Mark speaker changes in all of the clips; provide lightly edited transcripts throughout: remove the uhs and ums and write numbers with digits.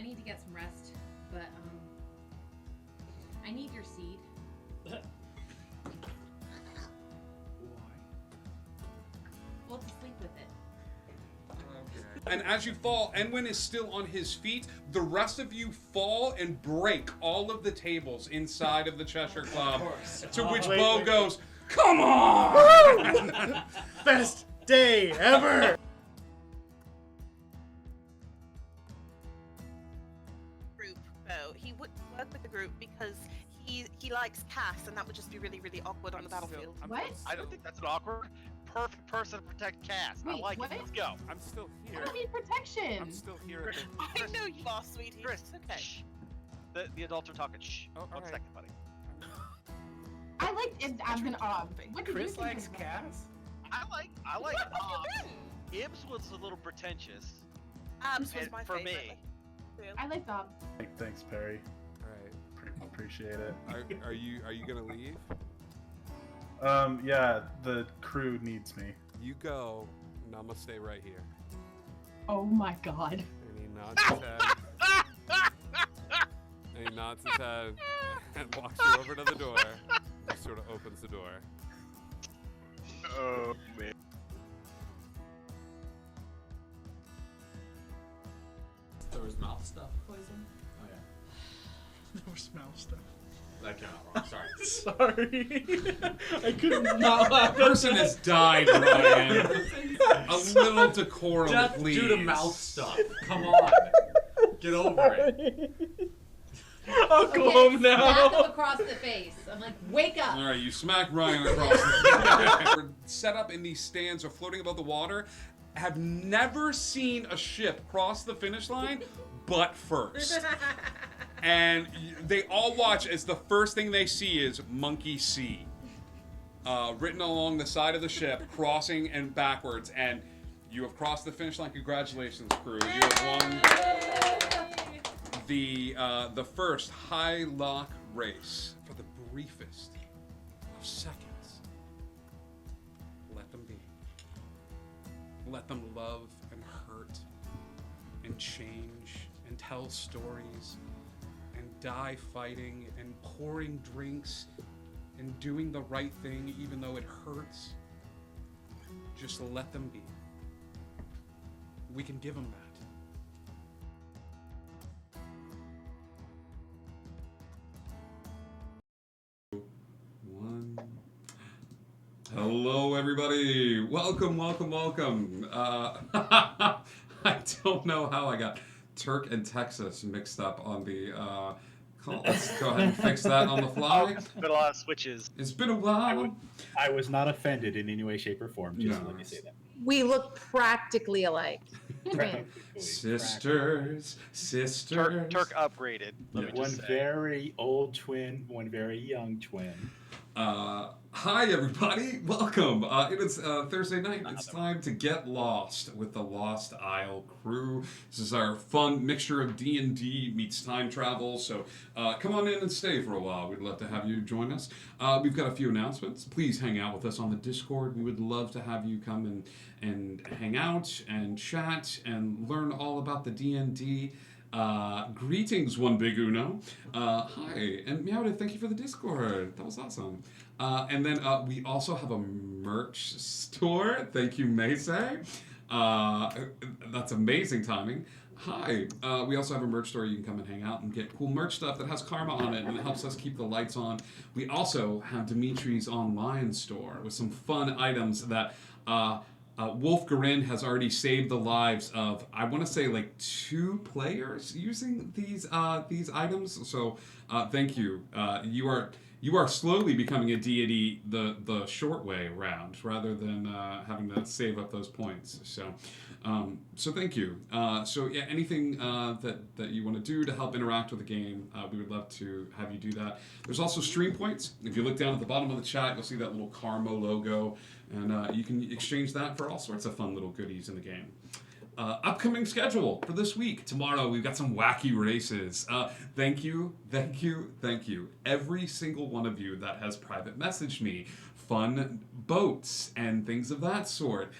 Speaker 1: I need to get some rest, but I need your seed.
Speaker 2: Why?
Speaker 1: Well, to sleep with it.
Speaker 3: And as you fall, Enwin is still on his feet. The rest of you fall and break all of the tables inside of the Cheshire Club. To which Bo goes, "Come on!"
Speaker 2: Best day ever!
Speaker 4: Group though, he would work with the group because he likes Cass, and that would just be really, really awkward on the battlefield.
Speaker 1: What?
Speaker 5: I don't think that's an awkward. Perfect person to protect Cass. I
Speaker 1: Wait,
Speaker 5: like
Speaker 1: what?
Speaker 5: it. Let's go.
Speaker 6: I'm still
Speaker 1: I
Speaker 6: here.
Speaker 1: don't need protection.
Speaker 6: I'm still here. At the...
Speaker 4: I know you are, sweetie.
Speaker 5: Chris,
Speaker 4: It's okay.
Speaker 5: shh. The adults are talking. Shh.
Speaker 6: Oh,
Speaker 5: One
Speaker 6: alright.
Speaker 5: second, buddy.
Speaker 1: I like it. I'm gonna. What did you
Speaker 2: Chris
Speaker 1: think
Speaker 2: likes
Speaker 1: of
Speaker 2: Cass?
Speaker 5: I like.
Speaker 4: What have you been?
Speaker 5: Ibs was a little pretentious.
Speaker 4: Abs was
Speaker 5: and
Speaker 4: my
Speaker 5: for
Speaker 4: favorite.
Speaker 5: me.
Speaker 1: I like Bob.
Speaker 7: Thanks, Perry.
Speaker 6: All
Speaker 7: Appreciate it.
Speaker 6: right. Are you gonna leave?
Speaker 7: Yeah, the crew needs me.
Speaker 6: You go, and I'm gonna stay right here.
Speaker 1: Oh my God.
Speaker 6: And he nods his head. And he nods his head and walks you over to the door. And sort of opens the door.
Speaker 5: Oh man.
Speaker 8: There was mouth stuff poison? Oh yeah.
Speaker 2: No smell stuff.
Speaker 8: That came out wrong, sorry.
Speaker 2: Sorry. I could not laugh.
Speaker 3: Person has died, Ryan. A little decorum,
Speaker 8: Death
Speaker 3: please.
Speaker 8: due to mouth stuff. Come on. Get over it.
Speaker 2: I'll go home
Speaker 1: Smack him
Speaker 2: now.
Speaker 1: across the face. I'm like, wake up.
Speaker 3: All right, you smack Ryan across the face. We're set up in these stands or floating above the water. Have never seen a ship cross the finish line, but first. And they all watch as the first thing they see is Monkey See. Written along the side of the ship, crossing and backwards. And you have crossed the finish line. Congratulations, crew. You have won the first High Lock race for the briefest of seconds. Let them be. Let them love and hurt and change and tell stories and die fighting and pouring drinks and doing the right thing even though it hurts. Just let them be. We can give them that. One. Hello, everybody. Welcome, welcome, welcome. I don't know how I got Turk and Texas mixed up on the call. Let's go ahead and fix that on the fly.
Speaker 5: Been a lot of switches.
Speaker 3: It's been a while.
Speaker 9: I was not offended in any way, shape, or form. Just
Speaker 3: No.
Speaker 9: let me say that.
Speaker 10: We look practically alike.
Speaker 3: Sisters, sisters.
Speaker 5: Turk upgraded. Let me
Speaker 9: One
Speaker 5: just say.
Speaker 9: very old twin, one very young twin.
Speaker 3: Hi everybody, welcome. It is Thursday night. It's time to get lost with the Lost Isle crew. This is our fun mixture of D&D meets time travel. So come on in and stay for a while. We'd love to have you join us. We've got a few announcements. Please hang out with us on the Discord. We would love to have you come and hang out and chat and learn all about the D&D. Greetings, One Big Uno. Hi, and Meowda, thank you for the Discord. That was awesome. And then we also have a merch store. Thank you, Maysay. That's amazing timing. Hi. We also have a merch store. You can come and hang out and get cool merch stuff that has karma on it, and it helps us keep the lights on. We also have Dimitri's online store with some fun items that Wolf Garin has already saved the lives of, I want to say, like 2 players using these items. So thank you. You are slowly becoming a deity the short way around, rather than having to save up those points. So thank you. So yeah, anything that you want to do to help interact with the game, we would love to have you do that. There's also stream points. If you look down at the bottom of the chat, you'll see that little Karmo logo, and you can exchange that for all sorts of fun little goodies in the game. Upcoming schedule for this week. Tomorrow, we've got some wacky races. Thank you. Every single one of you that has private messaged me. Fun boats and things of that sort,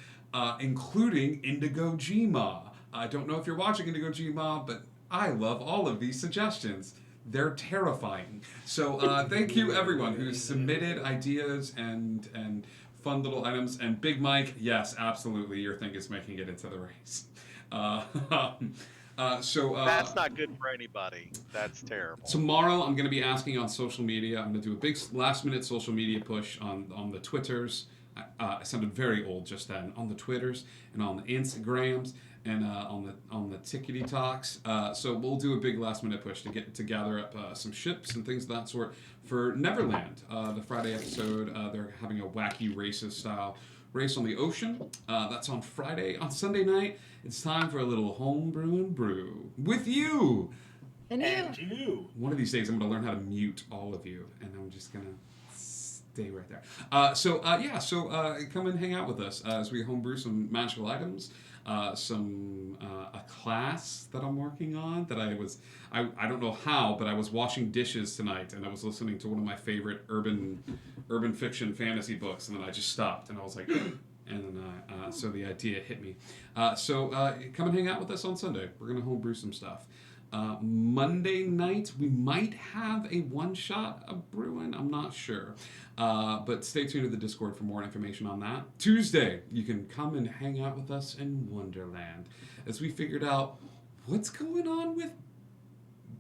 Speaker 3: including Indigo Gma. I don't know if you're watching Indigo Gma, but I love all of these suggestions. They're terrifying. So thank you everyone who submitted ideas and fun little items. And Big Mike, yes, absolutely, your thing is making it into the race.
Speaker 5: That's not good for anybody. That's terrible.
Speaker 3: Tomorrow, I'm going to be asking on social media. I'm going to do a big last-minute social media push on the Twitters. I sounded very old just then. On the Twitters and on the Instagrams and on the Tickety Talks. So we'll do a big last-minute push to gather up some ships and things of that sort for Neverland. The Friday episode, they're having a wacky racist style race on the ocean. That's on Friday. On Sunday night, it's time for a little homebrew and brew with you.
Speaker 10: And
Speaker 9: And you.
Speaker 3: One of these days, I'm going to learn how to mute all of you, and I'm just going to stay right there. So come and hang out with us as we homebrew some magical items, a class that I'm working on that I don't know how, but I was washing dishes tonight, and I was listening to one of my favorite urban fiction fantasy books, and then I just stopped, and I was like, and then so the idea hit me. So come and hang out with us on Sunday. We're going to homebrew some stuff. Monday night, we might have a one-shot of brewing. I'm not sure. But stay tuned to the Discord for more information on that. Tuesday, you can come and hang out with us in Wonderland as we figured out what's going on with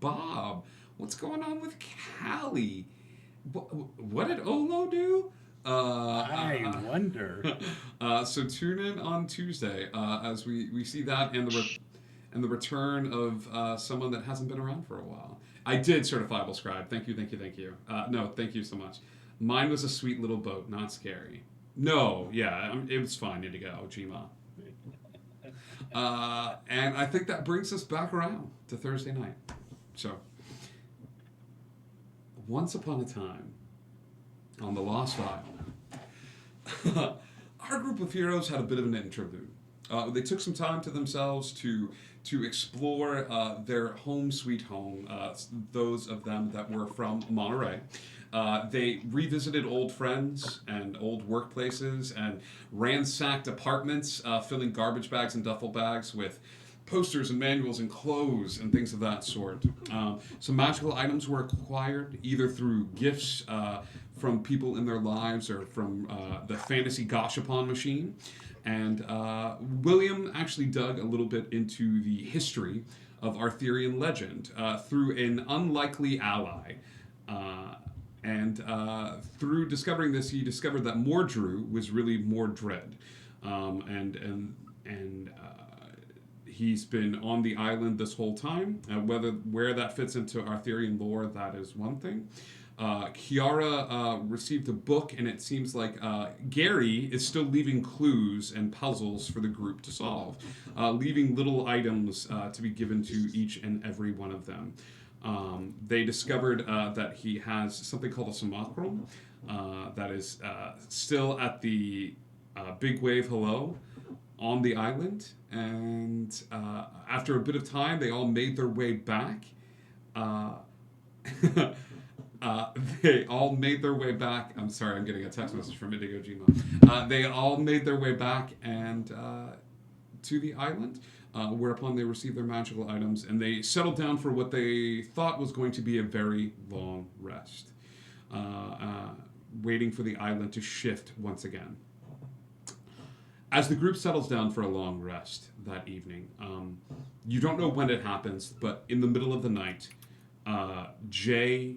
Speaker 3: Bob. What's going on with Callie? What did Olo do?
Speaker 9: I wonder.
Speaker 3: So tune in on Tuesday as we see that and the return of someone that hasn't been around for a while. I did Certifiable Scribe. Thank you. No, thank you so much. Mine was a sweet little boat, not scary. No, yeah, it was fine. Need to go, Gma. And I think that brings us back around to Thursday night. So, once upon a time, on the Lost Isle, our group of heroes had a bit of an interlude. They took some time to themselves to explore their home sweet home, those of them that were from Monterey. They revisited old friends and old workplaces and ransacked apartments, filling garbage bags and duffel bags with posters and manuals and clothes and things of that sort. Some magical items were acquired either through gifts from people in their lives or from the fantasy Gashapon machine. And William actually dug a little bit into the history of Arthurian legend through an unlikely ally. And through discovering this, he discovered that Mordru was really Mordred. And he's been on the island this whole time. Where that fits into Arthurian lore, that is one thing. Kiara received a book, and it seems like Gary is still leaving clues and puzzles for the group to solve, leaving little items to be given to each and every one of them. They discovered that he has something called a simulacrum that is still at the Big Wave Hello on the island, and after a bit of time, they all made their way back. They all made their way back. I'm sorry, I'm getting a text message from Indigo Gma. They all made their way back and to the island, whereupon they received their magical items, and they settled down for what they thought was going to be a very long rest, waiting for the island to shift once again. As the group settles down for a long rest that evening, you don't know when it happens, but in the middle of the night, Jay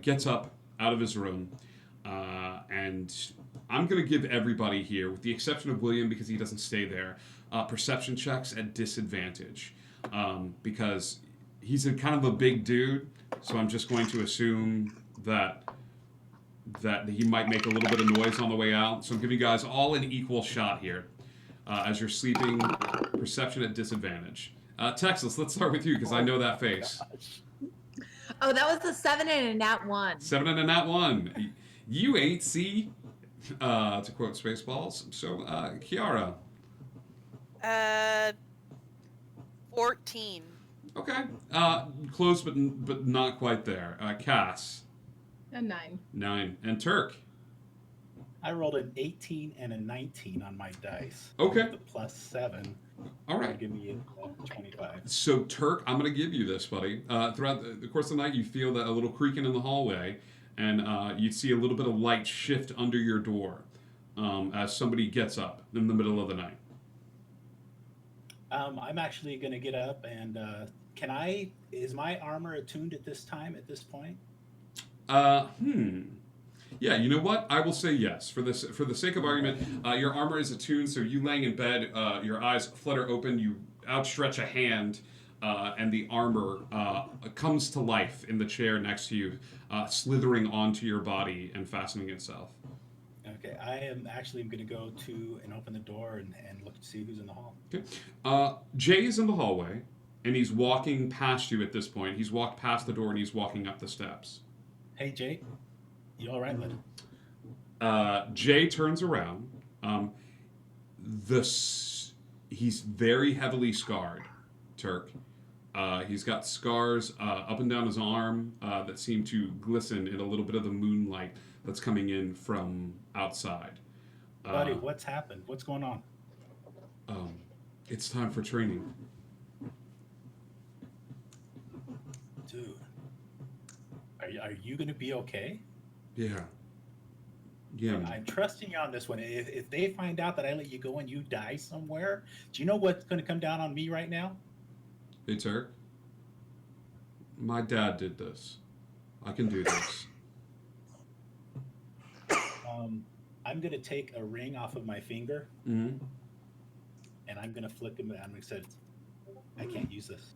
Speaker 3: gets up out of his room, and I'm going to give everybody here, with the exception of William because he doesn't stay there, perception checks at disadvantage, because he's kind of a big dude, so I'm just going to assume that he might make a little bit of noise on the way out. So I'm giving you guys all an equal shot here as you're sleeping. Perception at disadvantage. Texas, let's start with you because I know that face.
Speaker 10: Oh, that was a 7 and a nat 1.
Speaker 3: 7 and a nat 1. You ain't see, to quote Spaceballs. So, Kiara.
Speaker 4: 14.
Speaker 3: Okay. Close, but not quite there. Cass.
Speaker 1: A 9.
Speaker 3: 9. And Turk.
Speaker 9: I rolled an 18 and a 19 on my dice.
Speaker 3: Okay.
Speaker 9: The plus 7.
Speaker 3: All right.
Speaker 9: Give me a 25.
Speaker 3: So, Turk, I'm going to give you this, buddy. Throughout the course of the night, you feel that a little creaking in the hallway, and you see a little bit of light shift under your door as somebody gets up in the middle of the night.
Speaker 9: I'm actually going to get up and is my armor attuned at this point?
Speaker 3: Yeah, you know what? I will say yes. For the sake of argument, your armor is attuned, so you laying in bed, your eyes flutter open, you outstretch a hand, and the armor comes to life in the chair next to you, slithering onto your body and fastening itself.
Speaker 9: Okay, I am actually going to go to and open the door and look to see who's in the hall.
Speaker 3: Okay. Jay is in the hallway, and he's walking past you at this point. He's walked past the door, and he's walking up the steps.
Speaker 9: Hey, Jay. You all right, bud?
Speaker 3: Jay turns around. He's very heavily scarred, Turk. He's got scars up and down his arm that seem to glisten in a little bit of the moonlight that's coming in from outside.
Speaker 9: Buddy, what's happened? What's going on?
Speaker 3: It's time for training.
Speaker 9: Dude, are you going to be okay?
Speaker 3: Yeah.
Speaker 9: I'm trusting you on this one. If they find out that I let you go and you die somewhere, do you know what's going to come down on me right now?
Speaker 3: Hey, Turk. My dad did this. I can do this.
Speaker 9: I'm going to take a ring off of my finger,
Speaker 3: Mm-hmm.
Speaker 9: and I'm going to flick him, and I'm going to say, I can't use this.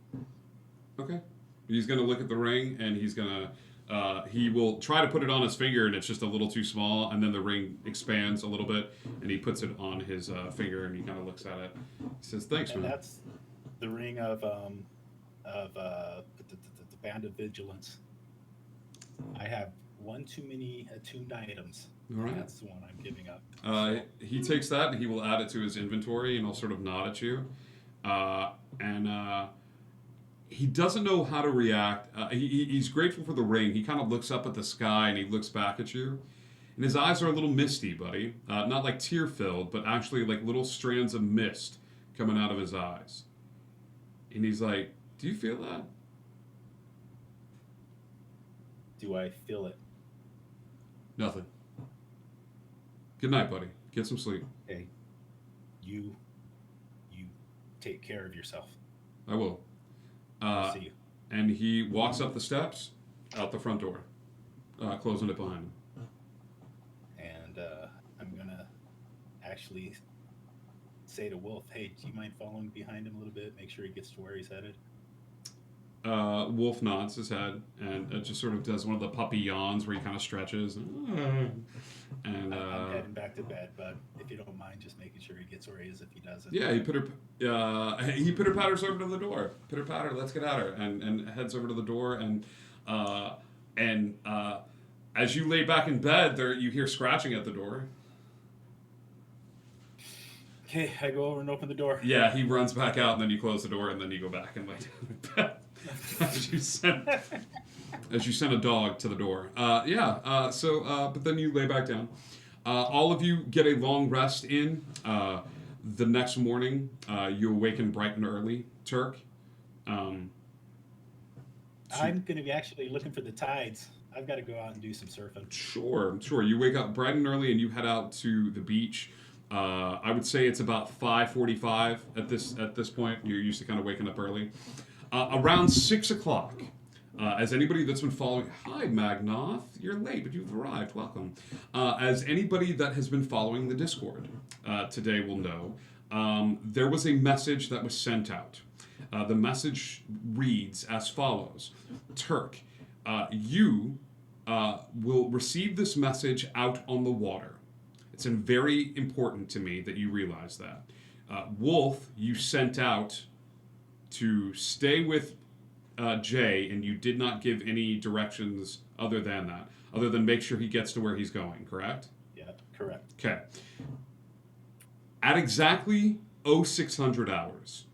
Speaker 3: Okay. He's going to look at the ring, and he's going to... he will try to put it on his finger, and it's just a little too small, and then the ring expands a little bit, and he puts it on his finger, and he kind of looks at it. He says, thanks,
Speaker 9: And
Speaker 3: man.
Speaker 9: that's the ring of the Band of Vigilance. I have one too many attuned items.
Speaker 3: All right.
Speaker 9: That's the one I'm giving up.
Speaker 3: He takes that, and he will add it to his inventory, and he'll sort of nod at you. He doesn't know how to react. He's grateful for the ring. He kind of looks up at the sky, and he looks back at you. And his eyes are a little misty, buddy. Not like tear-filled, but actually like little strands of mist coming out of his eyes. And he's like, do you feel that?
Speaker 9: Do I feel it?
Speaker 3: Nothing. Good night, buddy. Get some sleep.
Speaker 9: Hey, you take care of yourself.
Speaker 3: I will.
Speaker 9: I'll see you.
Speaker 3: And he walks up the steps, out the front door, closing it behind him.
Speaker 9: And I'm going to actually say to Wolf, hey, do you mind following behind him a little bit? Make sure he gets to where he's headed.
Speaker 3: Wolf nods his head and just sort of does one of the puppy yawns where he kind of stretches. And
Speaker 9: I'm heading back to bed, but if you don't mind, just making sure he gets where he is if he doesn't.
Speaker 3: yeah, he pitter patters over to the door. Pitter patter, let's get at her, and heads over to the door. And as you lay back in bed, you hear scratching at the door.
Speaker 9: Okay, I go over and open the door.
Speaker 3: Yeah, he runs back out, and then you close the door, and then you go back and lay down in bed. As you send a dog to the door. But then you lay back down. All of you get a long rest in. The next morning, you awaken bright and early, Turk.
Speaker 9: I'm going to be actually looking for the tides. I've got to go out and do some surfing.
Speaker 3: Sure. You wake up bright and early, and you head out to the beach. I would say it's about 5:45 at this point. You're used to kind of waking up early. Around 6 o'clock, as anybody that's been following... Hi, Magnoth. You're late, but you've arrived. Welcome. As anybody that has been following the Discord today will know, there was a message that was sent out. The message reads as follows. Turk, you will receive this message out on the water. It's very important to me that you realize that. Wolf, you sent out to stay with Jay, and you did not give any directions other than that, other than make sure he gets to where he's going, correct?
Speaker 9: Yeah, correct.
Speaker 3: Okay. At exactly 0600 hours,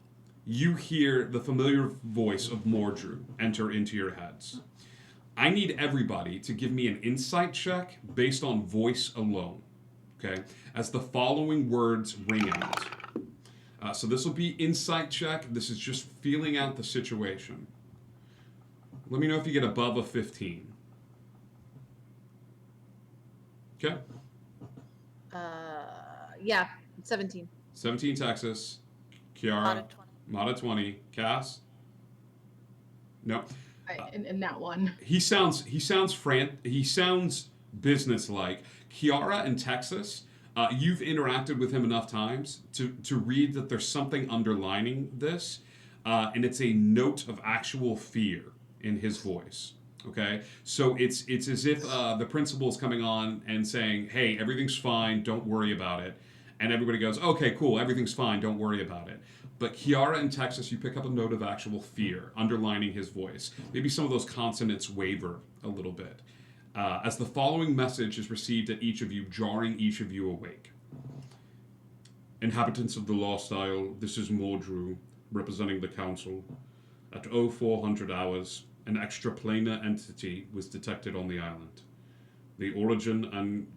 Speaker 3: you hear the familiar voice of Mordru enter into your heads. I need everybody to give me an insight check based on voice alone. okay, as the following words ring out. So this will be insight check. This is just feeling out the situation. Let me know if you get above a 15. Okay.
Speaker 10: Yeah, 17.
Speaker 3: 17 Texas.
Speaker 4: Not
Speaker 3: Kiara.
Speaker 4: a 20.
Speaker 3: Not a 20. Cass. No.
Speaker 1: In that one.
Speaker 3: He sounds businesslike. Kiara in Texas, you've interacted with him enough times to read that there's something underlining this, and it's a note of actual fear in his voice. Okay, so it's as if the principal is coming on and saying, "Hey, everything's fine. Don't worry about it," and everybody goes, "Okay, cool. Everything's fine. Don't worry about it." But Kiara in Texas, you pick up a note of actual fear underlining his voice. Maybe some of those consonants waver a little bit. As the following message is received at each of you, jarring each of you awake. Inhabitants of the Lost Isle, this is Mordru, representing the Council. At 0400 hours, an extraplanar entity was detected on the island. The origin and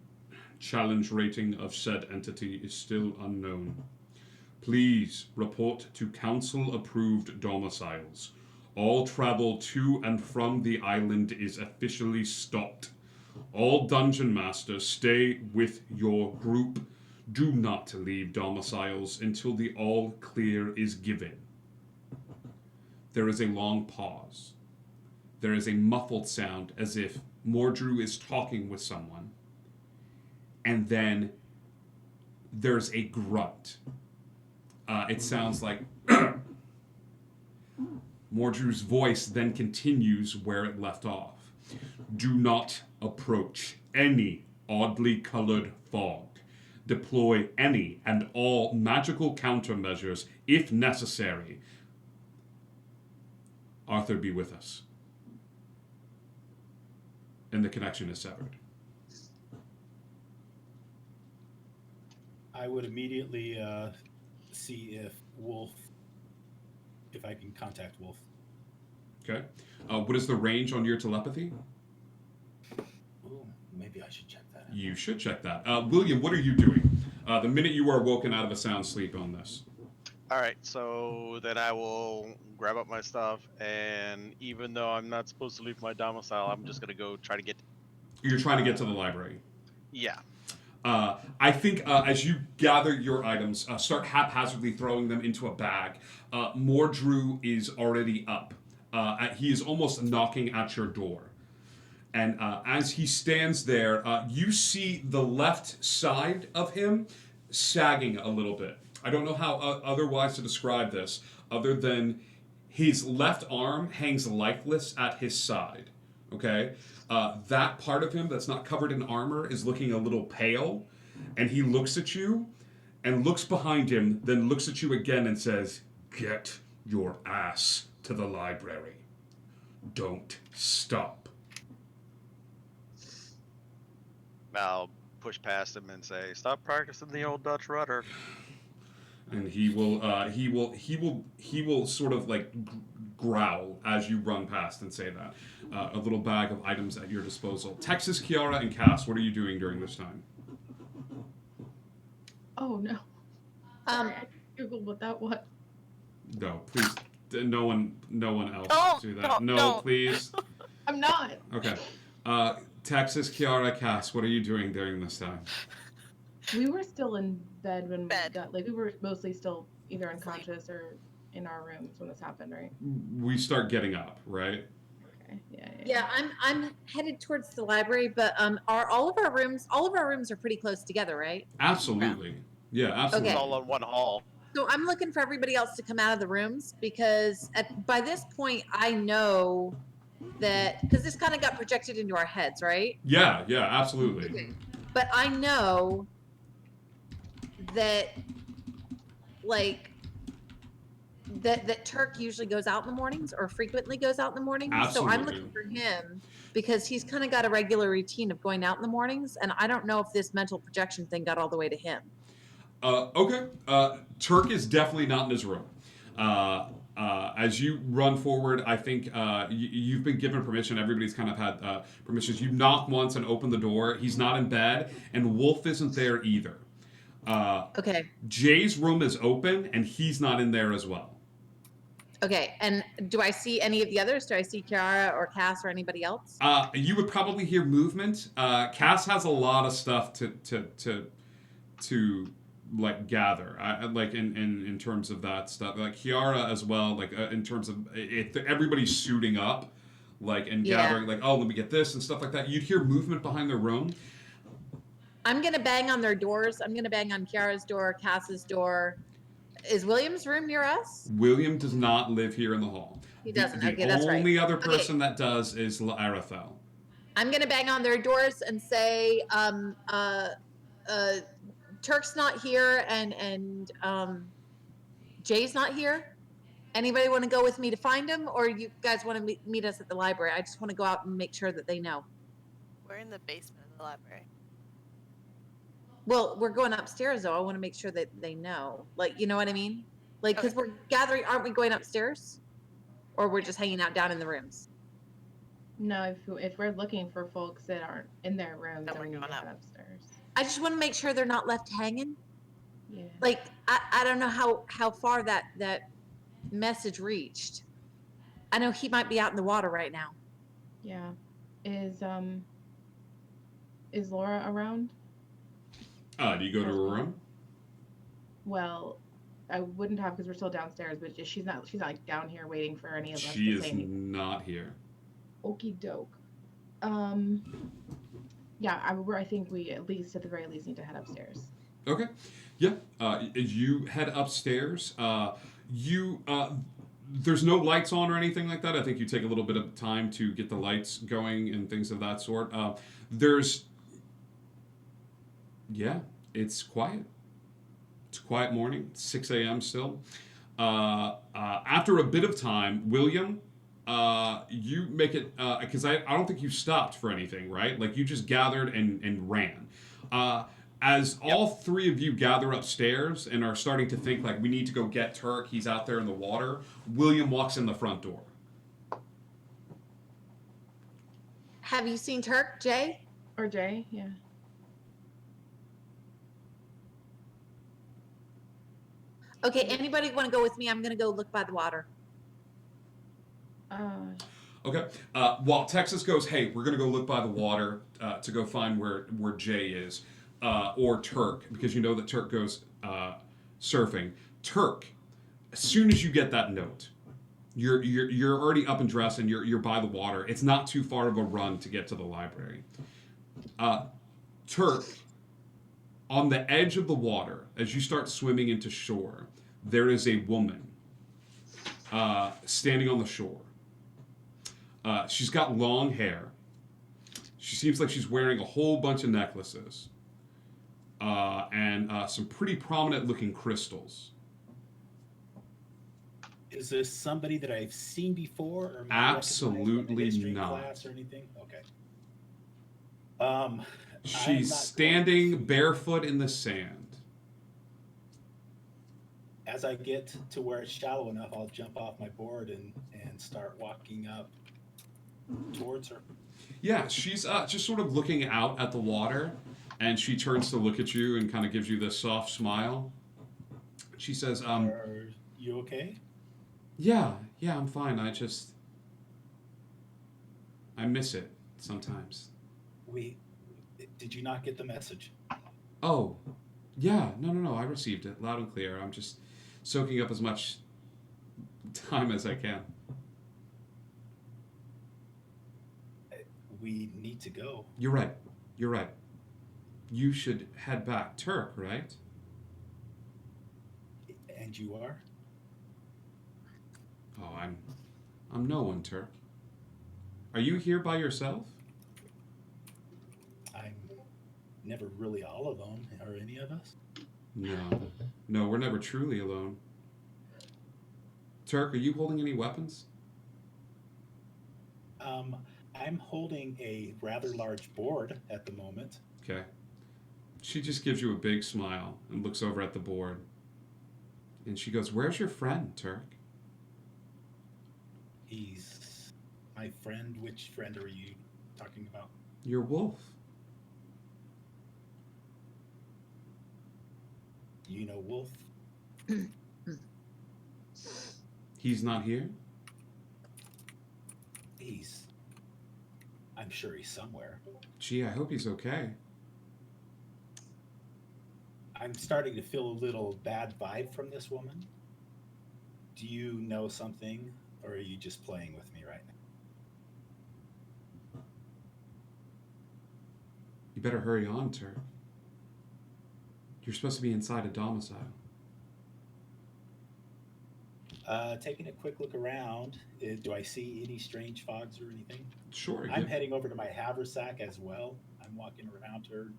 Speaker 3: challenge rating of said entity is still unknown. Please report to Council-approved domiciles. All travel to and from the island is officially stopped. All Dungeon Masters stay with your group. Do not leave domiciles until the all clear is given. There is a long pause. There is a muffled sound as if Mordru is talking with someone. And then there's a grunt. It sounds like Mordru's voice then continues where it left off. Do not approach any oddly colored fog. Deploy any and all magical countermeasures if necessary. Arthur, be with us. And the connection is severed.
Speaker 9: I would immediately see if I can contact Wolf.
Speaker 3: Okay. What is the range on your telepathy?
Speaker 9: Ooh, maybe I should check that out.
Speaker 3: You should check that. William, what are you doing? The minute you are woken out of a sound sleep on this.
Speaker 5: All right, so then I will grab up my stuff, and even though I'm not supposed to leave my domicile, I'm just gonna go try to get.
Speaker 3: You're trying to get to the library.
Speaker 5: Yeah.
Speaker 3: I think as you gather your items, start haphazardly throwing them into a bag. Mordru is already up. He is almost knocking at your door. And as he stands there, you see the left side of him sagging a little bit. I don't know how otherwise to describe this, other than his left arm hangs lifeless at his side. Okay? That part of him that's not covered in armor is looking a little pale, and he looks at you and looks behind him, then looks at you again and says, "Get your ass to the library. Don't stop."
Speaker 5: I'll push past him and say, "Stop practicing the old Dutch rudder."
Speaker 3: And he will sort of like growl as you run past and say that. A little bag of items at your disposal. Texas, Kiara, and Cass, what are you doing during this time?
Speaker 1: Oh no. Sorry, I googled what that was.
Speaker 3: No, please. No one else
Speaker 4: Don't,
Speaker 3: do that.
Speaker 4: don't,
Speaker 3: No,
Speaker 4: don't.
Speaker 3: please.
Speaker 1: I'm not.
Speaker 3: Okay. Texas, Kiara, Cass, what are you doing during this time?
Speaker 1: We were still in bed when
Speaker 4: Bed.
Speaker 1: we got, we were mostly still either unconscious or in our rooms when this happened, right?
Speaker 3: We start getting up, right?
Speaker 1: Okay. Yeah.
Speaker 10: Yeah, I'm headed towards the library, but are all of our rooms are pretty close together, right?
Speaker 3: Absolutely. Yeah, absolutely.
Speaker 5: It's all on one hall.
Speaker 10: So I'm looking for everybody else to come out of the rooms because by this point I know that because this kind of got projected into our heads, right?
Speaker 3: Yeah, absolutely.
Speaker 10: Okay. But I know that that Turk usually goes out in the mornings or frequently goes out in the mornings.
Speaker 3: Absolutely.
Speaker 10: So I'm looking for him because he's kind of got a regular routine of going out in the mornings, and I don't know if this mental projection thing got all the way to him.
Speaker 3: Okay. Turk is definitely not in his room. As you run forward, I think you've been given permission. Everybody's kind of had permissions. You knock once and open the door. He's not in bed, and Wolf isn't there either.
Speaker 10: Okay.
Speaker 3: Jay's room is open, and he's not in there as well.
Speaker 10: Okay. And do I see any of the others? Do I see Kiara or Cass or anybody else?
Speaker 3: You would probably hear movement. Cass has a lot of stuff to like gather. Like in terms of that stuff. Like Kiara as well. Like in terms of everybody's suiting up, like and gathering. Like let me get this and stuff like that. You'd hear movement behind their room.
Speaker 10: I'm gonna bang on their doors. I'm gonna bang on Kiara's door, Cass's door. Is William's room near us?
Speaker 3: William does not live here in the hall.
Speaker 10: He doesn't.
Speaker 3: The
Speaker 10: Okay, that's right.
Speaker 3: only other person that does is Arathel.
Speaker 10: I'm gonna bang on their doors and say, Turk's not here and Jay's not here. Anybody want to go with me to find him, or you guys want to meet us at the library? I just want to go out and make sure that they know.
Speaker 4: We're in the basement of the library.
Speaker 10: Well, we're going upstairs though. I want to make sure that they know. Like, you know what I mean? Like, because we're gathering, aren't we going upstairs? Or we're just hanging out down in the rooms?
Speaker 1: No, if we're looking for folks that aren't in their rooms, then we need to head upstairs.
Speaker 10: I just want to make sure they're not left hanging.
Speaker 1: Yeah.
Speaker 10: Like, I don't know how far that message reached. I know he might be out in the water right now.
Speaker 1: Yeah. Is Laura around?
Speaker 3: Do you go to her room?
Speaker 1: Well, I wouldn't have because we're still downstairs, but she's not like down here waiting for any of us.
Speaker 3: She is not here.
Speaker 1: Okie doke. Yeah, I think we at the very least need to head upstairs.
Speaker 3: Okay. Yeah. You head upstairs. There's no lights on or anything like that. I think you take a little bit of time to get the lights going and things of that sort. It's quiet. It's a quiet morning. 6 a.m. still. After a bit of time, William, you make it, because I don't think you stopped for anything, right? Like you just gathered and ran. As all three of you gather upstairs and are starting to think like we need to go get Turk, he's out there in the water, William walks in the front door.
Speaker 10: Have you seen Turk, Jay?
Speaker 1: Or Jay, yeah.
Speaker 10: Okay, anybody want to go with me? I'm going to go look by the water.
Speaker 3: Okay. While Texas goes, hey, we're going to go look by the water to go find where Jay is, or Turk, because you know that Turk goes surfing. Turk, as soon as you get that note, you're already up and dressed and you're by the water. It's not too far of a run to get to the library. Turk, on the edge of the water, as you start swimming into shore, there is a woman standing on the shore. She's got long hair. She seems like she's wearing a whole bunch of necklaces and some pretty prominent looking crystals.
Speaker 9: Is this somebody that I've seen before? Or
Speaker 3: Absolutely not.
Speaker 9: Class or anything? Okay.
Speaker 3: She's standing barefoot in the sand.
Speaker 9: As I get to where it's shallow enough, I'll jump off my board and start walking up towards her.
Speaker 3: Yeah, she's just sort of looking out at the water, and she turns to look at you and kind of gives you this soft smile. She says,
Speaker 9: Are you okay?
Speaker 3: Yeah, I'm fine. I miss it sometimes.
Speaker 9: Did you not get the message?
Speaker 3: Oh, yeah. No. I received it loud and clear. I'm just soaking up as much time as I can.
Speaker 9: We need to go.
Speaker 3: You're right. You should head back. Turk, right?
Speaker 9: And you are?
Speaker 3: Oh, I'm no one, Turk. Are you here by yourself?
Speaker 9: I'm never really all alone. Are any of us?
Speaker 3: No, we're never truly alone. Turk, are you holding any weapons?
Speaker 9: I'm holding a rather large board at the moment.
Speaker 3: Okay. She just gives you a big smile and looks over at the board. And she goes, "Where's your friend, Turk?"
Speaker 9: He's my friend. Which friend are you talking about?
Speaker 3: Your wolf.
Speaker 9: You know Wolf?
Speaker 3: He's not here?
Speaker 9: I'm sure he's somewhere.
Speaker 3: Gee, I hope he's okay.
Speaker 9: I'm starting to feel a little bad vibe from this woman. Do you know something, or are you just playing with me right now?
Speaker 3: You better hurry on, Turk. You're supposed to be inside a domicile.
Speaker 9: Taking a quick look around, do I see any strange fogs or anything?
Speaker 3: Sure.
Speaker 9: I'm heading over to my haversack as well. I'm walking around her.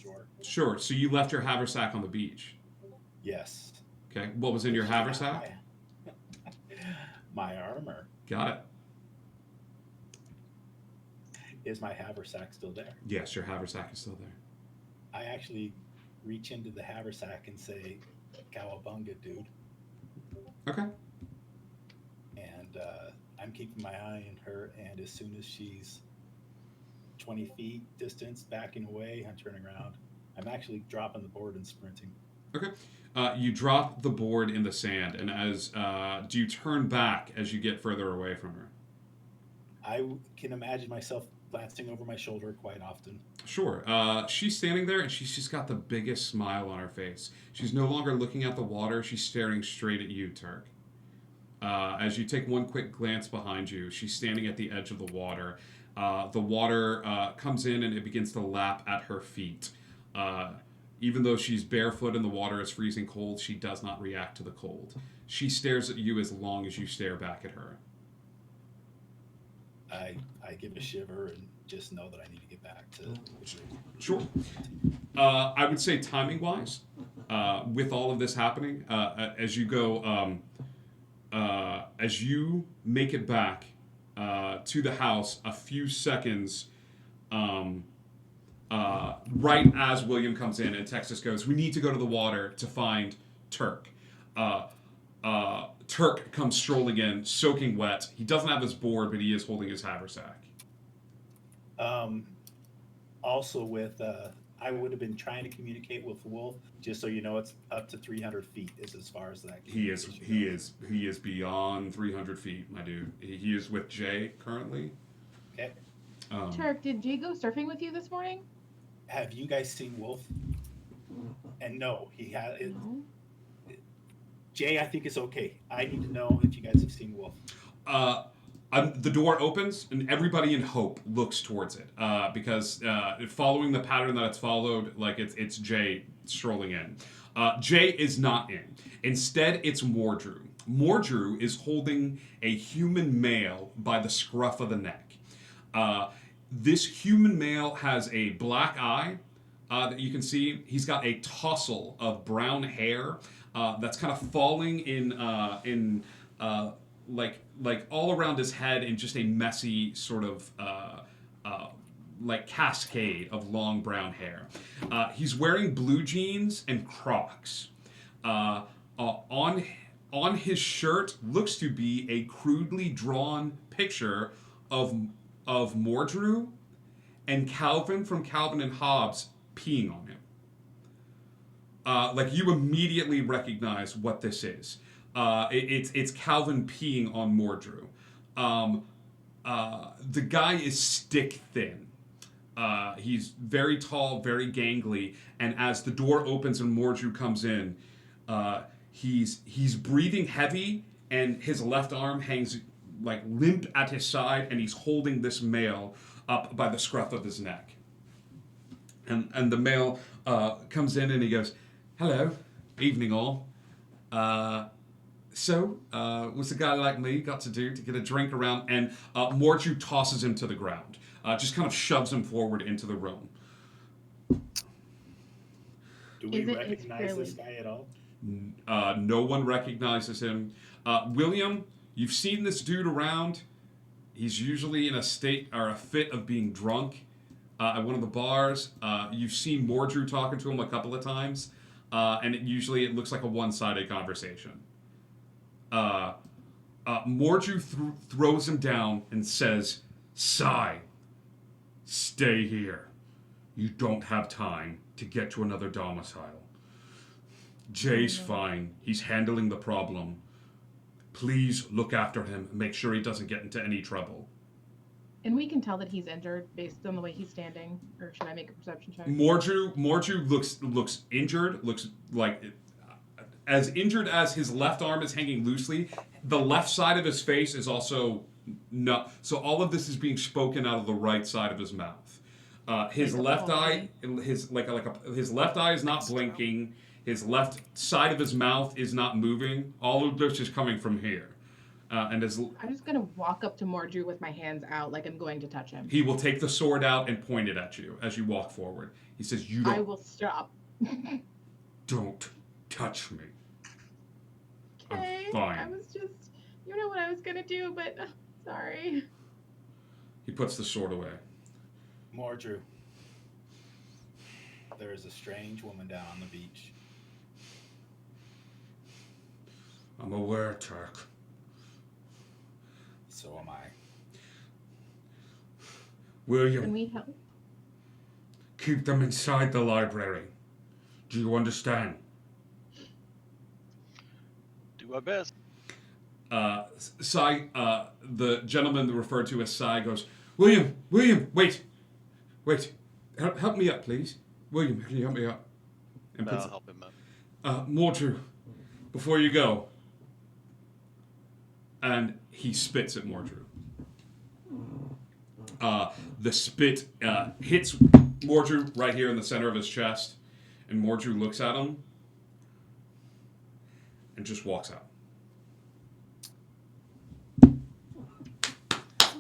Speaker 9: Sure.
Speaker 3: Sure. So you left your haversack on the beach.
Speaker 9: Yes.
Speaker 3: Okay. What was in your haversack?
Speaker 9: My armor.
Speaker 3: Got it.
Speaker 9: Is my haversack still there?
Speaker 3: Yes, your haversack is still there.
Speaker 9: I actually reach into the haversack and say, "Cowabunga, dude."
Speaker 3: Okay.
Speaker 9: And I'm keeping my eye on her, and as soon as she's 20 feet distance, backing away, I'm turning around. I'm actually dropping the board and sprinting.
Speaker 3: Okay. You drop the board in the sand, and as do you turn back as you get further away from her?
Speaker 9: I can imagine myself glancing over my shoulder quite often.
Speaker 3: Sure. She's standing there, and she's just got the biggest smile on her face. She's no longer looking at the water. She's staring straight at you, Turk. As you take one quick glance behind you, she's standing at the edge of the water. The water comes in, and it begins to lap at her feet. Even though she's barefoot and the water is freezing cold, she does not react to the cold. She stares at you as long as you stare back at her.
Speaker 9: I give a shiver and just know that I need to get back to...
Speaker 3: Sure. I would say timing-wise, with all of this happening, as you go, as you make it back to the house a few seconds, right as William comes in and Texas goes, "We need to go to the water to find Turk." Turk comes strolling in, soaking wet. He doesn't have his board, but he is holding his haversack.
Speaker 9: Also with, I would have been trying to communicate with Wolf, just so you know, it's up to 300 feet is as far as that.
Speaker 3: He is beyond 300 feet, my dude. He is with Jay currently.
Speaker 9: Okay.
Speaker 1: Turk, did Jay go surfing with you this morning?
Speaker 9: Have you guys seen Wolf? And no, he had it.
Speaker 1: No.
Speaker 9: Jay, I think it's okay. I need to know if you guys have seen Wolf.
Speaker 3: The door opens, and everybody in Hope looks towards it because following the pattern that it's followed, like it's Jay strolling in. Jay is not in. Instead, it's Mordrew. Mordrew is holding a human male by the scruff of the neck. This human male has a black eye that you can see. He's got a tousle of brown hair that's kind of falling in like all around his head in just a messy sort of like cascade of long brown hair. He's wearing blue jeans and Crocs. On his shirt looks to be a crudely drawn picture of Mordrew and Calvin from Calvin and Hobbes peeing on him. Like you immediately recognize what this is. It's Calvin peeing on Mordrew. The guy is stick thin. He's very tall, very gangly, and as the door opens and Mordrew comes in, he's breathing heavy, and his left arm hangs like limp at his side, and he's holding this male up by the scruff of his neck. And the male comes in and he goes, "Hello, evening all. So, what's a guy like me got to do to get a drink around?" And Mordrew tosses him to the ground, just kind of shoves him forward into the room.
Speaker 9: Do we recognize this guy at all?
Speaker 3: No one recognizes him. William, you've seen this dude around. He's usually in a state or a fit of being drunk at one of the bars. You've seen Mordrew talking to him a couple of times, and it looks like a one-sided conversation. Morju throws him down and says, Sai, stay here. You don't have time to get to another domicile. Jay's fine. He's handling the problem. Please look after him and make sure he doesn't get into any trouble.
Speaker 1: And we can tell that he's injured based on the way he's standing. Or should I make a perception check?
Speaker 3: Morju looks injured, looks like as injured as his left arm is hanging loosely. The left side of his face is also not. So all of this is being spoken out of the right side of his mouth. His left eye, his left eye is not blinking. His left side of his mouth is not moving. All of this is coming from here. I'm
Speaker 1: just gonna walk up to Morju with my hands out, like I'm going to touch him.
Speaker 3: He will take the sword out and point it at you as you walk forward. He says, "You don't."
Speaker 1: I will stop.
Speaker 3: Don't touch me.
Speaker 1: Okay.
Speaker 3: I'm fine.
Speaker 1: I was just, you know what I was gonna do, but sorry.
Speaker 3: He puts the sword away.
Speaker 9: Mordrew, there is a strange woman down on the beach.
Speaker 3: I'm aware, Turk.
Speaker 9: So am I.
Speaker 3: William,
Speaker 1: Can we help?
Speaker 3: keep them inside the library. Do you understand?
Speaker 5: Do my best.
Speaker 3: Sai, the gentleman referred to as Sai, goes, William, wait. Help me up, please. William, can you help me up? And
Speaker 5: I'll help him up.
Speaker 3: Mordru, before you go. And he spits at Mordru. The spit hits Mordru right here in the center of his chest, and Mordru looks at him and just walks out.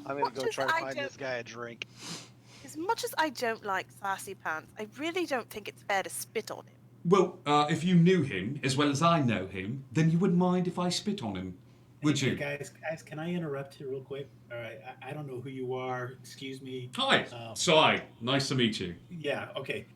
Speaker 5: I'm gonna go try to find this guy a drink.
Speaker 4: As much as I don't like Sassy Pants, I really don't think it's fair to spit on him.
Speaker 3: Well, if you knew him as well as I know him, then you wouldn't mind if I spit on him, would you?
Speaker 9: Guys, can I interrupt you real quick? All right, I don't know who you are. Excuse me.
Speaker 3: Hi, Sai. Nice to meet you.
Speaker 9: Yeah. Okay.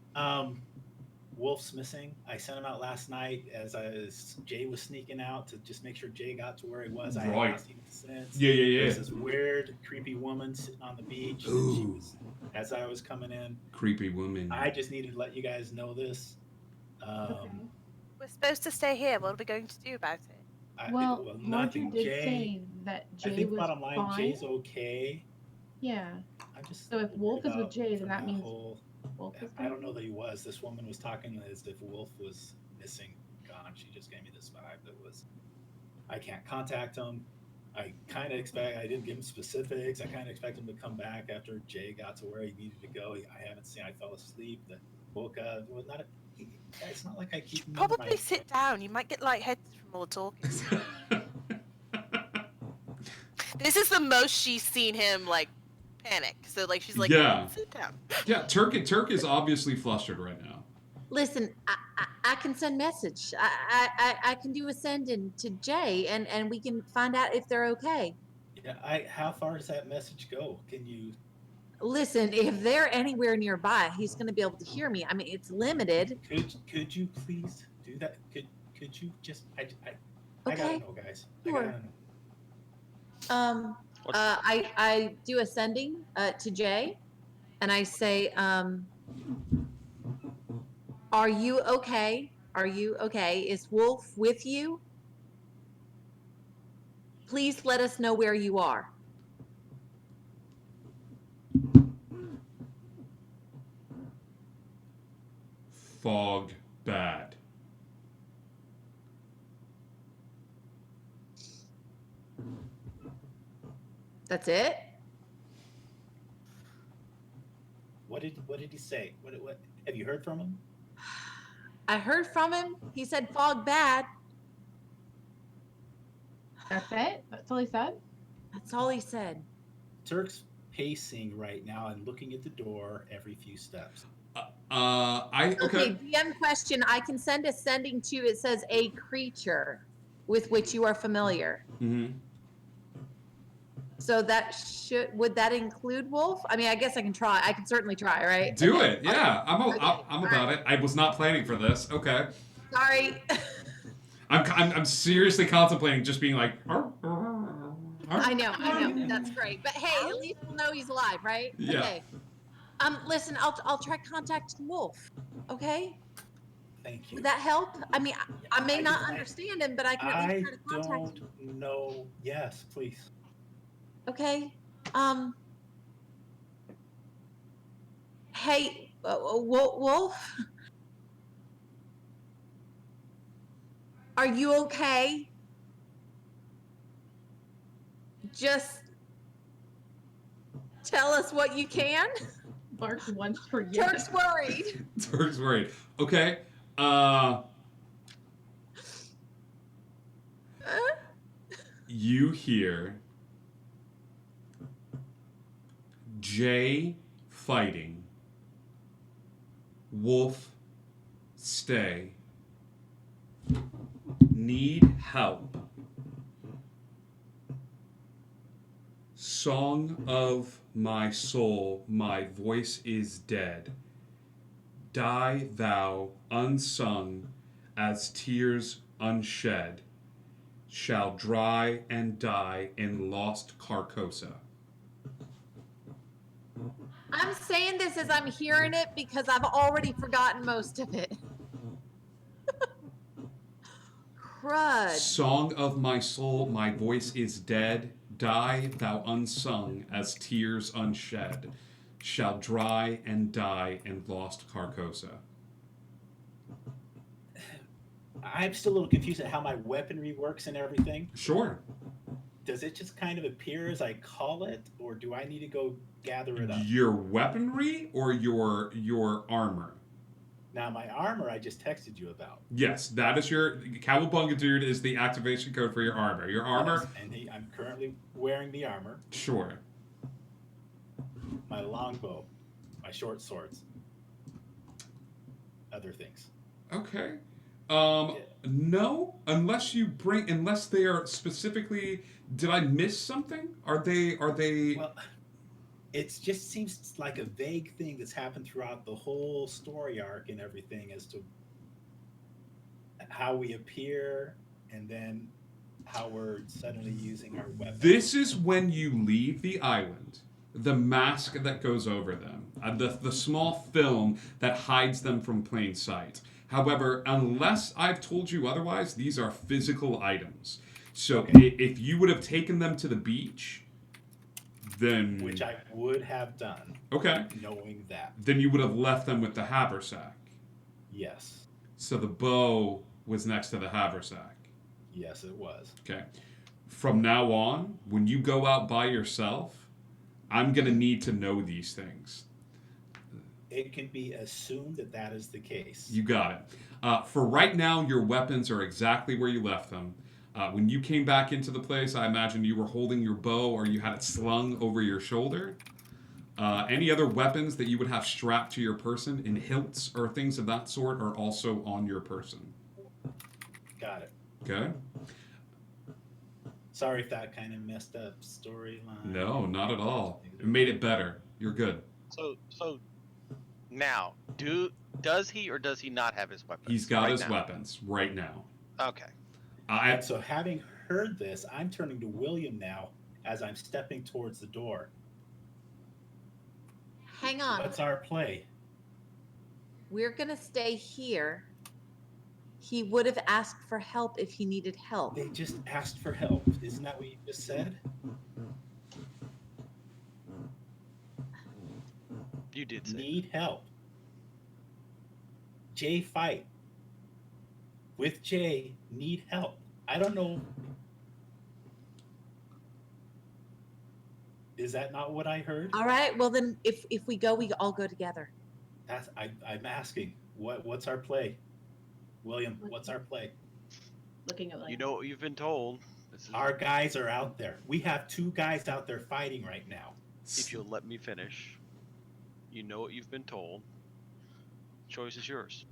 Speaker 9: Wolf's missing. I sent him out last night as Jay was sneaking out to just make sure Jay got to where he was. I
Speaker 3: Right.
Speaker 9: hadn't seen him since.
Speaker 3: Yeah.
Speaker 9: There's this weird, creepy woman sitting on the beach. And she was, as I was coming in.
Speaker 3: Creepy woman.
Speaker 9: I just needed to let you guys know this.
Speaker 4: We're supposed to stay here. What are we going to do about it?
Speaker 1: Well,
Speaker 9: nothing.
Speaker 1: Mordru did
Speaker 9: Jay,
Speaker 1: say that Jay
Speaker 9: I think
Speaker 1: was
Speaker 9: bottom line,
Speaker 1: fine.
Speaker 9: Jay's okay.
Speaker 1: Yeah.
Speaker 9: I'm just
Speaker 1: So if Wolf is with
Speaker 9: about
Speaker 1: Jay, then
Speaker 9: from
Speaker 1: that means
Speaker 9: whole-
Speaker 1: Wolf is
Speaker 9: I don't know that he was. This woman was talking as if Wolf was missing, gone. She just gave me this vibe that was, I can't contact him. I kind of expect, I didn't give him specifics. I kind of expect him to come back after Jay got to where he needed to go. I haven't seen, I fell asleep. That woke up. It was not it's not like I keep him under
Speaker 4: Probably
Speaker 9: my-
Speaker 4: sit down. You might get lightheaded from all the talking. This is the most she's seen him like panic. So like she's like,
Speaker 3: Yeah.
Speaker 4: sit down.
Speaker 3: Yeah, Turk is obviously flustered right now.
Speaker 10: Listen, I can send message. I can do a send in to Jay, and we can find out if they're okay.
Speaker 9: Yeah, how far does that message go? Can you?
Speaker 10: Listen, if they're anywhere nearby, he's going to be able to hear me. I mean, it's limited.
Speaker 9: Could you please do that? Could you just? I
Speaker 10: Okay.
Speaker 9: gotta know, guys.
Speaker 10: Sure.
Speaker 9: I gotta know.
Speaker 10: I do a sending to Jay, and I say, are you okay? Are you okay? Is Wolf with you? Please let us know where you are.
Speaker 3: Fog bad.
Speaker 10: That's it?
Speaker 9: What did he say? What have you heard from him?
Speaker 10: I heard from him. He said fog bad.
Speaker 1: That's it? That's all he said?
Speaker 10: That's all he said.
Speaker 9: Turk's pacing right now and looking at the door every few steps.
Speaker 10: Okay, DM question. I can send a sending to, it says a creature with which you are familiar.
Speaker 3: Mm-hmm.
Speaker 10: So would that include Wolf? I mean, I guess I can try. I can certainly try, right?
Speaker 3: Do
Speaker 10: Okay.
Speaker 3: it, yeah.
Speaker 10: Okay.
Speaker 3: I'm about it. I was not planning for this. Okay.
Speaker 10: Sorry.
Speaker 3: I'm seriously contemplating just being like.
Speaker 10: I know. That's great. But hey, at least we'll know he's alive, right?
Speaker 3: Yeah.
Speaker 10: Okay. Listen, I'll try contacting Wolf. Okay?
Speaker 9: Thank you.
Speaker 10: Would that help? I mean, I may not understand him, but I can at
Speaker 9: I
Speaker 10: least try to contact him.
Speaker 9: don't know. Yes, please.
Speaker 10: Okay. Hey, Wolf. Are you okay? Just tell us what you can.
Speaker 1: Barks once per year.
Speaker 10: Turk's worried.
Speaker 3: Turk's worried. Okay. You hear Jay fighting. Wolf, stay. Need help. Song of my soul, my voice is dead. Die thou unsung as tears unshed, shall dry and die in lost Carcosa.
Speaker 10: I'm saying this as I'm hearing it because I've already forgotten most of it. Crud.
Speaker 3: Song of my soul, my voice is dead. Die thou unsung as tears unshed, shall dry and die in lost Carcosa.
Speaker 9: I'm still a little confused at how my weaponry works and everything.
Speaker 3: Sure.
Speaker 9: Does it just kind of appear as I call it, or do I need to go gather it up?
Speaker 3: Your weaponry or your armor?
Speaker 9: Now, my armor I just texted you about.
Speaker 3: Yes, that is your Cowabunga Dude is the activation code for your armor. Your armor.
Speaker 9: And I'm currently wearing the armor.
Speaker 3: Sure.
Speaker 9: My longbow, my short swords, other things.
Speaker 3: Okay. No, unless they are specifically. Did I miss something? Are they?
Speaker 9: Well, it just seems like a vague thing that's happened throughout the whole story arc and everything as to how we appear and then how we're suddenly using our weapons.
Speaker 3: This is when you leave the island. The mask that goes over them, the small film that hides them from plain sight. However, unless I've told you otherwise, these are physical items. So if you would have taken them to the beach, then...
Speaker 9: Which I would have done.
Speaker 3: Okay.
Speaker 9: Knowing that.
Speaker 3: Then you would have left them with the haversack.
Speaker 9: Yes.
Speaker 3: So the bow was next to the haversack.
Speaker 9: Yes, it was.
Speaker 3: Okay. From now on, when you go out by yourself, I'm going to need to know these things.
Speaker 9: It can be assumed that that is the case.
Speaker 3: You got it. For right now, your weapons are exactly where you left them. When you came back into the place, I imagine you were holding your bow or you had it slung over your shoulder. Any other weapons that you would have strapped to your person in hilts or things of that sort are also on your person.
Speaker 9: Got it.
Speaker 3: Okay?
Speaker 9: Sorry if that kind of messed up storyline.
Speaker 3: No, not at all. It made it better. You're good.
Speaker 5: So now, does he or does he not have his weapons?
Speaker 3: He's got
Speaker 5: right
Speaker 3: his
Speaker 5: now?
Speaker 3: weapons right now.
Speaker 5: Okay.
Speaker 9: And so having heard this, I'm turning to William now as I'm stepping towards the door.
Speaker 10: Hang on.
Speaker 9: What's our play?
Speaker 10: We're going to stay here. He would have asked for help if he needed help.
Speaker 9: They just asked for help. Isn't that what you just said?
Speaker 5: You did say
Speaker 9: Need help. Jay fight. With Jay, need help. I don't know. Is that not what I heard?
Speaker 10: All right. Well, then if we go, we all go together.
Speaker 9: I'm asking. What's our play? William, what's our play?
Speaker 1: Looking at like...
Speaker 5: You know what you've been told.
Speaker 9: Our guys are out there. We have 2 guys out there fighting right now.
Speaker 5: If you'll let me finish. You know what you've been told. Choice is yours.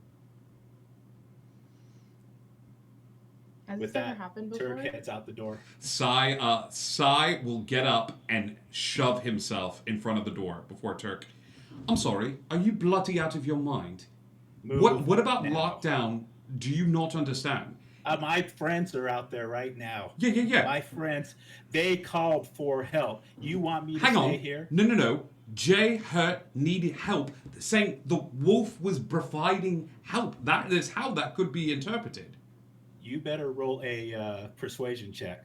Speaker 1: Has
Speaker 9: With
Speaker 1: this ever
Speaker 9: that,
Speaker 1: happened before?
Speaker 9: Turk heads out the door.
Speaker 3: Sai will get up and shove himself in front of the door before Turk. I'm sorry, are you bloody out of your mind?
Speaker 9: Move
Speaker 3: What about
Speaker 9: now.
Speaker 3: lockdown do you not understand?
Speaker 9: My friends are out there right now.
Speaker 3: Yeah.
Speaker 9: My friends, they called for help. You want me to
Speaker 3: Hang
Speaker 9: stay
Speaker 3: on.
Speaker 9: here?
Speaker 3: No. Jay Hurt needed help, saying the wolf was providing help. That is how that could be interpreted.
Speaker 9: You better roll a persuasion check.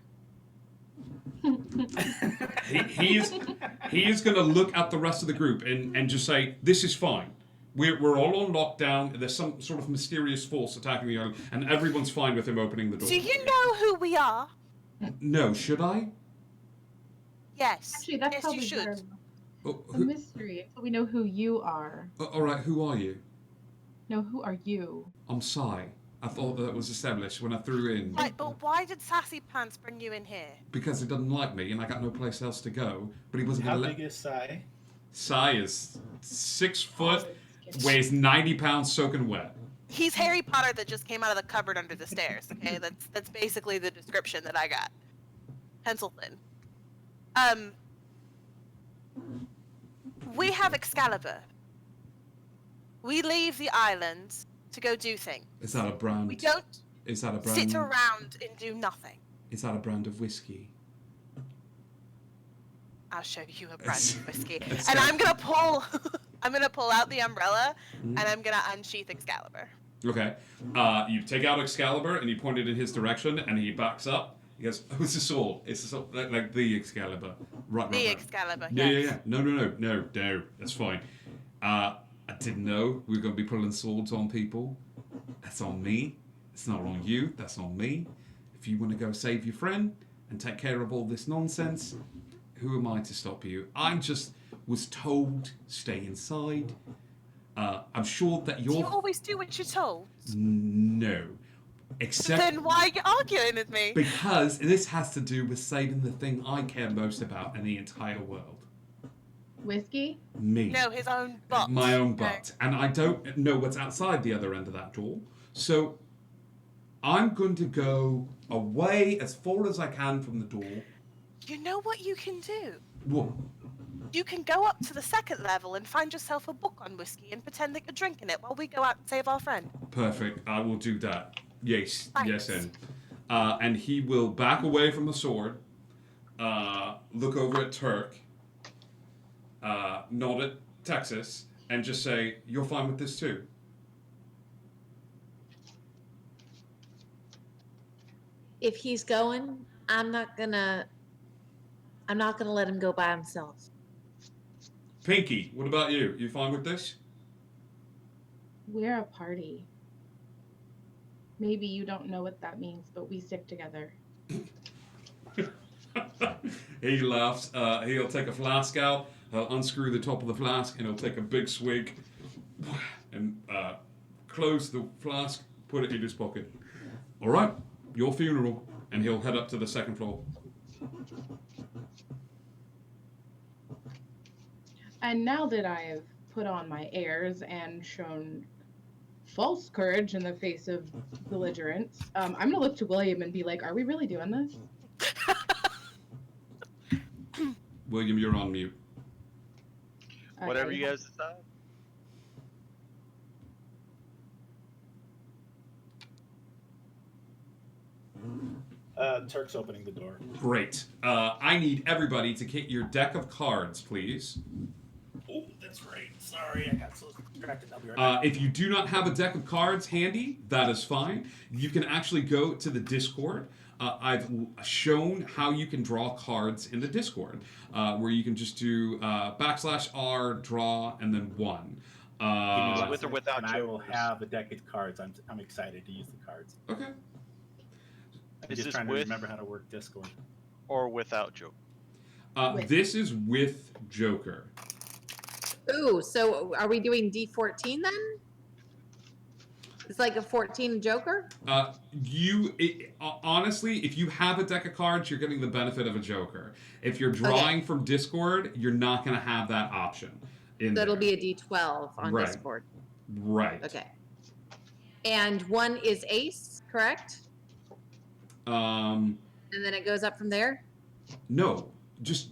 Speaker 3: He is going to look at the rest of the group and just say, this is fine. We're all on lockdown. There's some sort of mysterious force attacking the island, and everyone's fine with him opening the door.
Speaker 4: Do you know who we are?
Speaker 3: No, should I?
Speaker 4: Yes.
Speaker 1: Actually, that's
Speaker 4: yes,
Speaker 1: probably
Speaker 4: you should.
Speaker 1: better.
Speaker 3: Oh,
Speaker 1: It's a mystery until we know who you are.
Speaker 3: all right, who are you?
Speaker 1: No, who are you?
Speaker 3: I'm Sai. I thought that was established when I threw in.
Speaker 4: Right, but why did Sassy Pants bring you in here?
Speaker 3: Because he doesn't like me, and I got no place else to go. But he wasn't
Speaker 9: How
Speaker 3: going to
Speaker 9: big is Sai?
Speaker 3: Sai is 6 foot, weighs 90 pounds, soaking wet.
Speaker 4: He's Harry Potter that just came out of the cupboard under the stairs. Okay, that's basically the description that I got. Pencil thin. We have Excalibur. We leave the island to go do things.
Speaker 3: Is that a brand?
Speaker 4: We don't
Speaker 3: Is that a brand?
Speaker 4: sit around and do nothing.
Speaker 3: Is that a brand of whiskey?
Speaker 4: I'll show you a brand of whiskey.
Speaker 3: It's
Speaker 4: And
Speaker 3: got-
Speaker 4: I'm gonna pull I'm gonna pull out the umbrella and I'm gonna unsheath Excalibur.
Speaker 3: Okay. You take out Excalibur and you point it in his direction, and he backs up. He goes, "Oh, it's a sword. It's a sword, like the Excalibur." Right.
Speaker 4: The
Speaker 3: right.
Speaker 4: Excalibur,
Speaker 3: Yeah,
Speaker 4: yes.
Speaker 3: yeah. No. That's fine. I didn't know we were going to be pulling swords on people. That's on me. It's not on you. That's on me. If you want to go save your friend and take care of all this nonsense, who am I to stop you? I just was told stay inside. I'm sure that
Speaker 4: Do you
Speaker 3: you're...
Speaker 4: always do what you're told?
Speaker 3: No. Except...
Speaker 4: Then why are you arguing with me?
Speaker 3: Because this has to do with saving the thing I care most about in the entire world.
Speaker 1: Whiskey?
Speaker 3: Me.
Speaker 4: No, his own butt.
Speaker 3: My own
Speaker 4: No.
Speaker 3: butt. And I don't know what's outside the other end of that door. So I'm going to go away as far as I can from the door.
Speaker 4: You know what you can do?
Speaker 3: What?
Speaker 4: You can go up to the second level and find yourself a book on whiskey and pretend that you're drinking it while we go out and save our friend.
Speaker 3: Perfect. I will do that. Yes.
Speaker 4: Thanks.
Speaker 3: Yes, and. And he will back away from the sword, look over at Turk, nod at Texas, and just say, "You're fine with this too."
Speaker 10: If he's going, I'm not gonna let him go by himself.
Speaker 3: Pinky, what about you? You fine with this?
Speaker 1: We're a party. Maybe you don't know what that means, but we stick together.
Speaker 3: He laughs. He'll take a flask out. He'll unscrew the top of the flask, and he'll take a big swig and close the flask, put it in his pocket. All right, your funeral. And he'll head up to the second floor.
Speaker 1: And now that I've put on my airs and shown false courage in the face of belligerence, I'm going to look to William and be like, are we really doing this?
Speaker 3: William, you're on mute.
Speaker 5: Whatever you guys decide.
Speaker 9: Turk's opening the door.
Speaker 3: Great. I need everybody to get your deck of cards, please.
Speaker 9: Oh, that's right. Sorry, I got so distracted. I'll be right back.
Speaker 3: If you do not have a deck of cards handy, that is fine. You can actually go to the Discord. I've shown how you can draw cards in the Discord, where you can just do /R, draw, and then 1.
Speaker 9: Give me one
Speaker 5: with or
Speaker 9: second,
Speaker 5: without
Speaker 9: and I will
Speaker 5: jokers.
Speaker 9: have a deck of cards. I'm excited to use the cards.
Speaker 3: Okay.
Speaker 9: I'm
Speaker 5: Is
Speaker 9: just
Speaker 5: this
Speaker 9: trying to
Speaker 5: with-
Speaker 9: remember how to work Discord.
Speaker 5: Or without joke.
Speaker 3: This is with Joker.
Speaker 10: Ooh, so are we doing D14 then? It's like a 14 Joker?
Speaker 3: Honestly, if you have a deck of cards, you're getting the benefit of a Joker. If you're drawing from Discord, you're not going to have that option.
Speaker 10: So it'll be a D12 on
Speaker 3: Right.
Speaker 10: Discord.
Speaker 3: Right.
Speaker 10: Okay. And 1 is ace, correct? And then it goes up from there?
Speaker 3: No, just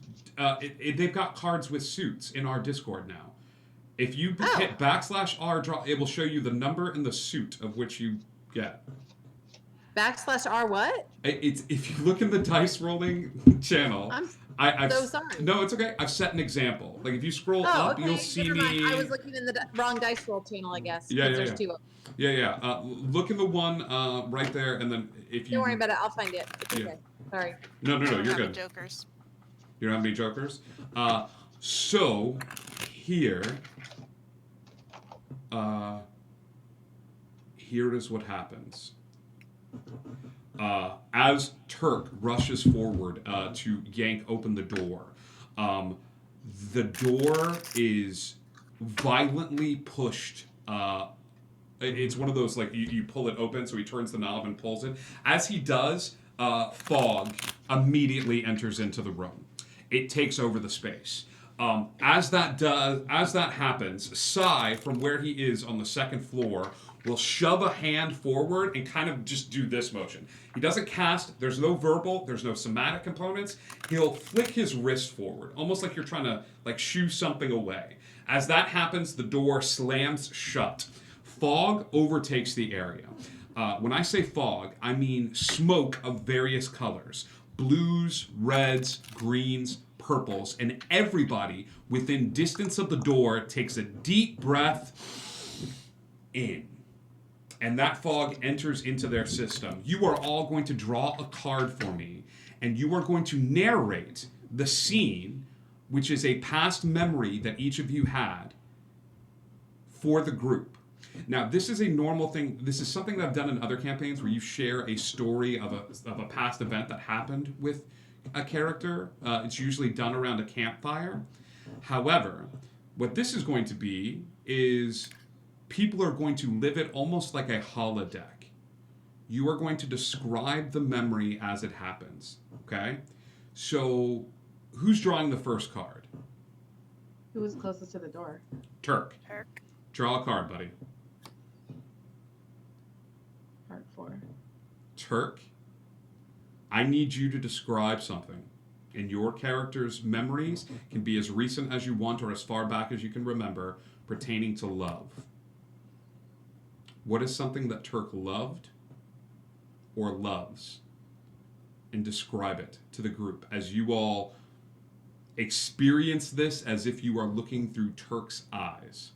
Speaker 3: they've got cards with suits in our Discord now. If you hit /R draw, it will show you the number and the suit of which you get.
Speaker 10: /R what?
Speaker 3: It's if you look in the dice rolling channel.
Speaker 10: I'm
Speaker 3: I've
Speaker 10: so sorry.
Speaker 3: No, it's okay. I've set an example. Like if you scroll
Speaker 10: Oh,
Speaker 3: up,
Speaker 10: okay.
Speaker 3: you'll see
Speaker 10: Never mind.
Speaker 3: me.
Speaker 10: I was looking in the wrong dice roll channel, I guess.
Speaker 3: Yeah,
Speaker 10: 'cause
Speaker 3: yeah,
Speaker 10: there's
Speaker 3: yeah.
Speaker 10: two of them.
Speaker 3: Yeah. Look in the one right there, and then if you.
Speaker 10: Don't worry about it. I'll find it. It's
Speaker 3: Yeah.
Speaker 10: okay. Sorry.
Speaker 3: No,
Speaker 4: I don't
Speaker 3: you're
Speaker 4: have any
Speaker 3: good.
Speaker 4: Jokers.
Speaker 3: You don't have any jokers? So, here is what happens. As Turk rushes forward to yank open the door is violently pushed. It's one of those, like, you pull it open, so he turns the knob and pulls it. As he does, fog immediately enters into the room. It takes over the space. As that happens, Sai, from where he is on the second floor, will shove a hand forward and kind of just do this motion. He doesn't cast, there's no verbal, there's no somatic components. He'll flick his wrist forward, almost like you're trying to like shoo something away. As that happens, the door slams shut. Fog overtakes the area. When I say fog, I mean smoke of various colors. Blues, reds, greens, purples, and everybody within distance of the door takes a deep breath in. And that fog enters into their system. You are all going to draw a card for me, and you are going to narrate the scene, which is a past memory that each of you had, for the group. Now, this is a normal thing. This is something that I've done in other campaigns where you share a story of a past event that happened with a character. It's usually done around a campfire. However, what this is going to be is people are going to live it almost like a holodeck. You are going to describe the memory as it happens, okay? So, who's drawing the first card?
Speaker 1: Who was closest to the door?
Speaker 3: Turk.
Speaker 4: Turk.
Speaker 3: Draw a card, buddy.
Speaker 1: Part 4.
Speaker 3: Turk, I need you to describe something. And your character's memories can be as recent as you want or as far back as you can remember, pertaining to love. What is something that Turk loved or loves? And describe it to the group as you all experience this as if you are looking through Turk's eyes.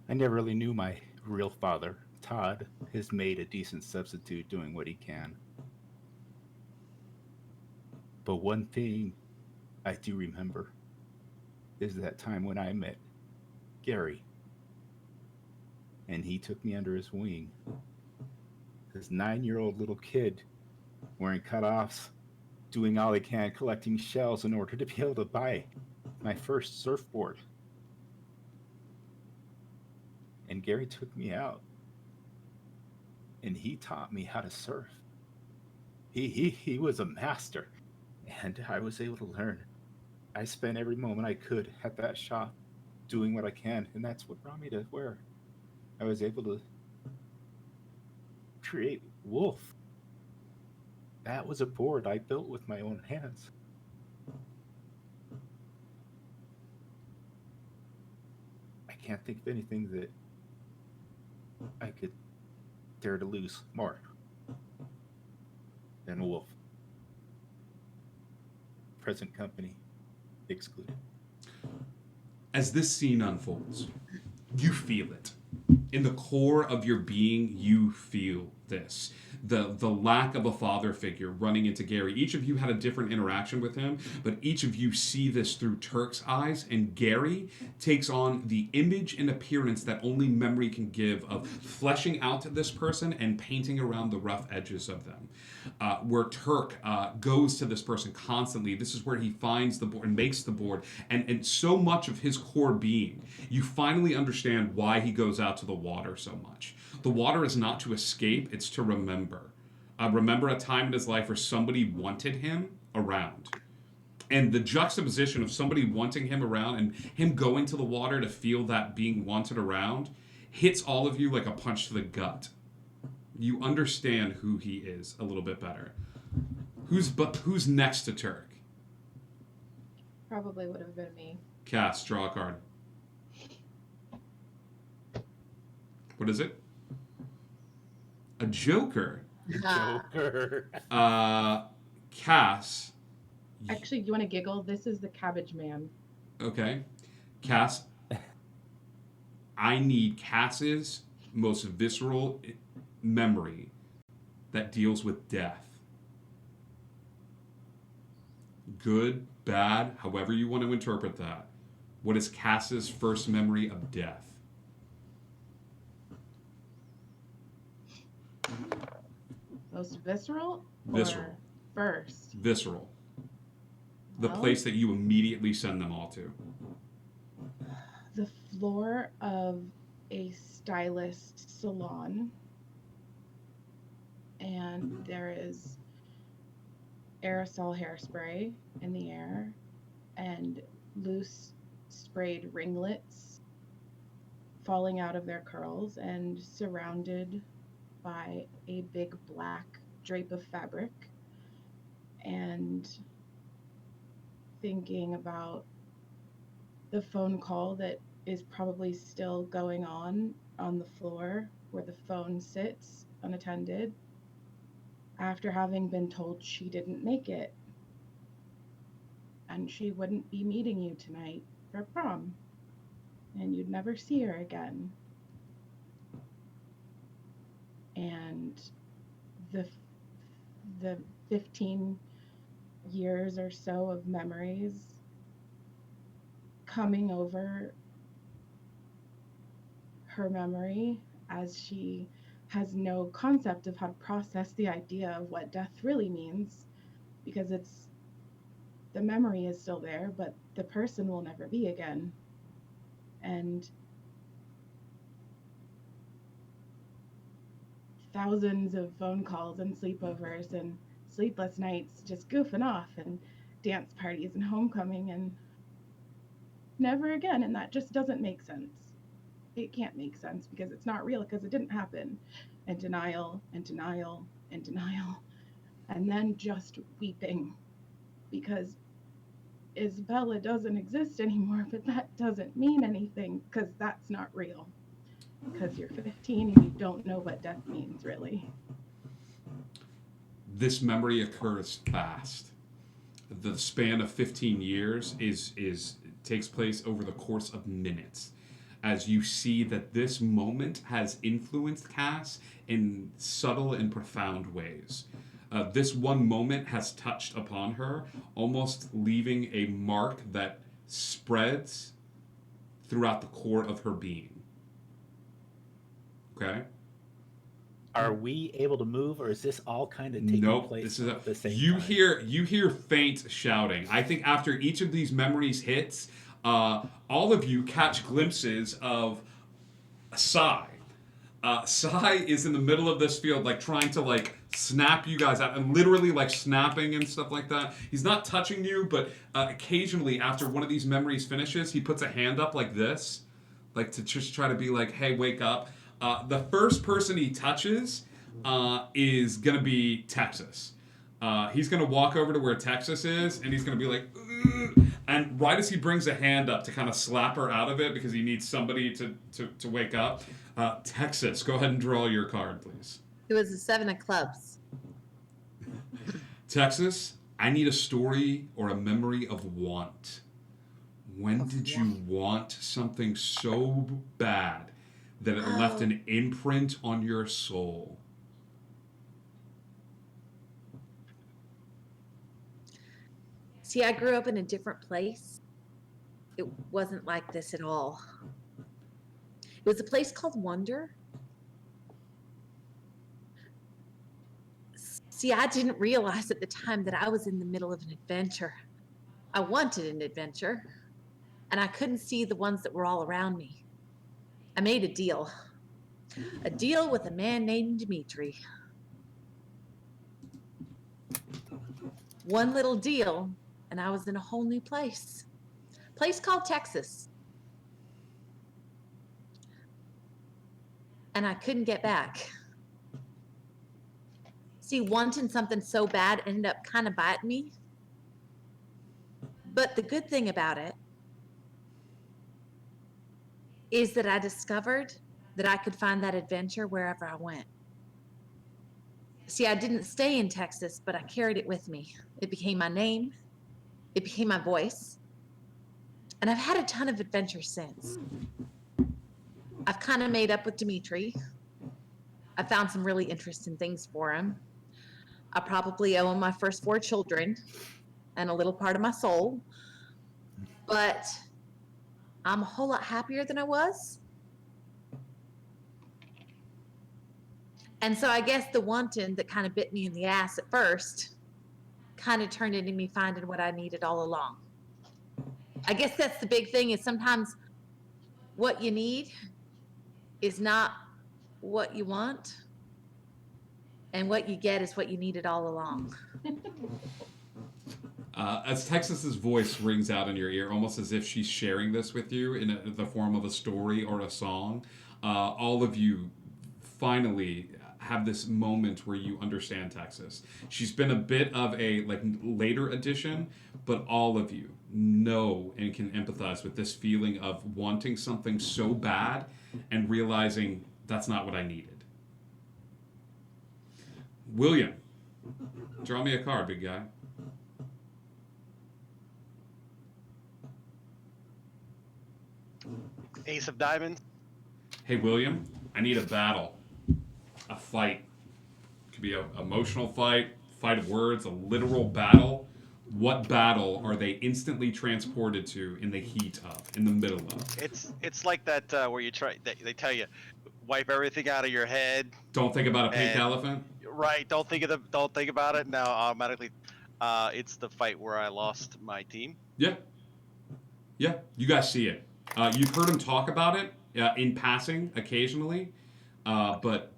Speaker 9: I never really knew my real father. Todd has made a decent substitute doing what he can. But one thing I do remember is that time when I met Gary. And he took me under his wing. This 9-year-old little kid wearing cutoffs, doing all he can, collecting shells in order to be able to buy my first surfboard. And Gary took me out. And he taught me how to surf. He was a master. And I was able to learn. I spent every moment I could at that shop doing what I can. And that's what brought me to where I was able to create Wolf. That was a board I built with my own hands. I can't think of anything that I could dare to lose more than Wolf. Present company excluded.
Speaker 3: As this scene unfolds, you feel it. In the core of your being, you feel this. The lack of a father figure running into Gary. Each of you had a different interaction with him, but each of you see this through Turk's eyes, and Gary takes on the image and appearance that only memory can give of fleshing out this person and painting around the rough edges of them. Where Turk goes to this person constantly, this is where he finds the board and makes the board, and so much of his core being, you finally understand why he goes out to the water so much. The water is not to escape, it's to remember. Remember a time in his life where somebody wanted him around. And the juxtaposition of somebody wanting him around and him going to the water to feel that being wanted around hits all of you like a punch to the gut. You understand who he is a little bit better. Who's next to Turk?
Speaker 1: Probably would have been me.
Speaker 3: Cass, draw a card. What is it? A joker.
Speaker 9: Joker.
Speaker 3: Cass.
Speaker 1: Actually, you want to giggle? This is the Cabbage Man.
Speaker 3: Okay. Cass, I need Cass's most visceral memory that deals with death. Good, bad, however you want to interpret that. What is Cass's first memory of death?
Speaker 1: Most visceral?
Speaker 3: Visceral.
Speaker 1: Or first?
Speaker 3: Visceral. The
Speaker 1: Well,
Speaker 3: place that you immediately send them all to.
Speaker 1: the floor of a stylist salon. And there is aerosol hairspray in the air and loose sprayed ringlets falling out of their curls and surrounded by a big black drape of fabric, and thinking about the phone call that is probably still going on the floor where the phone sits unattended after having been told she didn't make it and she wouldn't be meeting you tonight for prom and you'd never see her again. And the 15 years or so of memories coming over her memory as she has no concept of how to process the idea of what death really means, because the memory is still there, but the person will never be again. And thousands of phone calls and sleepovers and sleepless nights just goofing off and dance parties and homecoming and never again. And that just doesn't make sense. It can't make sense because it's not real, because it didn't happen. And denial and denial and denial. And then just weeping because Isabella doesn't exist anymore, but that doesn't mean anything because that's not real. Because you're 15 and you don't know what death means, really.
Speaker 3: This memory occurs fast. The span of 15 years takes place over the course of minutes, as you see that this moment has influenced Cass in subtle and profound ways. This one moment has touched upon her, almost leaving a mark that spreads throughout the core of her being. Okay?
Speaker 9: Are we able to move, or is this all kind of taking
Speaker 3: Nope.
Speaker 9: place
Speaker 3: This is
Speaker 9: at the same
Speaker 3: you
Speaker 9: time?
Speaker 3: you hear faint shouting. I think after each of these memories hits, all of you catch glimpses of Sai. Sai is in the middle of this field, like trying to like snap you guys out, and literally like snapping and stuff like that. He's not touching you, but occasionally after one of these memories finishes, he puts a hand up like this, like to just try to be like, "Hey, wake up." The first person he touches is gonna be Texas. He's gonna walk over to where Texas is, and he's gonna be like, "Ugh." And right as he brings a hand up to kind of slap her out of it because he needs somebody to wake up, Texas, go ahead and draw your card, please.
Speaker 10: It was the 7 of clubs.
Speaker 3: Texas, I need a story or a memory of want. When did you want something so bad that it left an imprint on your soul?
Speaker 10: See, I grew up in a different place. It wasn't like this at all. It was a place called Wonder. See, I didn't realize at the time that I was in the middle of an adventure. I wanted an adventure, and I couldn't see the ones that were all around me. I made a deal with a man named Dimitri. One little deal, and I was in a whole new place. Place called Texas. And I couldn't get back. See, wanting something so bad ended up kind of biting me. But the good thing about it is that I discovered that I could find that adventure wherever I went. See, I didn't stay in Texas, but I carried it with me. It became my name, it became my voice, and I've had a ton of adventures since. I've kind of made up with Dimitri. I found some really interesting things for him. I probably owe him my first 4 children and a little part of my soul, but I'm a whole lot happier than I was. And so I guess the wanting that kind of bit me in the ass at first kind of turned into me finding what I needed all along. I guess that's the big thing, is sometimes what you need is not what you want, and what you get is what you needed all along.
Speaker 3: As Texas's voice rings out in your ear, almost as if she's sharing this with you in the form of a story or a song, all of you finally have this moment where you understand Texas. She's been a bit of a later addition, but all of you know and can empathize with this feeling of wanting something so bad and realizing that's not what I needed. William, draw me a card, big guy.
Speaker 5: Ace of diamonds.
Speaker 3: Hey, William, I need a battle. A fight. Could be an emotional fight, fight of words, a literal battle. What battle are they instantly transported to in the heat of, in the middle of?
Speaker 5: It's like that where you try. They tell you, wipe everything out of your head.
Speaker 3: Don't think about a pink
Speaker 5: And-
Speaker 3: elephant?
Speaker 5: Right. Don't think about it. Now automatically, it's the fight where I lost my team.
Speaker 3: Yeah. Yeah, you guys see it. You've heard him talk about it in passing occasionally, but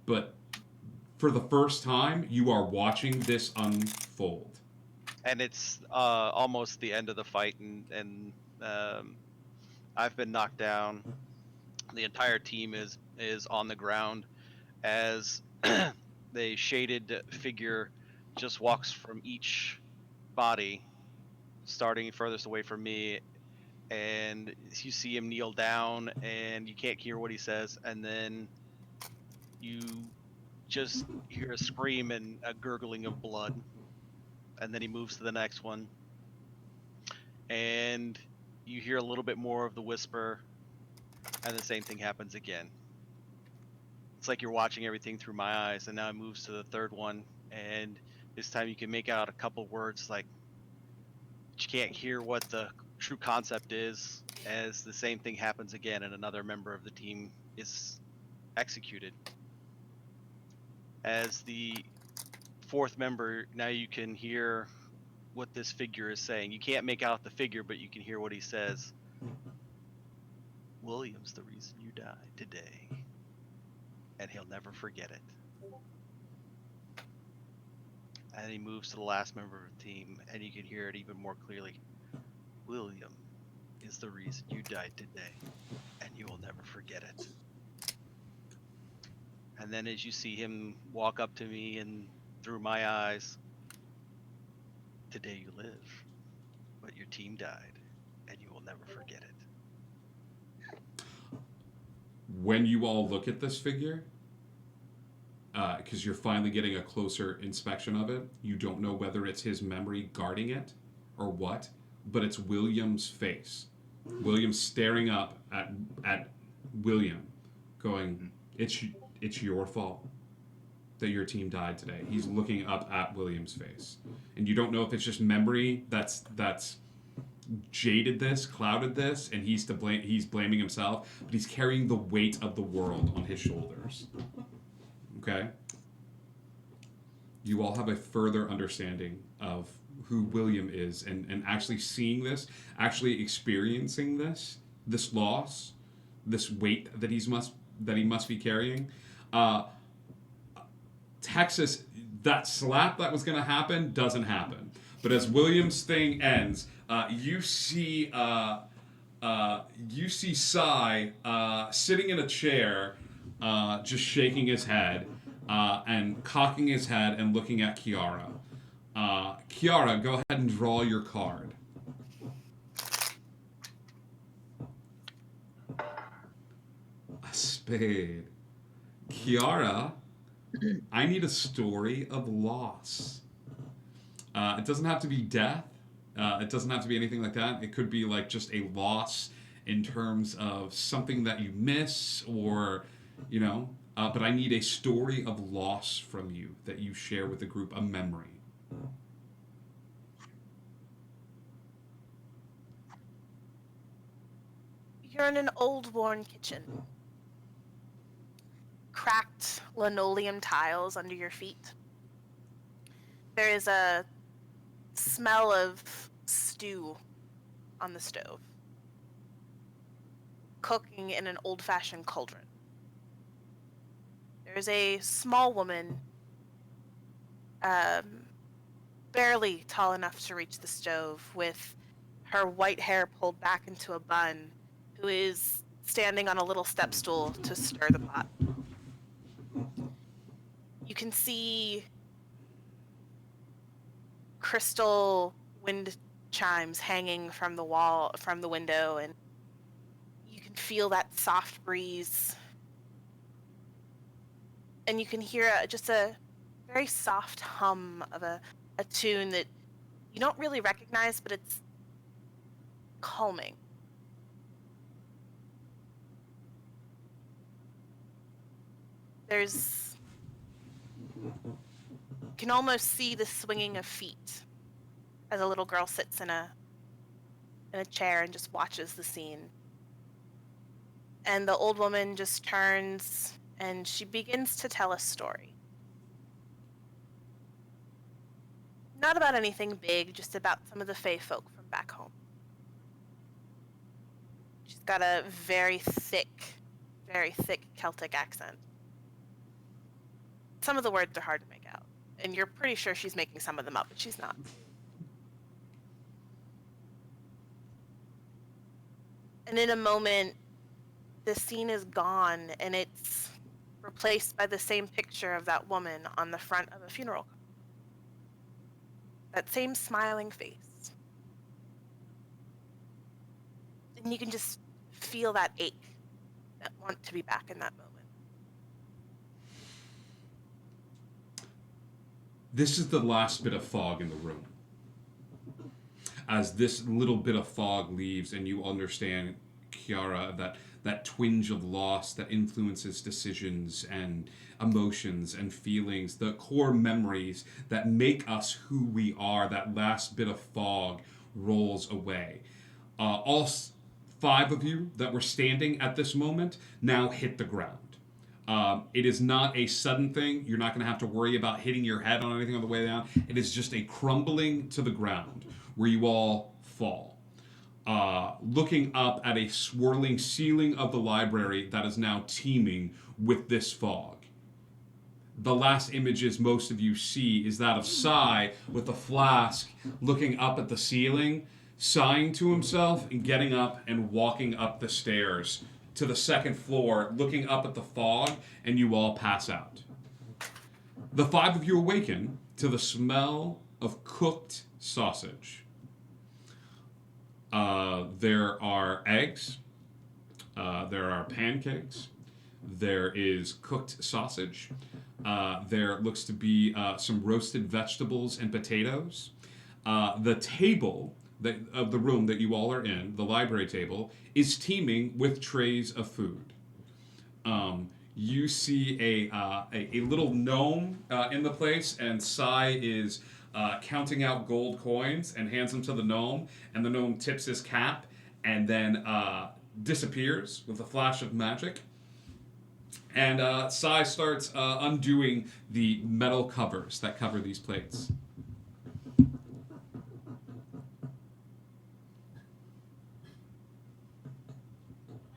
Speaker 3: for the first time, you are watching this unfold.
Speaker 5: And it's almost the end of the fight, and I've been knocked down. The entire team is on the ground as the shaded figure just walks from each body, starting furthest away from me, and you see him kneel down, and you can't hear what he says, and then you just hear a scream and a gurgling of blood. And then he moves to the next one, and you hear a little bit more of the whisper, and the same thing happens again. It's like you're watching everything through my eyes, and now it moves to the third one, and this time you can make out a couple words, like you can't hear what the true concept is, as the same thing happens again, and another member of the team is executed. As the fourth member, now you can hear what this figure is saying. You can't make out the figure, but you can hear what he says. William's the reason you died today, and he'll never forget it. And he moves to the last member of the team, and you can hear it even more clearly. William is the reason you died today, and you will never forget it. And then as you see him walk up to me and through my eyes, today you live, but your team died, and you will never forget it.
Speaker 3: When you all look at this figure, because you're finally getting a closer inspection of it, you don't know whether it's his memory guarding it or what, but it's William's face. William staring up at William, going, it's your fault that your team died today. He's looking up at William's face. And you don't know if it's just memory that's jaded this, clouded this, and he's blaming himself, but he's carrying the weight of the world on his shoulders. Okay? You all have a further understanding of who William is, and actually seeing this, actually experiencing this loss, this weight that he must be carrying. Texas, that slap that was going to happen doesn't happen. But as William's thing ends, you see Sai sitting in a chair, just shaking his head and cocking his head and looking at Kiara. Kiara, go ahead and draw your card. A spade. Kiara I need a story of loss. It doesn't have to be death. It doesn't have to be anything like that. It could be like just a loss in terms of something that you miss or, you know, but I need a story of loss from you that you share with the group, a memory.
Speaker 4: You're in an old, worn kitchen. Cracked linoleum tiles under your feet. There is a smell of stew on the stove, cooking in an old-fashioned cauldron. There's a small woman, barely tall enough to reach the stove, with her white hair pulled back into a bun, who is standing on a little step stool to stir the pot. You can see crystal wind chimes hanging from the wall, from the window, and you can feel that soft breeze. And you can hear just a very soft hum of a tune that you don't really recognize, but it's calming. You can almost see the swinging of feet as a little girl sits in a chair and just watches the scene. And the old woman just turns and she begins to tell a story. Not about anything big, just about some of the Fae folk from back home. She's got a very thick Celtic accent. Some of the words are hard to make out, and you're pretty sure she's making some of them up, but she's not. And in a moment, the scene is gone, and it's replaced by the same picture of that woman on the front of a funeral car. That same smiling face. And you can just feel that ache, that want to be back in that moment.
Speaker 3: This is the last bit of fog in the room. As this little bit of fog leaves and you understand, Kiara, that twinge of loss that influences decisions and emotions and feelings, the core memories that make us who we are, that last bit of fog rolls away. All 5 of you that were standing at this moment now hit the ground. It is not a sudden thing. You're not going to have to worry about hitting your head on anything on the way down. It is just a crumbling to the ground where you all fall. Looking up at a swirling ceiling of the library that is now teeming with this fog. The last images most of you see is that of Sai with a flask looking up at the ceiling, sighing to himself and getting up and walking up the stairs to the 2nd floor, looking up at the fog, and you all pass out. The 5 of you awaken to the smell of cooked sausage. There are eggs, there are pancakes, there is cooked sausage, there looks to be some roasted vegetables and potatoes. The table of the room that you all are in, the library table, is teeming with trays of food. You see a little gnome in the place, and Sai is counting out gold coins and hands them to the gnome, and the gnome tips his cap and then disappears with a flash of magic. And Sai starts undoing the metal covers that cover these plates.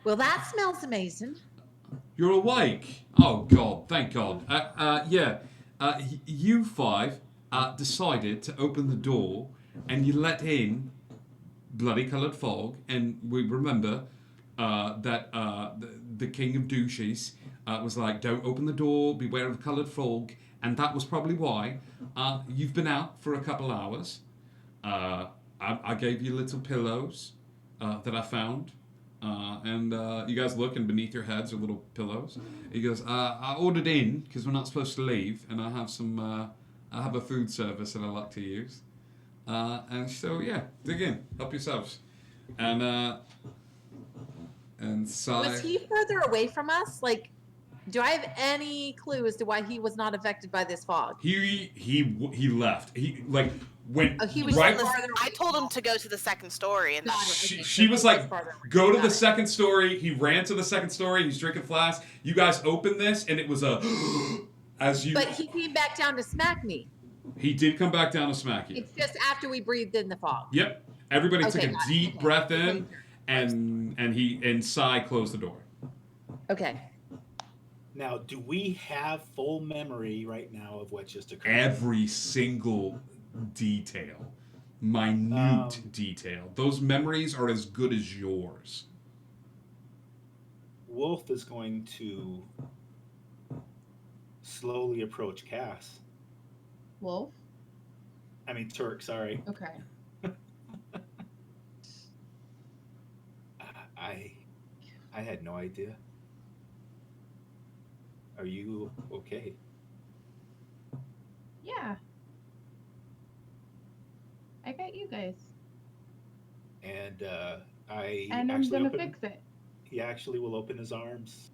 Speaker 10: Well, that smells amazing.
Speaker 3: You're awake. Oh, God. Thank God. You 5 decided to open the door and you let in bloody-coloured fog. And we remember that the King of Douches was like, don't open the door, beware of coloured fog. And that was probably why you've been out for a couple hours. I gave you little pillows that I found. And you guys look, and beneath your heads are little pillows. He goes, I ordered in because we're not supposed to leave, and I have some. I have a food service that I like to use. And so yeah, dig in, help yourselves. And Sai.
Speaker 10: Was he further away from us? Like, do I have any clue as to why he was not affected by this fog?
Speaker 3: He left. He like went
Speaker 10: Oh, he was
Speaker 3: right.
Speaker 10: farther
Speaker 4: I told him to go to the second story, and
Speaker 10: Got
Speaker 4: that's
Speaker 10: it.
Speaker 3: She,
Speaker 10: Okay,
Speaker 3: she
Speaker 10: so
Speaker 3: was
Speaker 10: he
Speaker 3: like,
Speaker 10: farther away.
Speaker 3: go to
Speaker 10: Got
Speaker 3: the
Speaker 10: it.
Speaker 3: second story. He ran to the second story. He's drinking flask. You guys opened this, and it was a as you.
Speaker 10: But he came back down to smack me.
Speaker 3: He did come back down to smack you.
Speaker 10: It's just after we breathed in the fog.
Speaker 3: Yep. Everybody
Speaker 10: Okay,
Speaker 3: took a
Speaker 10: got it.
Speaker 3: deep
Speaker 10: Okay.
Speaker 3: breath in, and Sai closed the door.
Speaker 10: Okay.
Speaker 9: Now, do we have full memory right now of what just occurred?
Speaker 3: Every single detail, minute detail. Those memories are as good as yours.
Speaker 9: Wolf is going to slowly approach Cass.
Speaker 1: Wolf?
Speaker 9: I mean, Turk, sorry.
Speaker 1: Okay.
Speaker 9: I had no idea. Are you okay?
Speaker 1: Yeah. I got you guys.
Speaker 9: And
Speaker 1: And I'm
Speaker 9: actually
Speaker 1: gonna
Speaker 9: open,
Speaker 1: fix it.
Speaker 9: he actually will open his arms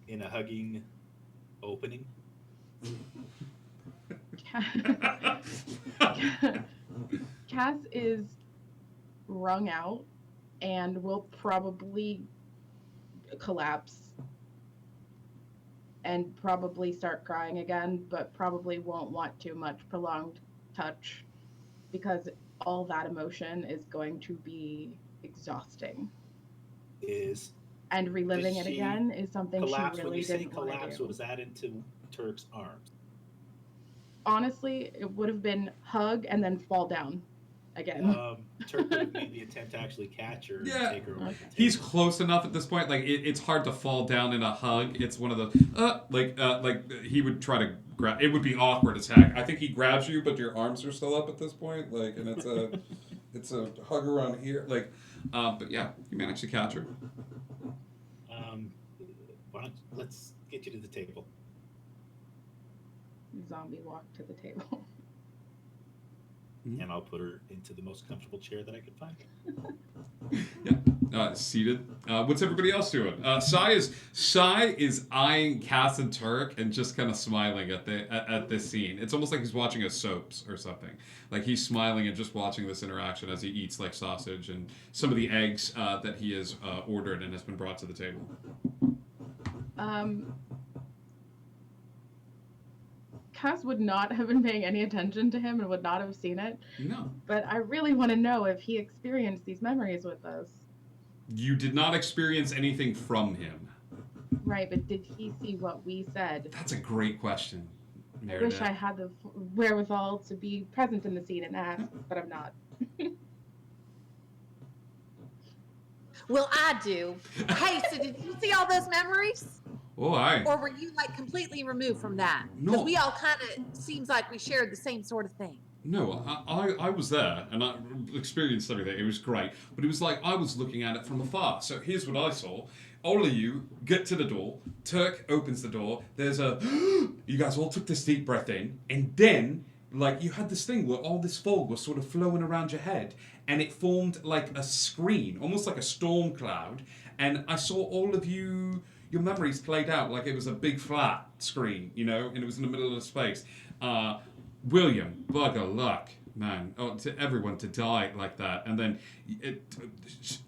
Speaker 9: in a hugging opening.
Speaker 1: Cass is wrung out and will probably collapse and probably start crying again, but probably won't want too much prolonged touch because all that emotion is going to be exhausting. And reliving it
Speaker 9: she
Speaker 1: again is something
Speaker 9: collapse?
Speaker 1: she
Speaker 9: When
Speaker 1: really
Speaker 9: you say
Speaker 1: didn't want to
Speaker 9: collapse,
Speaker 1: do.
Speaker 9: was that into Turk's arms?
Speaker 1: Honestly, it would have been hug and then fall down again.
Speaker 9: Turk would have made the attempt to actually catch her
Speaker 3: Yeah.
Speaker 9: and take her away. from the
Speaker 3: He's
Speaker 9: table.
Speaker 3: close enough at this point. Like it's hard to fall down in a hug. It's one of the like he would try to grab. It would be awkward as heck. I think he grabs you, but your arms are still up at this point. Like, and it's a hug around here. Like, but yeah, you managed to catch her.
Speaker 9: Let's get you to the table.
Speaker 1: Zombie walk to the table.
Speaker 9: And I'll put her into the most comfortable chair that I could find.
Speaker 3: Yeah, seated. What's everybody else doing? Sai is eyeing Cass and Turk and just kind of smiling at this scene. It's almost like he's watching a soaps or something. Like he's smiling and just watching this interaction as he eats like sausage and some of the eggs that he has ordered and has been brought to the table.
Speaker 1: Cass would not have been paying any attention to him and would not have seen it.
Speaker 3: No.
Speaker 1: But I really want to know if he experienced these memories with us.
Speaker 3: You did not experience anything from him.
Speaker 1: Right, but did he see what we said?
Speaker 3: That's a great question,
Speaker 1: I
Speaker 3: Meredith.
Speaker 1: wish I had the wherewithal to be present in the scene and ask, but I'm not.
Speaker 10: Well, I do. Hey, so did you see all those memories?
Speaker 3: Oh, aye.
Speaker 10: Or were you like completely removed from that?
Speaker 3: No.
Speaker 10: Because we all kind of seems like we shared the same sort of thing.
Speaker 3: No, I was there and I experienced everything. It was great. But it was like I was looking at it from afar. So here's what I saw. All of you get to the door. Turk opens the door. There's a... You guys all took this deep breath in. And then, like, you had this thing where all this fog was sort of flowing around your head. And it formed like a screen, almost like a storm cloud. And I saw all of you... Your memories played out like it was a big flat screen, you know, and it was in the middle of the space. William, bugger luck, man. Oh, to everyone to die like that. And then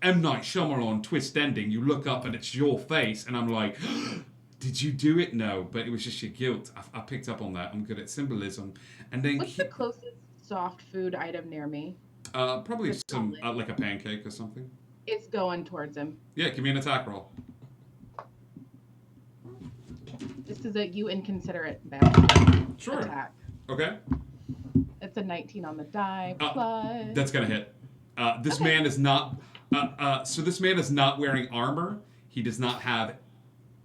Speaker 3: M. Night Shyamalan twist ending, you look up and it's your face, and I'm like, did you do it? No, but it was just your guilt. I picked up on that. I'm good at symbolism. And then
Speaker 1: What's the closest soft food item near me?
Speaker 3: probably
Speaker 1: Just
Speaker 3: some,
Speaker 1: solid.
Speaker 3: like a pancake or something.
Speaker 1: It's going towards him.
Speaker 3: Yeah, give me an attack roll.
Speaker 1: This is a you inconsiderate bad
Speaker 3: Sure.
Speaker 1: attack.
Speaker 3: Okay.
Speaker 1: It's a 19 on the die plus.
Speaker 3: That's gonna hit. This man is not. So this man is not wearing armor. He does not have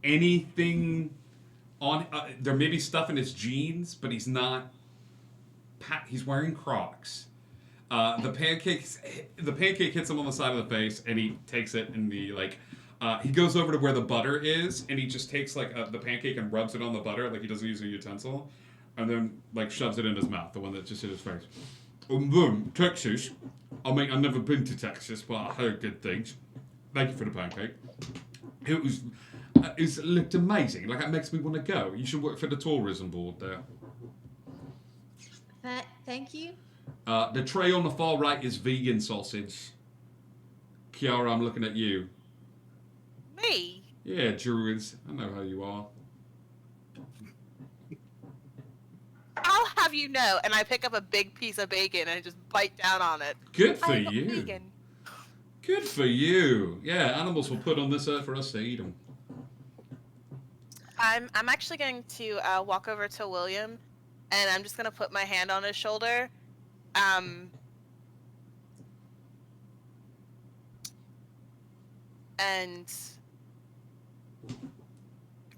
Speaker 3: anything on. There may be stuff in his jeans, but he's not. He's wearing Crocs. The pancake hits him on the side of the face, and he takes it and he goes over to where the butter is, and he just takes like the pancake and rubs it on the butter, like he doesn't use a utensil, and then like shoves it in his mouth, the one that just hit his face. Texas. I mean, I've never been to Texas, but I heard good things. Thank you for the pancake. It looked amazing. Like, it makes me want to go. You should work for the tourism board there.
Speaker 10: Thank you.
Speaker 3: The tray on the far right is vegan sausage. Kiara, I'm looking at you.
Speaker 4: Me?
Speaker 3: Yeah, Druids. I know how you are.
Speaker 4: I'll have you know, and I pick up a big piece of bacon and just bite down on it.
Speaker 3: Good for
Speaker 4: I love
Speaker 3: you.
Speaker 4: bacon.
Speaker 3: Good for you. Yeah, animals were put on this earth for us to eat them.
Speaker 4: I'm actually going to walk over to William, and I'm just going to put my hand on his shoulder. And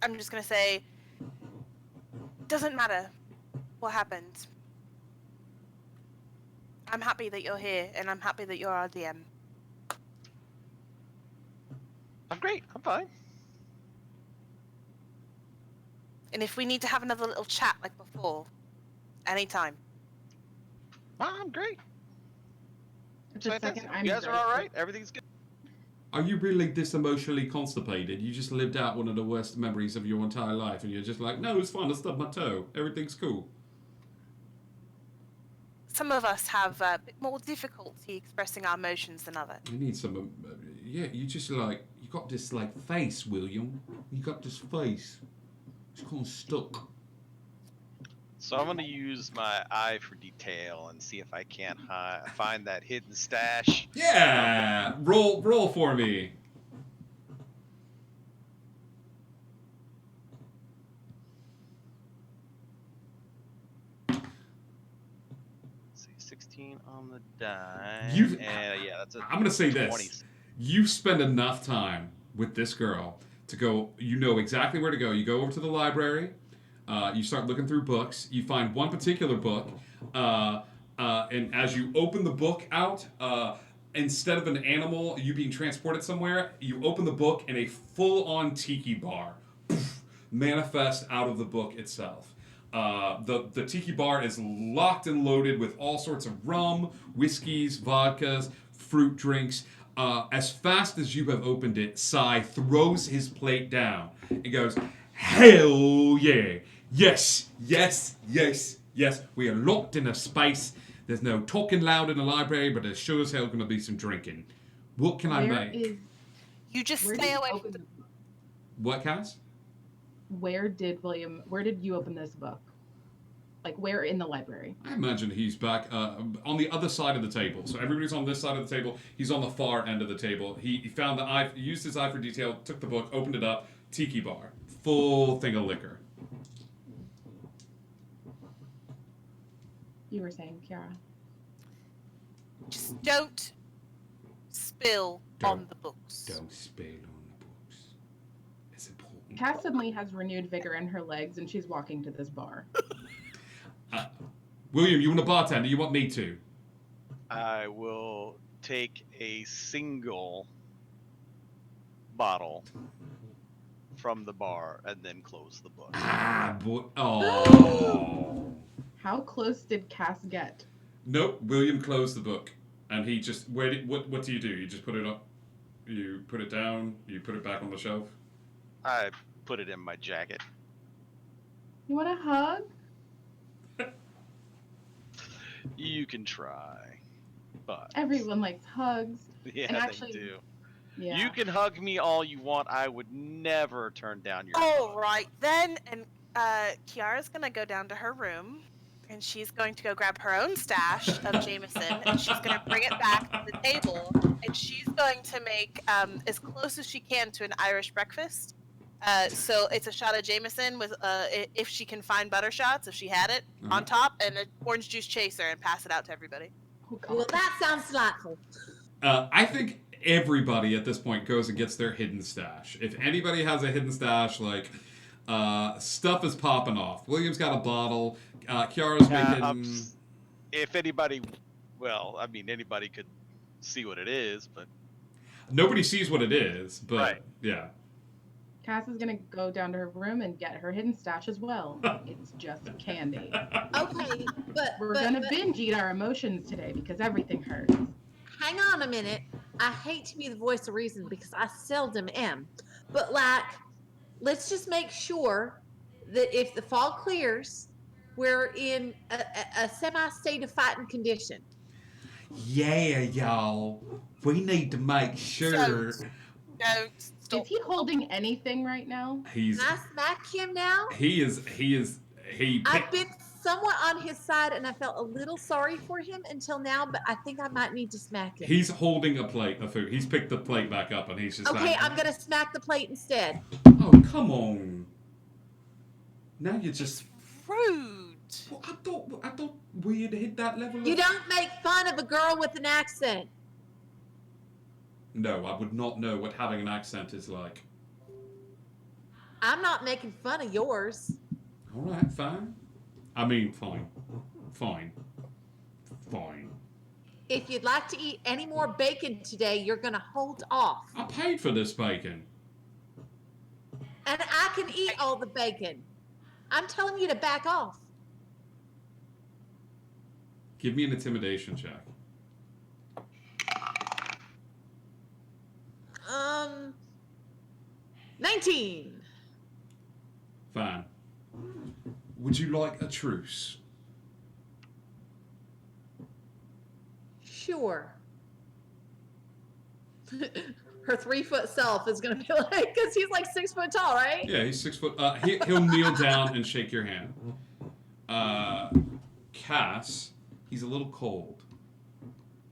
Speaker 4: I'm just going to say, doesn't matter what happened. I'm happy that you're here, and I'm happy that you're our DM.
Speaker 5: I'm great. I'm fine.
Speaker 4: And if we need to have another little chat like before, anytime.
Speaker 5: I'm great.
Speaker 1: Just a second, I'm
Speaker 5: You guys are
Speaker 1: very
Speaker 5: all
Speaker 1: sick.
Speaker 5: right? Everything's good.
Speaker 3: Are you really this emotionally constipated? You just lived out one of the worst memories of your entire life, and you're just like, no, it's fine, I stubbed my toe. Everything's cool.
Speaker 4: Some of us have a bit more difficulty expressing our emotions than others.
Speaker 3: You need some, yeah, you just like, you got this like face, William. You got this face. It's kind of stuck.
Speaker 5: So I'm gonna use my eye for detail and see if I can't find that hidden stash.
Speaker 3: Yeah! Roll for me.
Speaker 5: Let's see, 16 on the die. Yeah, that's a
Speaker 3: I'm gonna say
Speaker 5: 20.
Speaker 3: this. You spend enough time with this girl to go, you know exactly where to go. You go over to the library, you start looking through books, you find one particular book, and as you open the book out, instead of an animal, you being transported somewhere, you open the book and a full-on tiki bar manifests out of the book itself. The tiki bar is locked and loaded with all sorts of rum, whiskeys, vodkas, fruit drinks. As fast as you have opened it, Sai throws his plate down and goes, hell yeah! Yes, yes, yes, yes. We are locked in a space. There's no talking loud in the library, but there's sure as hell going to be some drinking. What can I make?
Speaker 4: You just
Speaker 1: Where
Speaker 4: stay
Speaker 1: did you
Speaker 4: away
Speaker 1: open
Speaker 4: from
Speaker 1: the-
Speaker 3: What, Cass?
Speaker 1: Where did you open this book? Like, where in the library?
Speaker 3: I imagine he's back on the other side of the table. So everybody's on this side of the table. He's on the far end of the table. He found the eye, used his eye for detail, took the book, opened it up, tiki bar, full thing of liquor.
Speaker 1: You were saying, Kiara.
Speaker 4: Just don't spill on the books.
Speaker 3: Don't spill on the books. It's important.
Speaker 1: Cass suddenly has renewed vigor in her legs, and she's walking to this bar.
Speaker 3: William, you want a bartender? You want me to?
Speaker 5: I will take a single bottle from the bar and then close the book.
Speaker 3: Boy. Oh.
Speaker 1: How close did Cass get?
Speaker 3: Nope. William closed the book, and he just. What do? You just put it up. You put it down. You put it back on the shelf.
Speaker 5: I put it in my jacket.
Speaker 1: You want a hug?
Speaker 5: You can try, but
Speaker 1: Everyone likes hugs.
Speaker 5: yeah,
Speaker 1: and actually,
Speaker 5: they do.
Speaker 1: Yeah.
Speaker 5: You can hug me all you want. I would never turn down your
Speaker 4: All
Speaker 5: hug.
Speaker 4: right then, and Kiara's gonna go down to her room, and she's going to go grab her own stash of Jameson, and she's gonna bring it back to the table, and she's going to make as close as she can to an Irish breakfast. So it's a shot of Jameson with, if she can find butter shots, if she had it, on top, and an orange juice chaser, and pass it out to everybody.
Speaker 1: Oh,
Speaker 10: Well, that sounds delightful.
Speaker 3: I think everybody at this point goes and gets their hidden stash. If anybody has a hidden stash, like stuff is popping off. William's got a bottle. Kiara's making.
Speaker 5: If anybody Well, I mean, anybody could see what it is, but
Speaker 3: Nobody sees what it is, but
Speaker 5: Right.
Speaker 3: yeah.
Speaker 1: Cass is gonna go down to her room and get her hidden stash as well. It's just candy.
Speaker 10: Okay, but
Speaker 1: We're
Speaker 10: but,
Speaker 1: gonna
Speaker 10: but
Speaker 1: binge eat our emotions today because everything hurts.
Speaker 10: hang on a minute. I hate to be the voice of reason because I seldom am. But like, let's just make sure that if the fog clears, we're in a semi-state of fighting condition.
Speaker 3: Yeah, y'all. We need to make sure
Speaker 4: Don't stop.
Speaker 1: Is he holding anything right now?
Speaker 3: he's
Speaker 10: Can I smack him now?
Speaker 3: he
Speaker 10: I've been somewhat on his side, and I felt a little sorry for him until now, but I think I might need to smack him.
Speaker 3: he's holding a plate of food. He's picked the plate back up and he's just
Speaker 10: Okay,
Speaker 3: like,
Speaker 10: I'm gonna smack the plate instead.
Speaker 3: oh, come on. Now you're just
Speaker 4: Rude.
Speaker 3: well, I thought we had hit that level
Speaker 10: You
Speaker 3: of...
Speaker 10: don't make fun of a girl with an accent.
Speaker 3: No, I would not know what having an accent is like.
Speaker 10: I'm not making fun of yours.
Speaker 3: Alright, fine. I mean, fine. Fine. Fine.
Speaker 10: If you'd like to eat any more bacon today, you're gonna hold off.
Speaker 3: I paid for this bacon.
Speaker 10: And I can eat all the bacon. I'm telling you to back off.
Speaker 3: Give me an intimidation check.
Speaker 10: 19.
Speaker 3: Fine. Would you like a truce?
Speaker 10: Sure. Her 3-foot self is gonna be like, because he's like 6 foot tall, right?
Speaker 3: Yeah, he's 6 foot. He'll kneel down and shake your hand. Cass, he's a little cold.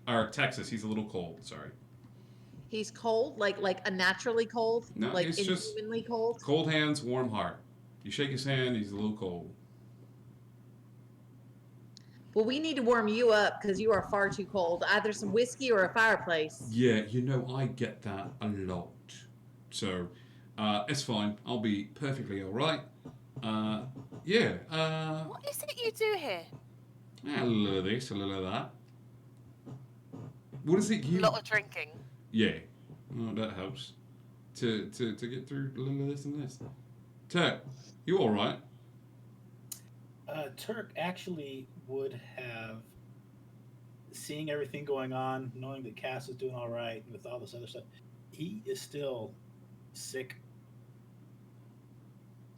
Speaker 3: Or Texas, he's a little cold. Sorry.
Speaker 10: He's cold, like unnaturally cold,
Speaker 3: No,
Speaker 10: like
Speaker 3: he's just-
Speaker 10: inhumanly cold.
Speaker 3: Cold hands, warm heart. You shake his hand, he's a little cold.
Speaker 10: Well, we need to warm you up because you are far too cold. Either some whiskey or a fireplace.
Speaker 3: Yeah, you know, I get that a lot. So, it's fine. I'll be perfectly alright. Yeah,
Speaker 4: What is it you do here?
Speaker 3: a little of this, a little of that. What is it
Speaker 4: A
Speaker 3: you...
Speaker 4: lot of drinking.
Speaker 3: Yeah, well, that helps. To get through a little of this and this. Turk, you alright?
Speaker 9: Turk actually would have, seeing everything going on, knowing that Cass is doing all right with all this other stuff, he is still sick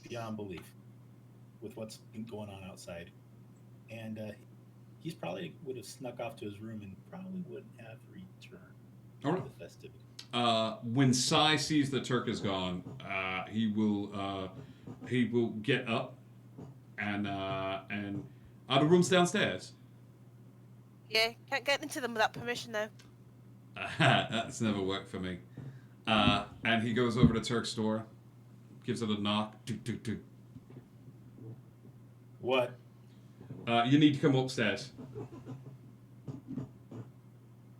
Speaker 9: beyond belief with what's been going on outside. And he's probably would have snuck off to his room and probably wouldn't have returned
Speaker 3: All
Speaker 9: to
Speaker 3: right.
Speaker 9: the festivity.
Speaker 3: When Sai sees the Turk is gone, he will get up and the room's downstairs.
Speaker 4: Yeah, can't get into them without permission though.
Speaker 3: That's never worked for me. And he goes over to Turk's door, gives it a knock. Toot, toot, toot.
Speaker 9: What?
Speaker 3: You need to come upstairs.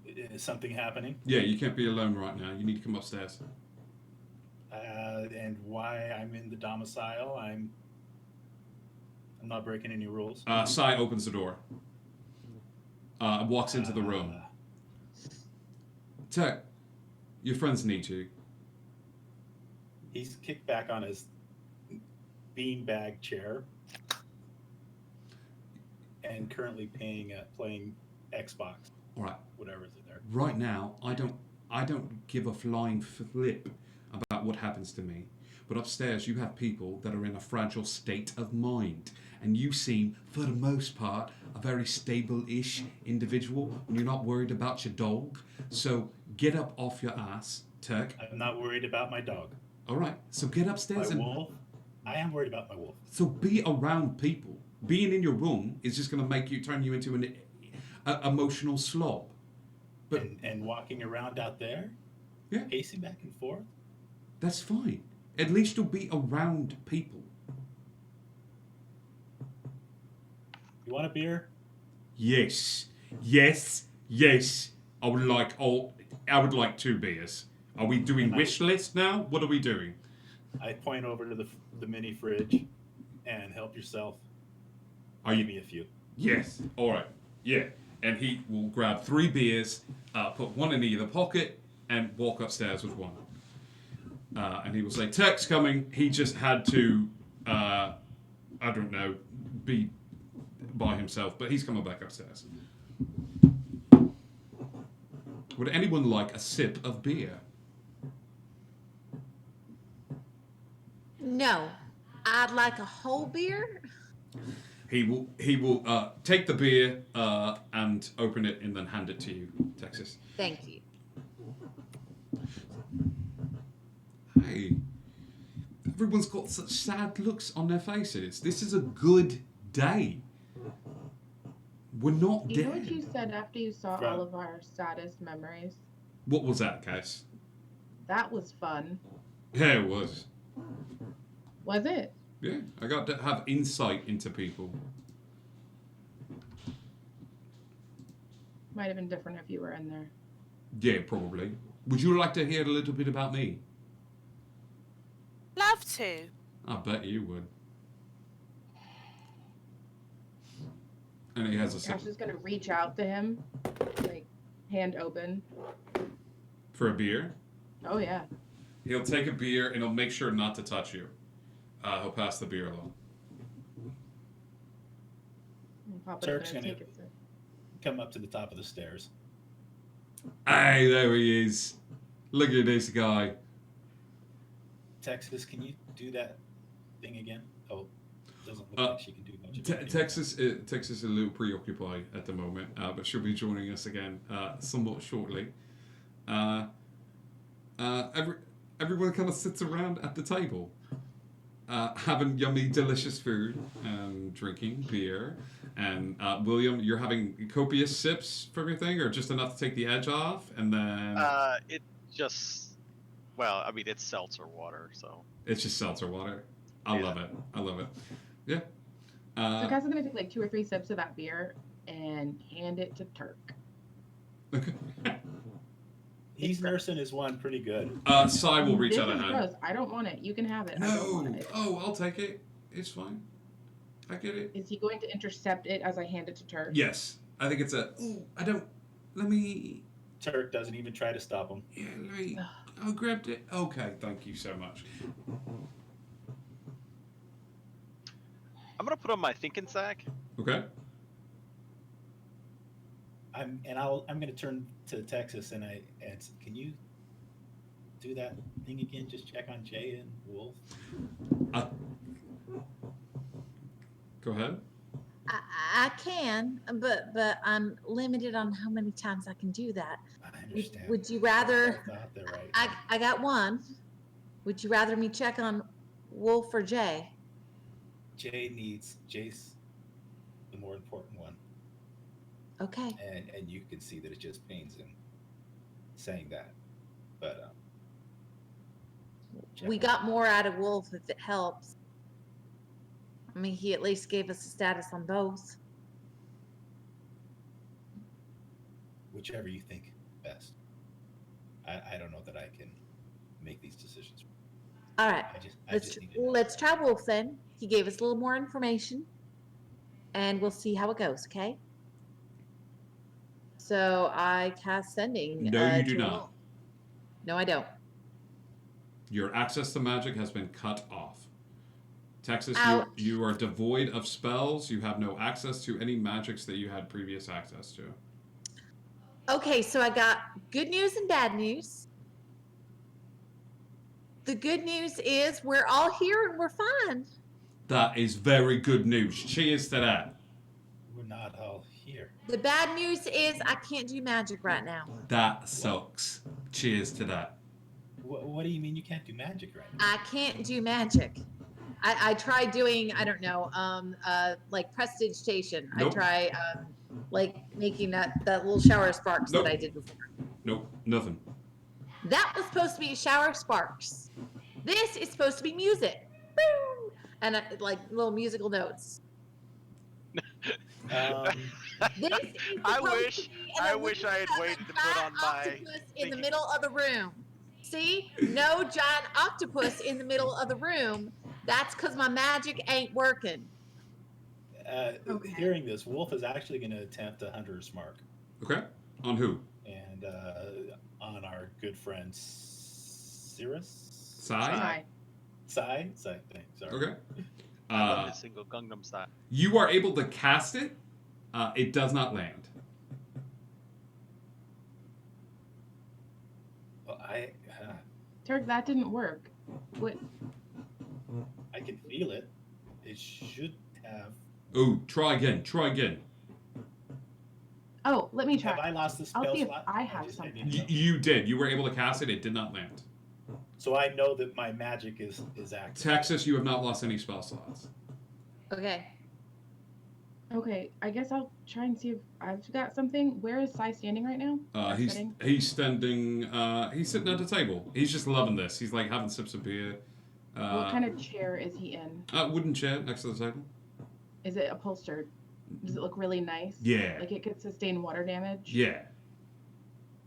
Speaker 9: Is something happening?
Speaker 3: Yeah, you can't be alone right now. You need to come upstairs.
Speaker 9: And why I'm in the domicile? I'm not breaking any rules.
Speaker 3: Sai opens the door. And walks into the room. Turk, your friends need you.
Speaker 9: He's kicked back on his beanbag chair and currently playing Xbox.
Speaker 3: All right.
Speaker 9: Whatever's in there.
Speaker 3: Right now, I don't give a flying flip about what happens to me. But upstairs, you have people that are in a fragile state of mind. And you seem, for the most part, a very stable-ish individual, and you're not worried about your dog. So get up off your ass, Turk.
Speaker 9: I'm not worried about my dog.
Speaker 3: All right, so get upstairs
Speaker 9: My
Speaker 3: and...
Speaker 9: wolf? I am worried about my wolf.
Speaker 3: So be around people. Being in your room is just going to turn you into an emotional slob. But
Speaker 9: And walking around out there?
Speaker 3: Yeah.
Speaker 9: Pacing back and forth?
Speaker 3: that's fine. At least you'll be around people.
Speaker 9: You want a beer?
Speaker 3: Yes. Yes. Yes. I would like 2 beers. Are we doing wish list now? What are we doing?
Speaker 9: I point over to the mini fridge and help yourself.
Speaker 3: Are you...
Speaker 9: Give me a few.
Speaker 3: Yes. All right. Yeah. and he will grab 3 beers, put one in either pocket, and walk upstairs with one. And he will say, Tech's coming. He just had to, I don't know, be by himself, but he's coming back upstairs. Would anyone like a sip of beer?
Speaker 10: No, I'd like a whole beer.
Speaker 3: He will take the beer and open it and then hand it to you, Texas.
Speaker 10: Thank you.
Speaker 3: Hey, everyone's got such sad looks on their faces. This is a good day. We're not
Speaker 1: You know
Speaker 3: dead.
Speaker 1: what you said after you saw all of our saddest memories?
Speaker 3: What was that, Cass?
Speaker 1: That was fun.
Speaker 3: Yeah, it was.
Speaker 1: Was it?
Speaker 3: Yeah, I got to have insight into people.
Speaker 1: Might have been different if you were in there.
Speaker 3: Yeah, probably. Would you like to hear a little bit about me?
Speaker 4: Love to.
Speaker 3: I bet you would. And he has a
Speaker 1: Ash is gonna reach out to him, like hand open.
Speaker 3: for a beer.
Speaker 1: Oh yeah.
Speaker 3: He'll take a beer and he'll make sure not to touch you. He'll pass the beer along.
Speaker 1: And Papa's
Speaker 9: Turk's
Speaker 1: gonna
Speaker 9: gonna
Speaker 1: take it.
Speaker 9: come up to the top of the stairs.
Speaker 3: Hey, there he is. Look at this guy.
Speaker 9: Texas, can you do that thing again? Oh, doesn't look like she can do much of it.
Speaker 3: Texas is a little preoccupied at the moment, but she'll be joining us again somewhat shortly. Everyone kind of sits around at the table, having yummy, delicious food, and drinking beer. And William, you're having copious sips from your thing, or just enough to take the edge off, and then
Speaker 5: It just, well, I mean, it's seltzer water, so.
Speaker 3: it's just seltzer water. I love it. I love it. Yeah.
Speaker 1: So Cass is gonna take like 2 or 3 sips of that beer and hand it to Turk.
Speaker 3: Okay.
Speaker 9: He's nursing his one pretty good.
Speaker 3: Sai will reach
Speaker 1: This
Speaker 3: out a
Speaker 1: is
Speaker 3: hand.
Speaker 1: gross. I don't want it. You can have it. I don't want
Speaker 3: No.
Speaker 1: it.
Speaker 3: Oh, I'll take it. It's fine. I get it.
Speaker 1: Is he going to intercept it as I hand it to Turk?
Speaker 3: Yes. I think it's a. Ooh, I don't. Let me.
Speaker 9: Turk doesn't even try to stop him.
Speaker 3: Yeah, let me. I grabbed it. Okay, thank you so much.
Speaker 5: I'm gonna put on my thinking sack.
Speaker 3: Okay.
Speaker 9: I'm gonna turn to Texas and can you do that thing again? Just check on Jay and Wolf.
Speaker 3: Go ahead.
Speaker 10: I can, but I'm limited on how many times I can do that.
Speaker 9: I understand.
Speaker 10: Would you rather?
Speaker 9: Both out there right now.
Speaker 10: I got one. Would you rather me check on Wolf or Jay?
Speaker 9: Jay's the more important one,
Speaker 10: Okay.
Speaker 9: and you can see that it just pains him saying that, but
Speaker 10: We got more out of Wolf if it helps. I mean, he at least gave us a status on both.
Speaker 9: whichever you think best. I don't know that I can make these decisions.
Speaker 10: All right.
Speaker 9: I just need to know.
Speaker 10: Let's try Wolf then. He gave us a little more information, and we'll see how it goes. Okay. So I cast sending.
Speaker 3: No, you do
Speaker 10: to
Speaker 3: not.
Speaker 10: Wolf. No, I don't.
Speaker 3: Your access to magic has been cut off. Texas,
Speaker 10: Ouch.
Speaker 3: you are devoid of spells. You have no access to any magics that you had previous access to.
Speaker 10: Okay, so I got good news and bad news. The good news is we're all here and we're fine.
Speaker 3: That is very good news. Cheers to that.
Speaker 9: We're not all here.
Speaker 10: The bad news is I can't do magic right now.
Speaker 3: That sucks. Cheers to that.
Speaker 9: What do you mean you can't do magic right now?
Speaker 10: I can't do magic. I tried doing, I don't know, like prestidigitation.
Speaker 3: Nope.
Speaker 10: I try like making that little shower of sparks
Speaker 3: Nope.
Speaker 10: that I did before.
Speaker 3: Nope, nothing.
Speaker 10: That was supposed to be a shower of sparks. This is supposed to be music. Boom! And like little musical notes.
Speaker 9: Um,
Speaker 10: This is
Speaker 5: I
Speaker 10: supposed
Speaker 5: wish-
Speaker 10: to be an
Speaker 5: I wish I had
Speaker 10: illusion of a
Speaker 5: waited to put
Speaker 10: giant
Speaker 5: on my
Speaker 10: octopus in the
Speaker 5: thinking-
Speaker 10: middle of the room. See? No giant octopus in the middle of the room. That's because my magic ain't working.
Speaker 1: Okay.
Speaker 9: Hearing this, Wolf is actually going to attempt a hunter's mark,
Speaker 3: Okay. On who?
Speaker 9: and on our good friend Cirrus.
Speaker 3: Sai?
Speaker 1: Sai.
Speaker 9: Sai. Thanks. Sorry.
Speaker 3: Okay.
Speaker 5: I love his single Gangnam style.
Speaker 3: You are able to cast it. It does not land.
Speaker 9: Well,
Speaker 1: Turk, that didn't work. What?
Speaker 9: I can feel it. It should have.
Speaker 3: Oh, try again. Try again.
Speaker 1: Oh, let me try.
Speaker 9: Have I lost the spell
Speaker 1: I'll see if
Speaker 9: slot?
Speaker 1: I have
Speaker 9: just
Speaker 1: something.
Speaker 9: need to know.
Speaker 3: You did. You were able to cast it. It did not land.
Speaker 9: So I know that my magic is active.
Speaker 3: Texas, you have not lost any spell slots.
Speaker 10: Okay.
Speaker 1: Okay, I guess I'll try and see if I've got something. Where is Sai standing right now? Or
Speaker 3: He's
Speaker 1: sitting?
Speaker 3: standing. He's sitting at the table. He's just loving this. He's like having sips of beer.
Speaker 1: What kind of chair is he in?
Speaker 3: Wooden chair next to the table.
Speaker 1: Is it upholstered? Does it look really nice?
Speaker 3: Yeah.
Speaker 1: Like it could sustain water damage?
Speaker 3: Yeah.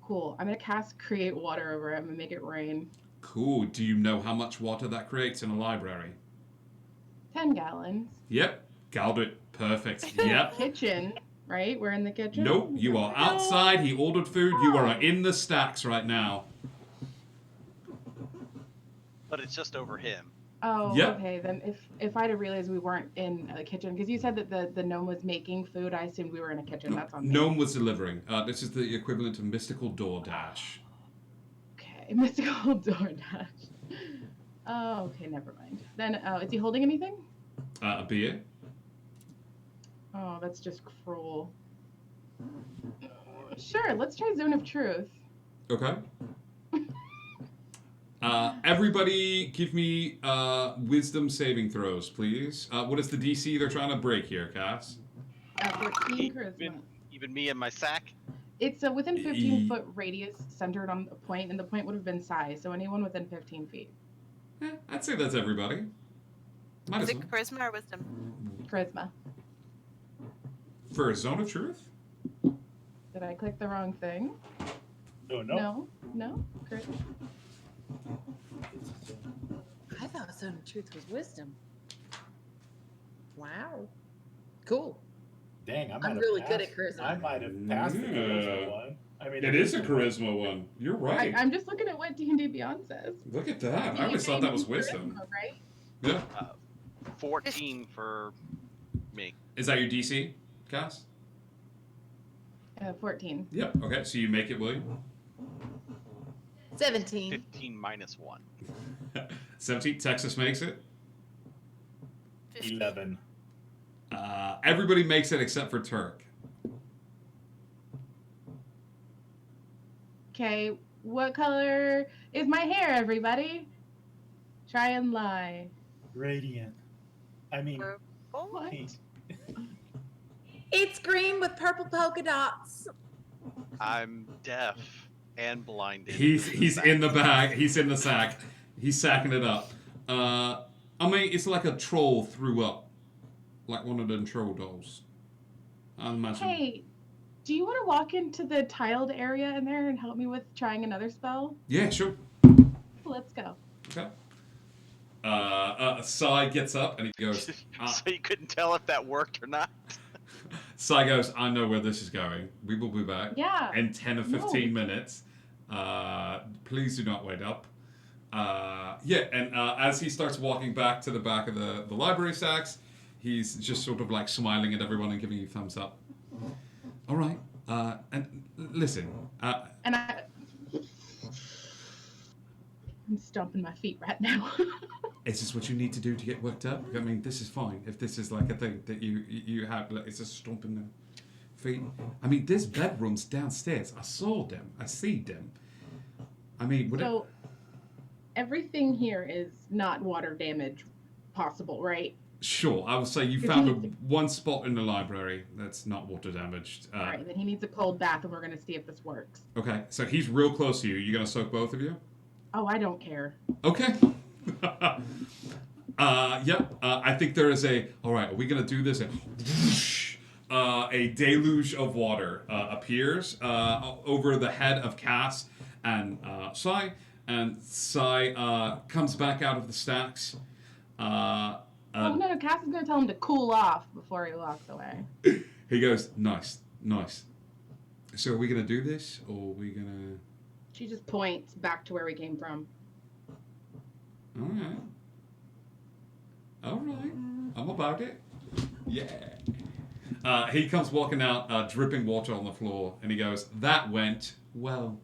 Speaker 1: Cool. I'm gonna cast Create Water over it. I'm gonna make it rain.
Speaker 3: Cool. Do you know how much water that creates in a library?
Speaker 1: 10 gallons.
Speaker 3: Yep. Got it. Perfect. Yep.
Speaker 1: Kitchen, right? We're in the kitchen?
Speaker 3: Nope. You are outside. He ordered food. You are in the stacks right now.
Speaker 5: But it's just over him.
Speaker 1: Oh,
Speaker 3: Yep.
Speaker 1: okay. Then if I'd have realized we weren't in a kitchen, because you said that the gnome was making food, I assumed we were in a kitchen. That's on me.
Speaker 3: Gnome was delivering. This is the equivalent of mystical DoorDash.
Speaker 1: Okay, mystical DoorDash. Oh, okay, never mind. Then, is he holding anything?
Speaker 3: A beer.
Speaker 1: Oh, that's just cruel. Sure, let's try Zone of Truth.
Speaker 3: Okay. Everybody give me wisdom saving throws, please. What is the DC they're trying to break here, Cass?
Speaker 1: 14 charisma.
Speaker 5: Even me and my sack.
Speaker 1: It's a within 15-foot radius centered on a point, and the point would have been size, so anyone within 15 feet.
Speaker 3: I'd say that's everybody. Might
Speaker 4: Is
Speaker 3: as
Speaker 4: it
Speaker 3: well.
Speaker 4: charisma or wisdom?
Speaker 1: Charisma.
Speaker 3: For a zone of truth?
Speaker 1: Did I click the wrong thing?
Speaker 9: No.
Speaker 1: No? No? Charisma.
Speaker 10: I thought Zone of Truth was wisdom. Wow. Cool.
Speaker 9: Dang,
Speaker 10: I'm really good at charisma.
Speaker 9: I might have passed the charisma one. I mean,
Speaker 3: It is a charisma one. You're right.
Speaker 1: I'm just looking at what D&D Beyond says.
Speaker 3: Look at that. I always thought that was wisdom.
Speaker 1: Charisma, right?
Speaker 3: Yeah.
Speaker 5: 14 for me.
Speaker 3: Is that your DC, Cass?
Speaker 1: 14.
Speaker 3: Yep. Okay, so you make it, William.
Speaker 10: 17.
Speaker 5: 15 minus 1.
Speaker 3: 17. Texas makes it.
Speaker 9: 11.
Speaker 3: Everybody makes it except for Turk.
Speaker 1: Okay, what color is my hair, everybody? Try and lie.
Speaker 9: Radiant. I mean,
Speaker 1: What?
Speaker 9: pink.
Speaker 10: It's green with purple polka dots.
Speaker 5: I'm deaf and blinded.
Speaker 3: He's in the bag. He's in the sack. He's sacking it up. I mean, it's like a troll threw up, like one of them troll dolls. I imagine.
Speaker 1: Hey, do you want to walk into the tiled area in there and help me with trying another spell?
Speaker 3: Yeah, sure.
Speaker 1: Let's go.
Speaker 3: Okay. Sai gets up and he goes.
Speaker 5: So you couldn't tell if that worked or not?
Speaker 3: Sai goes. I know where this is going. We will be back.
Speaker 1: Yeah.
Speaker 3: In 10 or 15 minutes. Please do not wait up. And as he starts walking back to the back of the library stacks, he's just sort of like smiling at everyone and giving you thumbs up. All right. And listen.
Speaker 1: And I'm stomping my feet right now.
Speaker 3: Is this what you need to do to get worked up? I mean, this is fine. If this is like a thing that you have, like, it's just stomping the feet. I mean, there's bedrooms downstairs. I saw them. I see them. I mean,
Speaker 1: So, everything here is not water damage possible, right?
Speaker 3: Sure, I would say you found one spot in the library that's not water damaged.
Speaker 1: All right, then he needs a cold bath, and we're going to see if this works.
Speaker 3: Okay, so he's real close to you. You gonna soak both of you?
Speaker 1: Oh, I don't care.
Speaker 3: Okay. I think there is all right, are we going to do this? And whoosh, a deluge of water appears over the head of Cass and Sai. And Sai comes back out of the stacks.
Speaker 1: Oh no, Cass is gonna tell him to cool off before he walks away.
Speaker 3: He goes, nice. So are we gonna do this, or are we gonna...
Speaker 1: She just points back to where we came from.
Speaker 3: Alright. I'm about it. Yeah. He comes walking out, dripping water on the floor, and he goes, that went well.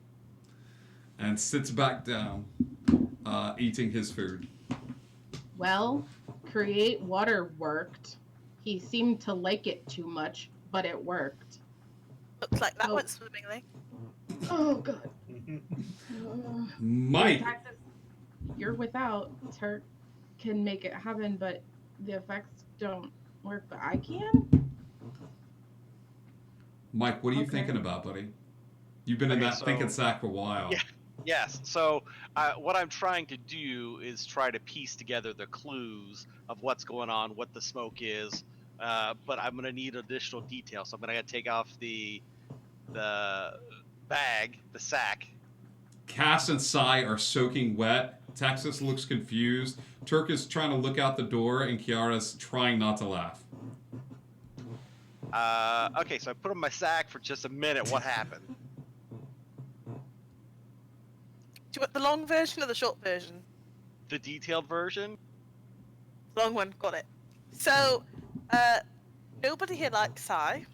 Speaker 3: And sits back down, eating his food.
Speaker 1: Well, create water worked. He seemed to like it too much, but it worked.
Speaker 4: Looks like that went swimmingly.
Speaker 1: Oh god.
Speaker 3: Mike.
Speaker 1: Texas, you're without. Turk can make it happen, but the effects don't work. But I can.
Speaker 3: Mike, what are you
Speaker 1: Okay.
Speaker 3: thinking about, buddy? You've been in
Speaker 5: Okay,
Speaker 3: that
Speaker 5: so-
Speaker 3: thinking sack for a while.
Speaker 5: Yeah. Yes. So what I'm trying to do is try to piece together the clues of what's going on, what the smoke is. But I'm gonna need additional details. So I'm gonna take off the bag, the sack.
Speaker 3: Cass and Sai are soaking wet. Texas looks confused. Turk is trying to look out the door, and Kiara's trying not to laugh.
Speaker 5: Okay, so I put on my sack for just a minute. What happened?
Speaker 4: Do you want the long version or the short version?
Speaker 5: The detailed version?
Speaker 4: Long one, got it. So, nobody here likes Sai.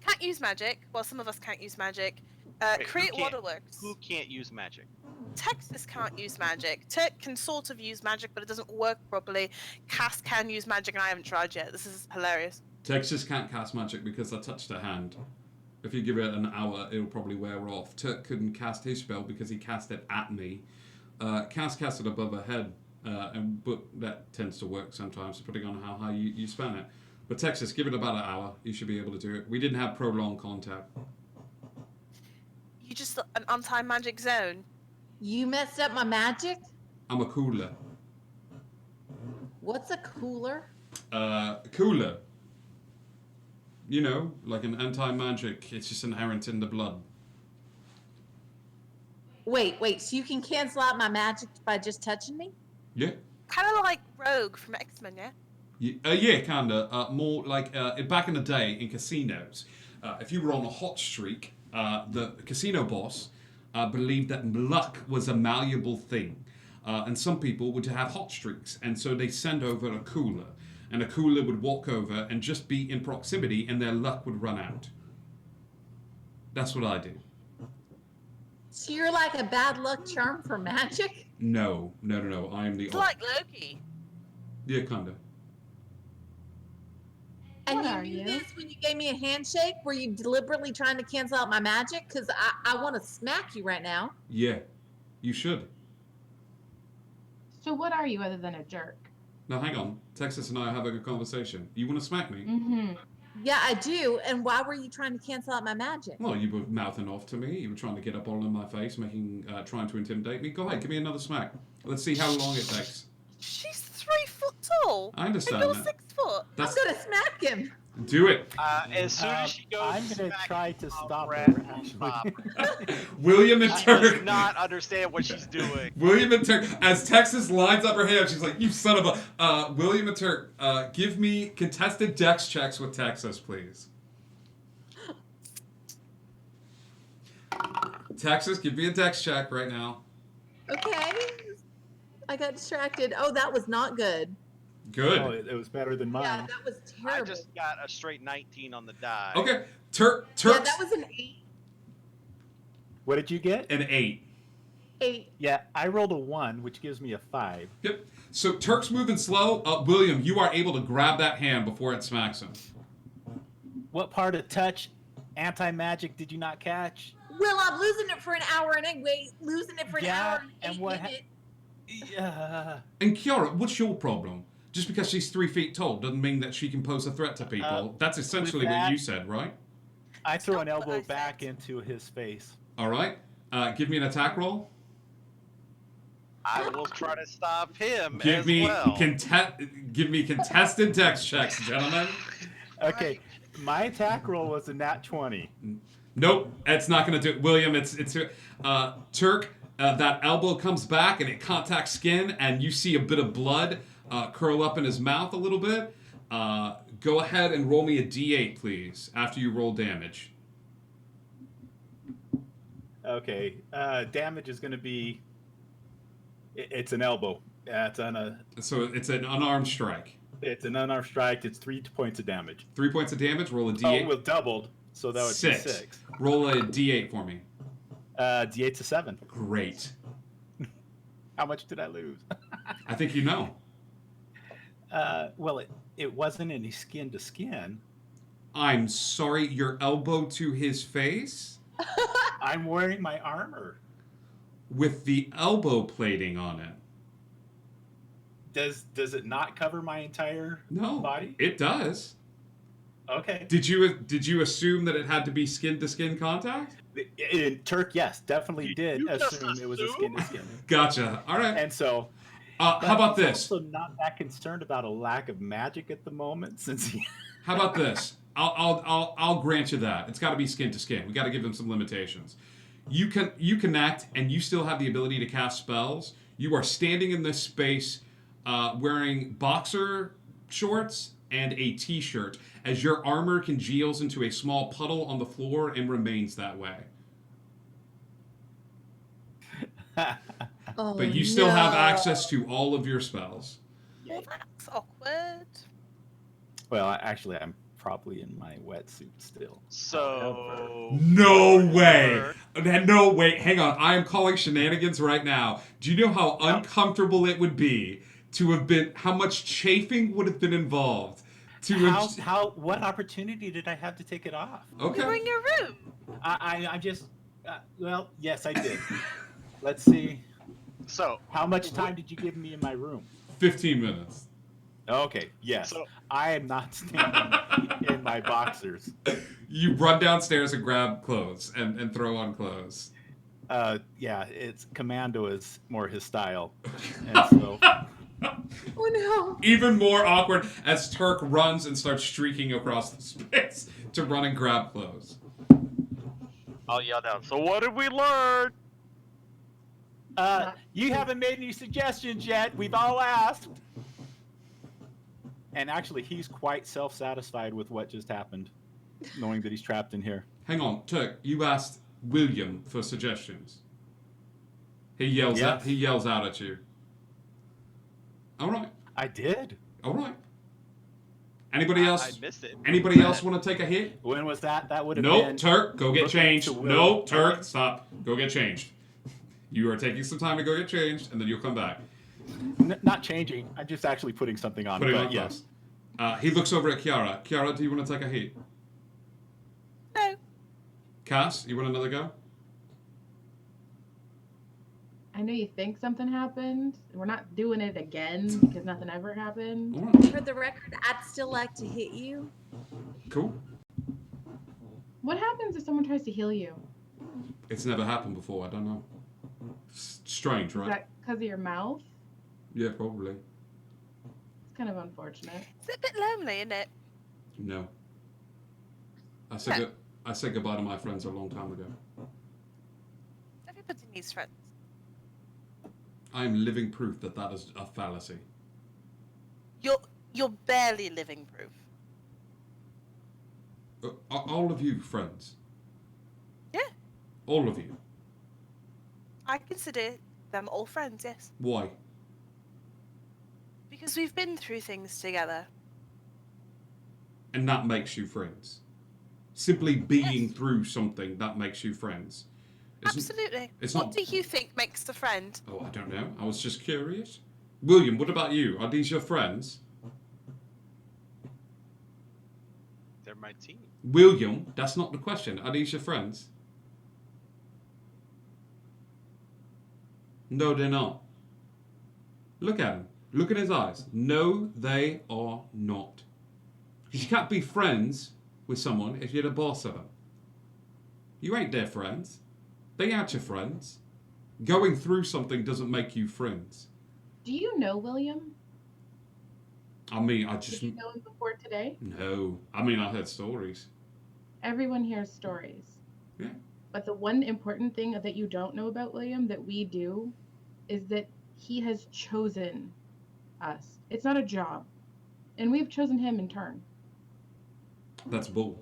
Speaker 4: Can't use magic. Well, some of us can't use magic.
Speaker 5: Wait, who
Speaker 4: Create
Speaker 5: can't-
Speaker 4: waterworks.
Speaker 5: Who can't use magic?
Speaker 4: Texas can't use magic. Turk can sort of use magic, but it doesn't work properly. Cass can use magic, and I haven't tried yet. This is hilarious.
Speaker 3: Texas can't cast magic because I touched her hand. If you give it an hour, it'll probably wear off. Turk couldn't cast his spell because he cast it at me. Cass cast it above her head, but that tends to work sometimes, depending on how high you span it. But Texas, give it about an hour. You should be able to do it. We didn't have prolonged contact.
Speaker 4: You just an anti-magic zone.
Speaker 10: You messed up my magic?
Speaker 3: I'm a cooler.
Speaker 10: What's a cooler?
Speaker 3: Cooler. You know, like an anti-magic. It's just inherent in the blood.
Speaker 10: Wait, so you can cancel out my magic by just touching me?
Speaker 3: Yeah.
Speaker 4: Kind of like Rogue from X-Men, yeah?
Speaker 3: Yeah, kinda. More like back in the day in casinos, if you were on a hot streak, the casino boss believed that luck was a malleable thing, and some people would have hot streaks, and so they send over a cooler, and a cooler would walk over and just be in proximity, and their luck would run out. That's what I do.
Speaker 10: So you're like a bad luck charm for magic?
Speaker 3: No. I am the.
Speaker 4: It's like Loki.
Speaker 3: Yeah, kinda.
Speaker 10: And
Speaker 1: What are
Speaker 10: you
Speaker 1: you?
Speaker 10: knew this when you gave me a handshake? Were you deliberately trying to cancel out my magic? Because I want to smack you right now.
Speaker 3: Yeah, you should.
Speaker 1: So what are you other than a jerk?
Speaker 3: Now hang on. Texas and I are having a conversation. You want to smack me?
Speaker 1: Mm-hmm.
Speaker 10: Yeah, I do. And why were you trying to cancel out my magic?
Speaker 3: Well, you were mouthing off to me. You were trying to get up all in my face, trying to intimidate me. Go ahead, give me another smack. Let's see how long it takes.
Speaker 4: She's 3 foot tall.
Speaker 3: I understand
Speaker 4: And you're
Speaker 3: that.
Speaker 4: 6 foot.
Speaker 3: That's
Speaker 10: I'm gonna smack him.
Speaker 3: do it.
Speaker 5: As soon as she goes,
Speaker 9: I'm gonna
Speaker 5: smack
Speaker 9: try
Speaker 5: you,
Speaker 9: to
Speaker 5: I'll
Speaker 9: stop
Speaker 5: grab
Speaker 9: her.
Speaker 5: and stop.
Speaker 3: William and
Speaker 5: She
Speaker 3: Turk.
Speaker 5: does not understand what she's doing.
Speaker 3: William and Turk. As Texas lines up her hand, she's like, "You son of a." William and Turk, give me contested dex checks with Texas, please. Texas, give me a dex check right now.
Speaker 10: Okay. I got distracted. Oh, that was not good.
Speaker 3: Good.
Speaker 9: Oh, it was better than mine.
Speaker 10: Yeah, that was
Speaker 5: I
Speaker 10: terrible.
Speaker 5: just got a straight 19 on the die.
Speaker 3: Okay. Turk.
Speaker 10: Yeah, that was an
Speaker 9: What did you get?
Speaker 3: an 8.
Speaker 10: 8.
Speaker 9: Yeah, I rolled a 1, which gives me a 5.
Speaker 3: Yep. So Turk's moving slow. William, you are able to grab that hand before it smacks him.
Speaker 9: What part of touch anti-magic did you not catch?
Speaker 10: Well, I'm losing it for an hour anyway. Losing it for an
Speaker 9: Yeah,
Speaker 10: hour
Speaker 9: and
Speaker 10: eight
Speaker 9: what
Speaker 10: minutes.
Speaker 9: Yeah.
Speaker 3: And Kiara, what's your problem? Just because she's 3 feet tall doesn't mean that she can pose a threat to people. That's essentially
Speaker 9: with
Speaker 3: what
Speaker 9: that-
Speaker 3: you said, right?
Speaker 9: I throw
Speaker 4: not
Speaker 9: an
Speaker 4: what I
Speaker 9: elbow
Speaker 4: said.
Speaker 9: back into his face.
Speaker 3: All right. Give me an attack roll.
Speaker 5: I will try to stop him
Speaker 3: Give
Speaker 5: as
Speaker 3: me
Speaker 5: well.
Speaker 3: give me contested dex checks, gentlemen.
Speaker 9: Okay, my attack roll was a nat 20.
Speaker 3: Nope, it's not gonna do it. William, it's Turk. That elbow comes back and it contacts skin, and you see a bit of blood curl up in his mouth a little bit. Go ahead and roll me a d8, please, after you roll damage.
Speaker 9: Okay. Damage is going to be. It's an elbow. It's on a.
Speaker 3: So it's an unarmed strike.
Speaker 9: It's an unarmed strike. It's 3 points of damage.
Speaker 3: 3 points of damage. Roll a
Speaker 9: Oh,
Speaker 3: d8.
Speaker 9: well, doubled. So that would be 6.
Speaker 3: Roll a d8 for me.
Speaker 9: D8's a 7.
Speaker 3: Great.
Speaker 9: How much did I lose?
Speaker 3: I think you know.
Speaker 9: Well, it wasn't any skin to skin.
Speaker 3: I'm sorry, your elbow to his face?
Speaker 9: I'm wearing my armor.
Speaker 3: With the elbow plating on it.
Speaker 9: Does it not cover my entire body?
Speaker 3: It does.
Speaker 9: Okay.
Speaker 3: Did you assume that it had to be skin to skin contact?
Speaker 9: In Turk, yes, definitely did assume it was a skin to skin.
Speaker 3: Gotcha. All right.
Speaker 9: And so,
Speaker 3: how about
Speaker 9: he's
Speaker 3: this?
Speaker 9: Also, not that concerned about a lack of magic at the moment, since he.
Speaker 3: How about this? I'll grant you that it's got to be skin to skin. We got to give him some limitations. You connect, and you still have the ability to cast spells. You are standing in this space, wearing boxer shorts and a t-shirt, as your armor congeals into a small puddle on the floor and remains that way.
Speaker 10: Oh,
Speaker 3: But you still have
Speaker 10: no.
Speaker 3: access to all of your spells.
Speaker 4: Well, that's awkward.
Speaker 9: Well, actually, I'm probably in my wetsuit still.
Speaker 5: So.
Speaker 3: No way! No, wait, hang on. I am calling shenanigans right now. Do you know how uncomfortable it would be to have been, how much chafing would have been involved?
Speaker 9: What opportunity did I have to take it off?
Speaker 3: Okay.
Speaker 4: You were in your room.
Speaker 9: I just, well, yes, I did. Let's see.
Speaker 5: So.
Speaker 9: How much time did you give me in my room?
Speaker 3: 15 minutes.
Speaker 9: Okay, yes.
Speaker 5: So-
Speaker 9: I am not standing in my boxers.
Speaker 3: You run downstairs and grab clothes and throw on clothes.
Speaker 9: Yeah, it's commando is more his style. And so
Speaker 10: Oh no.
Speaker 3: Even more awkward as Turk runs and starts streaking across the space to run and grab clothes.
Speaker 5: I'll yell down. So what did we learn?
Speaker 9: you haven't made any suggestions yet. We've all asked. And actually, he's quite self-satisfied with what just happened, knowing that he's trapped in here.
Speaker 3: Hang on, Turk, you asked William for suggestions. He yells
Speaker 9: Yes.
Speaker 3: he yells out at you. All right.
Speaker 9: I did.
Speaker 3: All right. Anybody else?
Speaker 5: I missed it.
Speaker 3: Anybody else want to take a hit?
Speaker 9: When was that? That would have
Speaker 3: Nope,
Speaker 9: been...
Speaker 3: Turk, go get
Speaker 9: looking
Speaker 3: changed.
Speaker 9: to Will.
Speaker 3: No, Turk, stop. Go get changed. You are taking some time to go get changed, and then you'll come back.
Speaker 9: Not changing. I'm just actually putting something on.
Speaker 3: Putting
Speaker 9: But
Speaker 3: on
Speaker 9: yes.
Speaker 3: clothes. He looks over at Kiara. Kiara, do you want to take a hit?
Speaker 4: No.
Speaker 3: Cass, you want another go?
Speaker 1: I know you think something happened. We're not doing it again because nothing ever happened.
Speaker 3: All right.
Speaker 10: For the record, I'd still like to hit you.
Speaker 3: Cool.
Speaker 1: What happens if someone tries to heal you?
Speaker 3: It's never happened before. I don't know. Strange,
Speaker 1: Is
Speaker 3: right?
Speaker 1: that because of your mouth?
Speaker 3: Yeah, probably.
Speaker 1: It's kind of unfortunate.
Speaker 4: It's a bit lonely, isn't it?
Speaker 3: No. I said goodbye to my friends a long time ago.
Speaker 4: Everybody needs friends.
Speaker 3: I am living proof that that is a fallacy.
Speaker 4: You're barely living proof.
Speaker 3: Are all of you friends?
Speaker 4: Yeah.
Speaker 3: All of you?
Speaker 4: I consider them all friends, yes.
Speaker 3: Why?
Speaker 4: Because we've been through things together.
Speaker 3: And that makes you friends. Simply being
Speaker 4: Yes.
Speaker 3: through something, that makes you friends.
Speaker 4: Absolutely.
Speaker 3: it's
Speaker 4: What
Speaker 3: not-
Speaker 4: do you think makes a friend?
Speaker 3: Oh, I don't know. I was just curious. William, what about you? Are these your friends?
Speaker 5: They're my team.
Speaker 3: William, that's not the question. Are these your friends? No, they're not. Look at him. Look at his eyes. No, they are not. Because you can't be friends with someone if you're the boss of them. You ain't their friends. They aren't your friends. Going through something doesn't make you friends.
Speaker 1: Do you know William?
Speaker 3: I mean, I just...
Speaker 1: Did you know him before today?
Speaker 3: No. I mean, I heard stories.
Speaker 1: Everyone hears stories.
Speaker 3: Yeah.
Speaker 1: But the one important thing that you don't know about William that we do is that he has chosen us. It's not a job. And we've chosen him in turn.
Speaker 3: That's bull.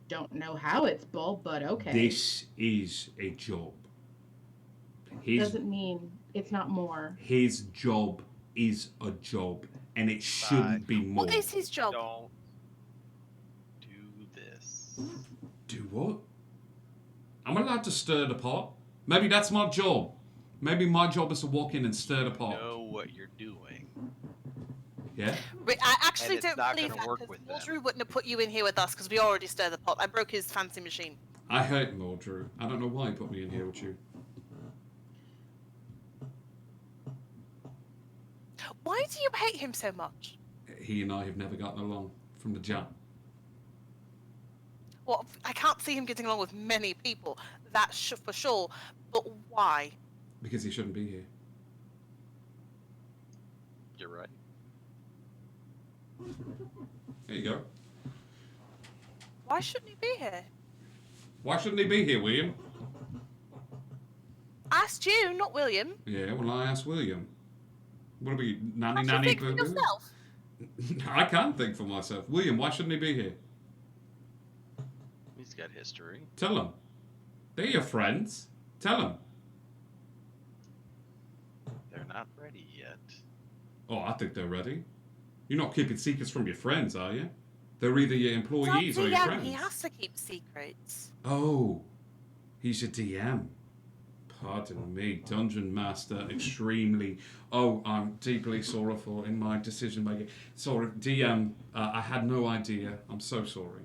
Speaker 1: Don't know how it's bull, but okay.
Speaker 3: This is a job. His,
Speaker 1: Doesn't mean it's not more.
Speaker 3: his job is a job, and it shouldn't be more.
Speaker 4: What is his job?
Speaker 5: Don't do this.
Speaker 3: Do what? I'm allowed to stir the pot. Maybe that's my job. Maybe my job is to walk in and stir the pot.
Speaker 5: Know what you're doing.
Speaker 3: Yeah?
Speaker 4: I actually
Speaker 5: it's
Speaker 4: don't
Speaker 5: not
Speaker 4: believe
Speaker 5: gonna
Speaker 4: that
Speaker 5: work
Speaker 4: because
Speaker 5: with them.
Speaker 4: Mordru wouldn't have put you in here with us because we already stirred the pot. I broke his fancy machine.
Speaker 3: I hate Mordru. I don't know why he put me in here with you.
Speaker 4: Why do you hate him so much?
Speaker 3: He and I have never gotten along from the jump.
Speaker 4: Well, I can't see him getting along with many people. That's for sure. But why?
Speaker 3: Because he shouldn't be here.
Speaker 5: You're right.
Speaker 3: There you go.
Speaker 4: Why shouldn't he be here?
Speaker 3: Why shouldn't he be here, William?
Speaker 4: I asked you, not William.
Speaker 3: Yeah, well, I asked William. What are we, nanny,
Speaker 4: Can't you
Speaker 3: nanny,
Speaker 4: think for
Speaker 3: boo-boo?
Speaker 4: yourself?
Speaker 3: I can't think for myself. William, why shouldn't he be here?
Speaker 5: He's got history.
Speaker 3: Tell him. They're your friends. Tell him.
Speaker 5: They're not ready yet.
Speaker 3: Oh, I think they're ready. You're not keeping secrets from your friends, are you? They're either your employees
Speaker 4: He's
Speaker 3: or
Speaker 4: our
Speaker 3: your
Speaker 4: DM,
Speaker 3: friends.
Speaker 4: he has to keep secrets.
Speaker 3: Oh, he's your DM. Pardon me, Dungeon Master, extremely. Oh, I'm deeply sorrowful in my decision making. Sorry, DM, I had no idea. I'm so sorry.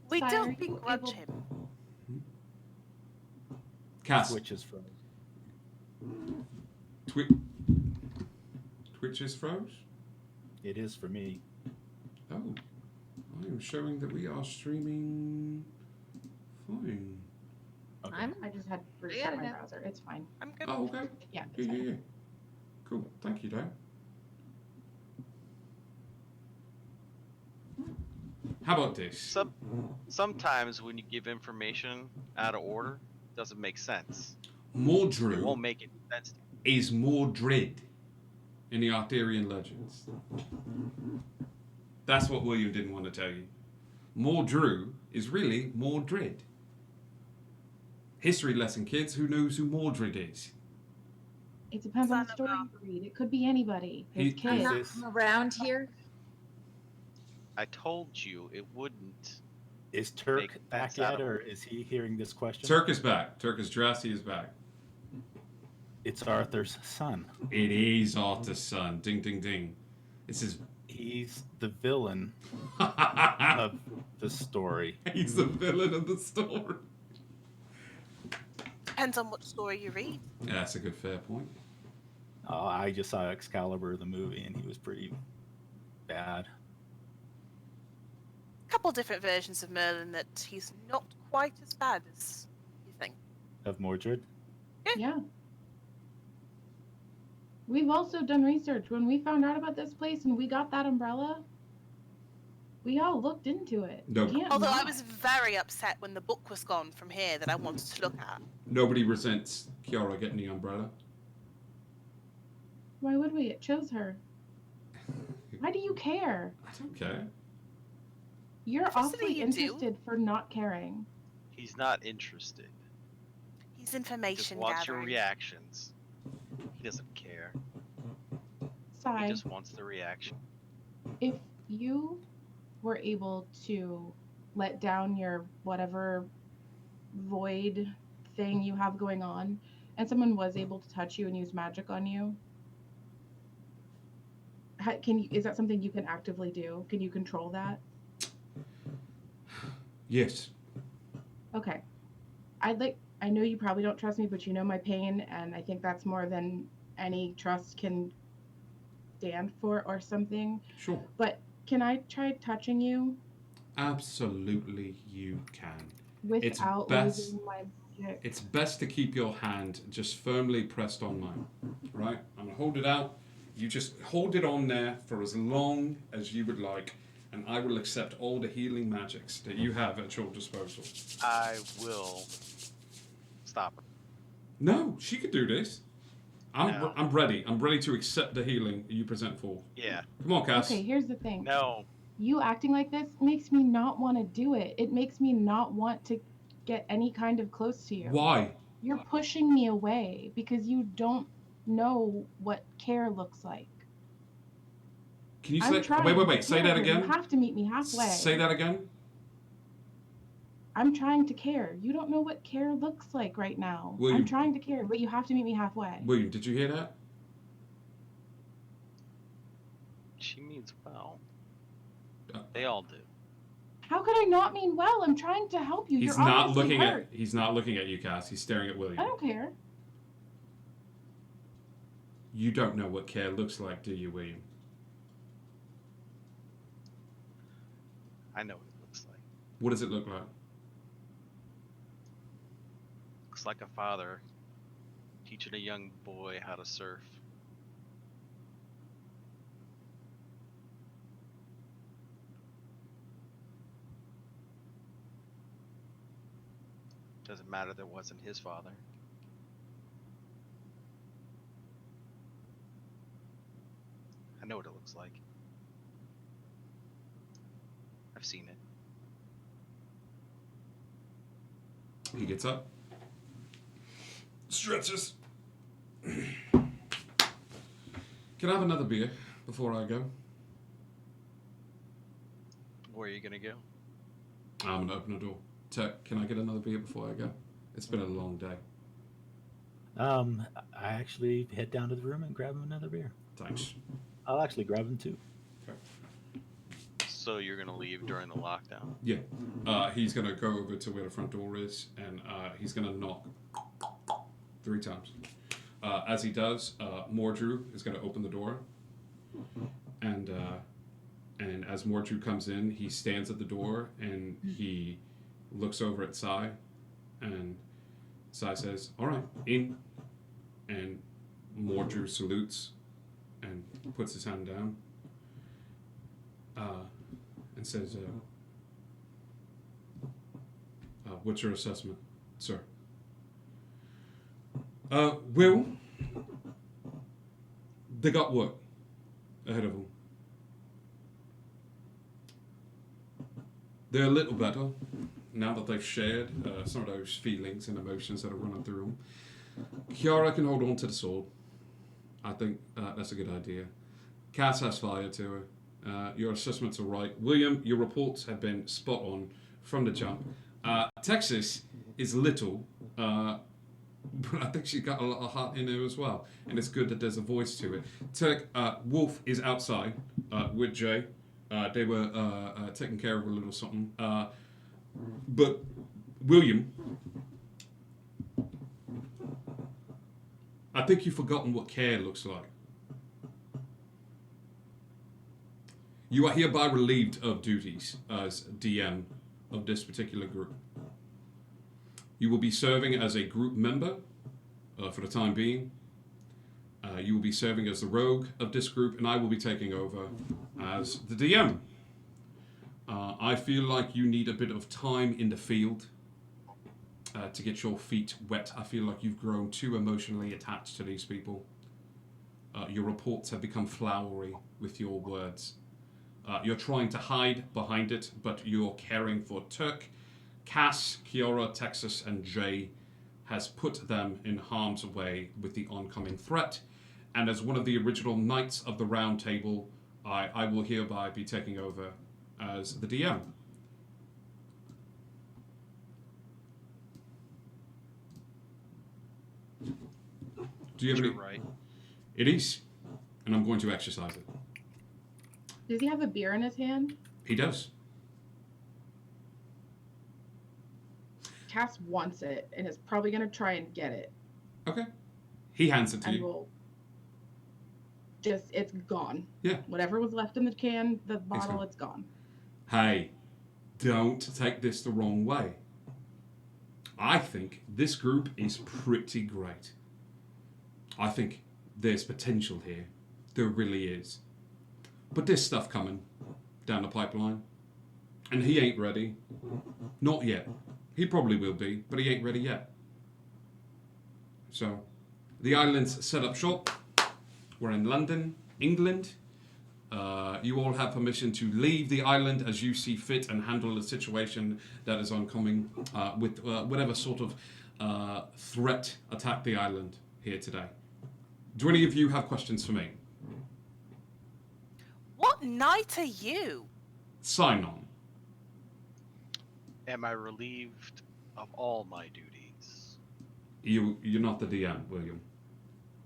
Speaker 4: We
Speaker 1: Sire,
Speaker 4: don't
Speaker 1: are you
Speaker 4: begrudge
Speaker 1: able-
Speaker 4: him.
Speaker 3: Cass,
Speaker 9: Twitch is froze.
Speaker 3: Twitch is froze?
Speaker 9: It is for me.
Speaker 3: Oh, I am showing that we are streaming fine.
Speaker 9: Okay.
Speaker 1: I just had to
Speaker 10: I
Speaker 1: restart
Speaker 10: got it
Speaker 1: my
Speaker 10: now.
Speaker 1: browser. It's fine.
Speaker 4: I'm good.
Speaker 3: Oh, okay.
Speaker 1: Yeah,
Speaker 3: Yeah,
Speaker 1: it's
Speaker 3: yeah,
Speaker 1: fine.
Speaker 3: yeah. Cool. Thank you, Dan. How about this?
Speaker 5: Sometimes when you give information out of order, it doesn't make sense. It
Speaker 3: Mordru
Speaker 5: won't make any sense.
Speaker 3: is Mordred in the Arthurian legends. That's what William didn't want to tell you. Mordru is really Mordred. History lesson, kids. Who knows who Mordred is?
Speaker 1: It depends on the
Speaker 4: Son
Speaker 1: story
Speaker 4: of
Speaker 1: you read. It could be anybody. His
Speaker 3: He-
Speaker 1: kid.
Speaker 10: Not
Speaker 9: this-
Speaker 10: from around here.
Speaker 5: I told you it wouldn't.
Speaker 9: Is Turk
Speaker 5: Make
Speaker 9: back
Speaker 5: sense out
Speaker 9: yet,
Speaker 5: of
Speaker 9: or is he hearing this question?
Speaker 3: Turk is back. Turk is dressed. He is back.
Speaker 9: It's Arthur's son.
Speaker 3: It is Arthur's son. Ding, ding, ding. This is.
Speaker 9: He's the villain of the story.
Speaker 3: He's the villain of the story.
Speaker 4: Depends on what story you read.
Speaker 3: Yeah, that's a good, fair point.
Speaker 9: I just saw Excalibur the movie, and he was pretty bad.
Speaker 4: A couple different versions of Merlin that he's not quite as bad as you think.
Speaker 9: Of Mordred.
Speaker 1: Yeah. We've also done research. When we found out about this place and we got that umbrella, we all looked into it.
Speaker 3: No.
Speaker 1: You can't
Speaker 4: Although I
Speaker 1: not.
Speaker 4: was very upset when the book was gone from here that I wanted to look at.
Speaker 3: Nobody resents Kiara getting the umbrella.
Speaker 1: Why would we? It chose her. Why do you care?
Speaker 3: I don't care.
Speaker 1: You're
Speaker 4: Obviously
Speaker 1: awfully
Speaker 4: you do.
Speaker 1: interested for not caring.
Speaker 5: He's not interested.
Speaker 4: He's
Speaker 5: He just
Speaker 4: information
Speaker 5: wants your
Speaker 4: gathering.
Speaker 5: reactions. He doesn't care. He
Speaker 1: Sai,
Speaker 5: just wants the reaction.
Speaker 1: if you were able to let down your whatever void thing you have going on, and someone was able to touch you and use magic on you, is that something you can actively do? Can you control that?
Speaker 3: Yes.
Speaker 1: Okay. I know you probably don't trust me, but you know my pain, and I think that's more than any trust can stand for or something.
Speaker 3: Sure.
Speaker 1: But can I try touching you
Speaker 3: Absolutely, you can.
Speaker 1: without
Speaker 3: best-
Speaker 1: losing my magic?
Speaker 3: It's best to keep your hand just firmly pressed on mine. Right? I'm gonna hold it out. You just hold it on there for as long as you would like, and I will accept all the healing magics that you have at your disposal.
Speaker 5: I will stop her.
Speaker 3: No, she could do this.
Speaker 5: No.
Speaker 3: I'm ready. I'm ready to accept the healing you present forth.
Speaker 5: Yeah.
Speaker 3: Come on, Cass.
Speaker 1: Okay, here's the thing.
Speaker 5: No.
Speaker 1: You acting like this makes me not want to do it. It makes me not want to get any kind of close to you.
Speaker 3: Why?
Speaker 1: You're pushing me away because you don't know what care looks like.
Speaker 3: Can you
Speaker 1: I'm
Speaker 3: say?
Speaker 1: trying
Speaker 3: Wait.
Speaker 1: to
Speaker 3: Say
Speaker 1: care
Speaker 3: that
Speaker 1: here.
Speaker 3: again.
Speaker 1: You have to meet me halfway.
Speaker 3: Say that again.
Speaker 1: I'm trying to care. You don't know what care looks like right now.
Speaker 3: William.
Speaker 1: I'm trying to care, but you have to meet me halfway.
Speaker 3: William, did you hear that?
Speaker 5: She means well.
Speaker 3: Uh,
Speaker 5: They all do.
Speaker 1: How could I not mean well? I'm trying to help you.
Speaker 3: He's
Speaker 1: You're
Speaker 3: not
Speaker 1: obviously
Speaker 3: looking
Speaker 1: hurt.
Speaker 3: at. He's not looking at you, Cass. He's staring at William.
Speaker 1: I don't care.
Speaker 3: You don't know what care looks like, do you, William?
Speaker 5: I know what it looks like.
Speaker 3: What does it look like?
Speaker 5: Looks like a father teaching a young boy how to surf. Doesn't matter that it wasn't his father. I know what it looks like. I've seen it.
Speaker 3: He gets up. Stretches. Can I have another beer before I go?
Speaker 5: Where are you gonna go?
Speaker 3: I'm gonna open the door. Tech, can I get another beer before I go? It's been a long day.
Speaker 9: I actually head down to the room and grab him another beer.
Speaker 3: Thanks.
Speaker 9: I'll actually grab him too.
Speaker 5: So you're gonna leave during the lockdown?
Speaker 3: Yeah. He's gonna go over to where the front door is, and he's gonna knock 3 times. As he does, Mordrew is gonna open the door, and as Mordrew comes in, he stands at the door and he looks over at Sai, and Sai says, "All right, in." And Mordrew salutes and puts his hand down, and says, "What's your assessment, sir?" Will, they got work ahead of them. They're a little better now that they've shared some of those feelings and emotions that are running through them. Kiara can hold on to the sword. I think that's a good idea. Cass has fire to her. Your assessments are right. William, your reports have been spot on from the jump. Texas is little, but I think she's got a lot of heart in her as well. And it's good that there's a voice to it. Turk, Wolf is outside with Jay. They were taking care of a little something. But William, I think you've forgotten what care looks like. You are hereby relieved of duties as DM of this particular group. You will be serving as a group member for the time being. You will be serving as the rogue of this group, and I will be taking over as the DM. I feel like you need a bit of time in the field to get your feet wet. I feel like you've grown too emotionally attached to these people. Your reports have become flowery with your words. You're trying to hide behind it, but you're caring for Turk. Cass, Kiara, Texas, and Jay has put them in harm's way with the oncoming threat. And as one of the original Knights of the Round Table, I will hereby be taking over as the DM. Do you have any?
Speaker 5: Right.
Speaker 3: It is, and I'm going to exercise it.
Speaker 1: Does he have a beer in his hand?
Speaker 3: He does.
Speaker 1: Cass wants it and is probably going to try and get it.
Speaker 3: Okay. He hands it to
Speaker 1: And
Speaker 3: you.
Speaker 1: will just, it's gone.
Speaker 3: Yeah.
Speaker 1: Whatever was left in the can, the bottle,
Speaker 3: gone.
Speaker 1: it's gone.
Speaker 3: Hey, don't take this the wrong way. I think this group is pretty great. I think there's potential here. There really is. But there's stuff coming down the pipeline. And he ain't ready. Not yet. He probably will be, but he ain't ready yet. So, The island's set up shop. We're in London, England. You all have permission to leave the island as you see fit and handle the situation that is oncoming with whatever sort of threat attacked the island here today. Do any of you have questions for me?
Speaker 4: What knight are you?
Speaker 3: Sign on.
Speaker 5: Am I relieved of all my duties?
Speaker 3: You're not the DM, William.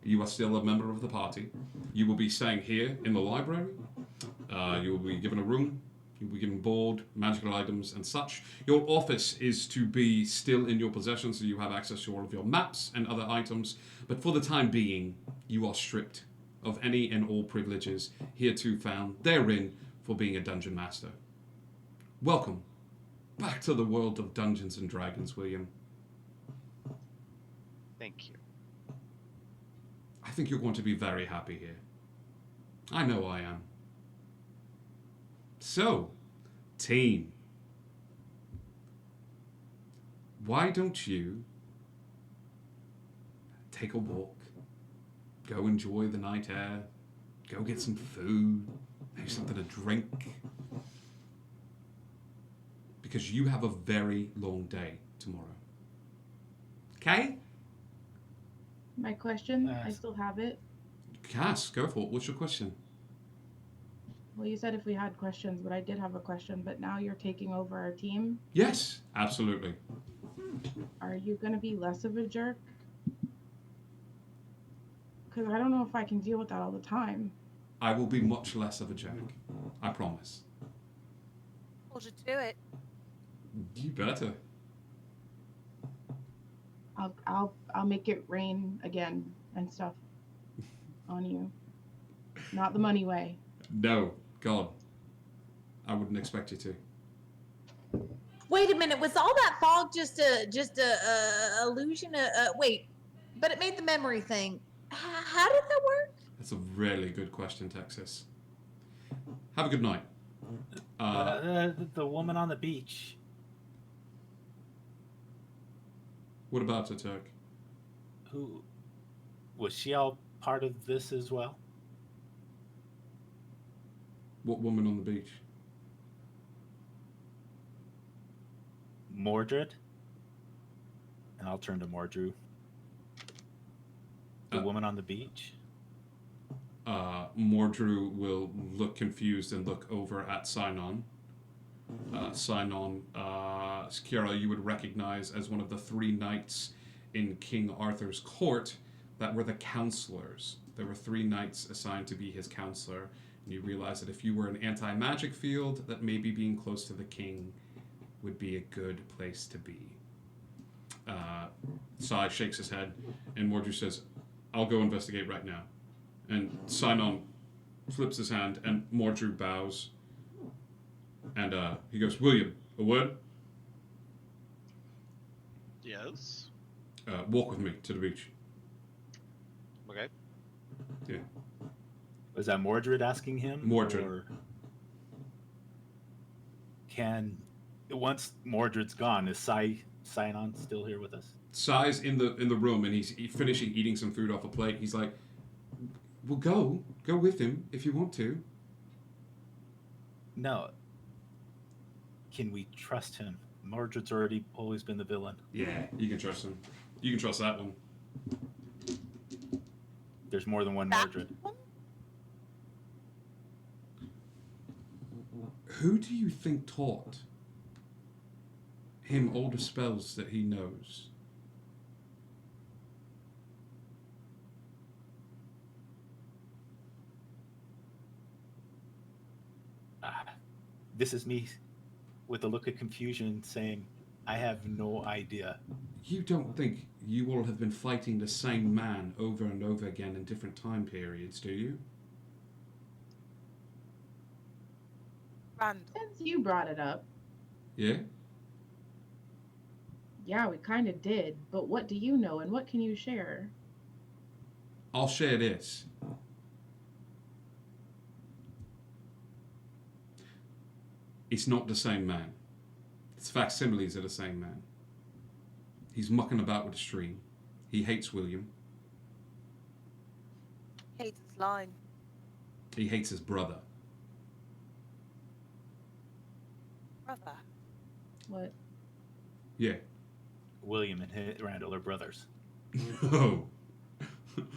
Speaker 3: You are still a member of the party. You will be staying here in the library. You will be given a room. You will be given board, magical items, and such. Your office is to be still in your possession, so you have access to all of your maps and other items. But for the time being, you are stripped of any and all privileges hereto found therein for being a dungeon master. Welcome back to the world of Dungeons and Dragons, William.
Speaker 5: Thank you.
Speaker 3: I think you're going to be very happy here. I know I am. So, team, why don't you take a walk, go enjoy the night air, go get some food, maybe something to drink, because you have a very long day tomorrow. Okay?
Speaker 1: My question, I still have it.
Speaker 3: Cass, go for it. What's your question?
Speaker 1: Well, you said if we had questions, but I did have a question, but now you're taking over our team.
Speaker 3: Yes, absolutely.
Speaker 1: Are you going to be less of a jerk? Because I don't know if I can deal with that all the time.
Speaker 3: I will be much less of a jerk. I promise.
Speaker 4: Hold you to it.
Speaker 3: You better.
Speaker 1: I'll make it rain again and stuff on you. Not the money way.
Speaker 3: No, God. I wouldn't expect you to.
Speaker 10: Wait a minute, was all that fog just a illusion? Wait, but it made the memory thing. How did that work?
Speaker 3: That's a really good question, Texas. Have a good night.
Speaker 9: The woman on the beach.
Speaker 3: What about her, Turk?
Speaker 9: Who was she all part of this as well?
Speaker 3: What woman on the beach?
Speaker 9: Mordred. And I'll turn to Mordrew. The woman on the beach.
Speaker 3: Mordrew will look confused and look over at Sinon. Sinon, Kiara, you would recognize as one of the 3 knights in King Arthur's court that were the counselors. There were 3 knights assigned to be his counselor, and you realize that if you were an anti-magic field, that maybe being close to the king would be a good place to be. Sai shakes his head, and Mordrew says, I'll go investigate right now. And Sinon flips his hand, and Mordrew bows. And he goes, William, a word?
Speaker 5: Yes.
Speaker 3: Walk with me to the beach.
Speaker 5: Okay.
Speaker 3: Yeah.
Speaker 9: Was that Mordred asking him?
Speaker 3: Mordred.
Speaker 9: Or once Mordred's gone, is Sinon still here with us?
Speaker 3: Sai's in the room, and he's finishing eating some food off a plate. He's like, well, go with him if you want to.
Speaker 9: No. Can we trust him? Mordred's already always been the villain.
Speaker 3: Yeah, you can trust him. You can trust that one.
Speaker 9: There's more than one Mordred.
Speaker 3: Who do you think taught him all the spells that he knows?
Speaker 9: This is me with a look of confusion saying, I have no idea.
Speaker 3: You don't think you all have been fighting the same man over and over again in different time periods, do you?
Speaker 4: Randall.
Speaker 1: Since you brought it up,
Speaker 3: Yeah?
Speaker 1: yeah, we kind of did. But what do you know, and what can you share?
Speaker 3: I'll share this. It's not the same man. It's facsimiles of the same man. He's mucking about with the stream. He hates William.
Speaker 4: Hates his line.
Speaker 3: He hates his brother.
Speaker 4: Brother.
Speaker 1: What?
Speaker 3: Yeah.
Speaker 9: William and Randall are brothers.
Speaker 3: Oh.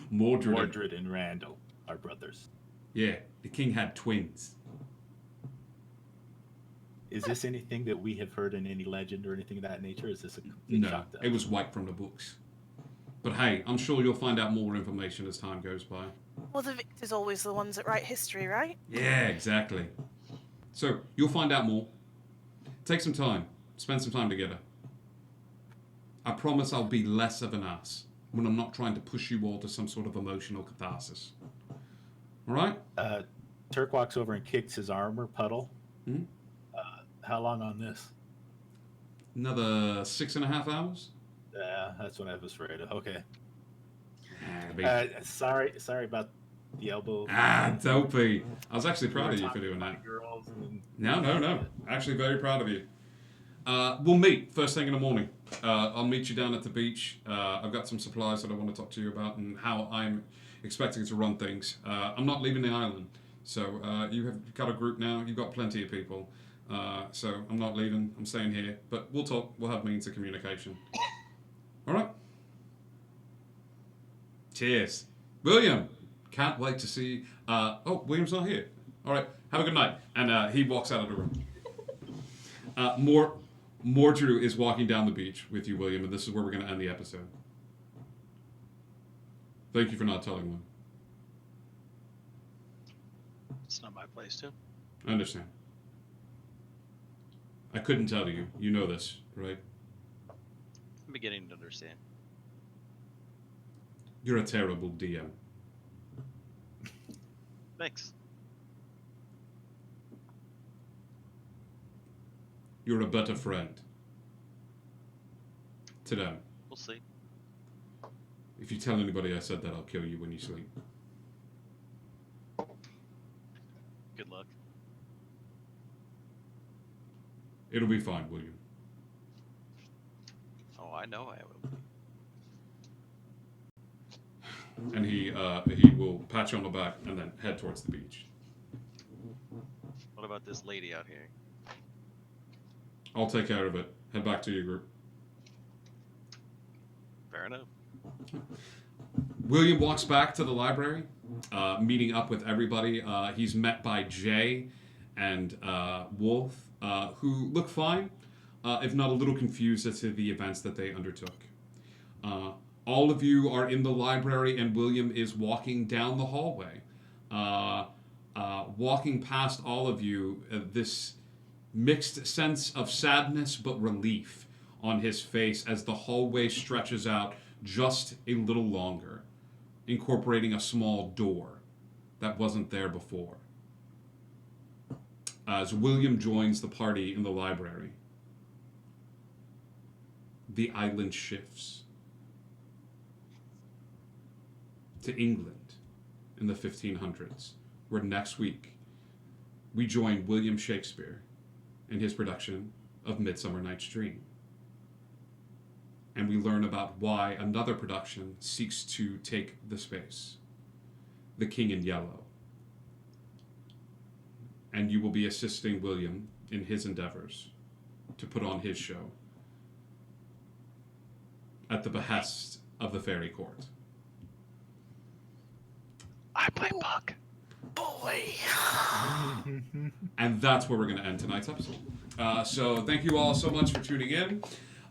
Speaker 3: Mordred.
Speaker 9: Mordred and Randall are brothers.
Speaker 3: Yeah, the king had twins.
Speaker 9: Is this anything that we have heard in any legend or anything of that nature? Is this a complete
Speaker 3: No,
Speaker 9: shock to us?
Speaker 3: it was wiped from the books. But hey, I'm sure you'll find out more information as time goes by.
Speaker 4: Well, the victor's always the ones that write history, right?
Speaker 3: Yeah, exactly. So, you'll find out more. Take some time. Spend some time together. I promise I'll be less of an ass when I'm not trying to push you all to some sort of emotional catharsis. Alright?
Speaker 9: Turk walks over and kicks his armor puddle.
Speaker 3: Hmm?
Speaker 9: How long on this?
Speaker 3: Another 6.5 hours?
Speaker 9: Yeah, that's what I was afraid of. Okay.
Speaker 3: Ah,
Speaker 9: Sorry about the elbow.
Speaker 3: Dopey. I was actually proud of you for doing that.
Speaker 9: Girls and...
Speaker 3: No. Actually very proud of you. We'll meet first thing in the morning. I'll meet you down at the beach. I've got some supplies that I want to talk to you about and how I'm expecting to run things. I'm not leaving the island. So you have got a group now. You've got plenty of people. So I'm not leaving. I'm staying here. But we'll talk. We'll have means of communication. All right? Cheers. William, can't wait to see... William's not here. All right, have a good night. And he walks out of the room. Mordred is walking down the beach with you, William, and this is where we're going to end the episode. Thank you for not telling them.
Speaker 5: It's not my place to.
Speaker 3: I understand. I couldn't tell you. You know this, right?
Speaker 5: I'm beginning to understand.
Speaker 3: You're a terrible DM.
Speaker 5: Thanks.
Speaker 3: You're a better friend. To them.
Speaker 5: We'll see.
Speaker 3: If you tell anybody I said that, I'll kill you when you sleep.
Speaker 5: Good luck.
Speaker 3: It'll be fine, William.
Speaker 5: Oh, I know I will.
Speaker 3: And he will pat you on the back and then head towards the beach.
Speaker 5: What about this lady out here?
Speaker 3: I'll take care of it. Head back to your group.
Speaker 5: Fair enough.
Speaker 3: William walks back to the library, meeting up with everybody. He's met by Jay and Wolf, who look fine, if not a little confused as to the events that they undertook. All of you are in the library, and William is walking down the hallway. Walking past all of you, this mixed sense of sadness but relief on his face as the hallway stretches out just a little longer, incorporating a small door that wasn't there before. As William joins the party in the library, the island shifts to England in the 1500s, where next week we join William Shakespeare in his production of Midsummer Night's Dream. And we learn about why another production seeks to take the space, The King in Yellow. And you will be assisting William in his endeavors to put on his show at the behest of the fairy court.
Speaker 5: I play Puck.
Speaker 4: Boy.
Speaker 3: And that's where we're going to end tonight's episode. So thank you all so much for tuning in.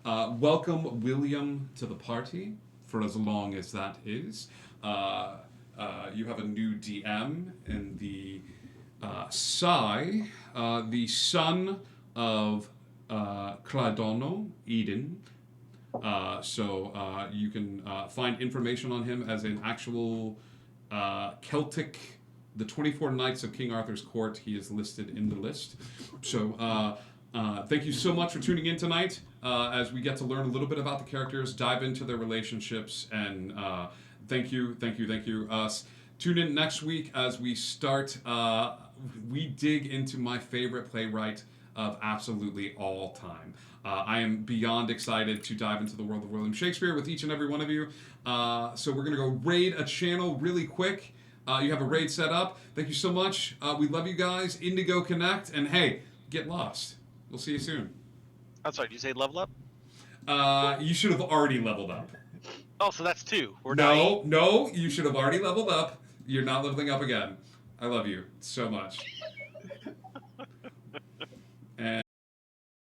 Speaker 3: Welcome William to the party for as long as that is. You have a new DM in the Sai, the son of Cladono, Eden. So you can find information on him as an actual Celtic, the 24 Knights of King Arthur's Court. He is listed in the list. So thank you so much for tuning in tonight as we get to learn a little bit about the characters, dive into their relationships, and thank you. Tune in next week as we start, we dig into my favorite playwright of absolutely all time. I am beyond excited to dive into the world of William Shakespeare with each and every one of you. So we're going to go raid a channel really quick. You have a raid set up. Thank you so much. We love you guys. Indigo Connect. And hey, get lost. We'll see you soon.
Speaker 5: I'm sorry, did you say level up?
Speaker 3: You should have already leveled up.
Speaker 5: Oh, so that's 2. We're
Speaker 3: No, you should have already leveled up. You're not leveling up again. I love you so much.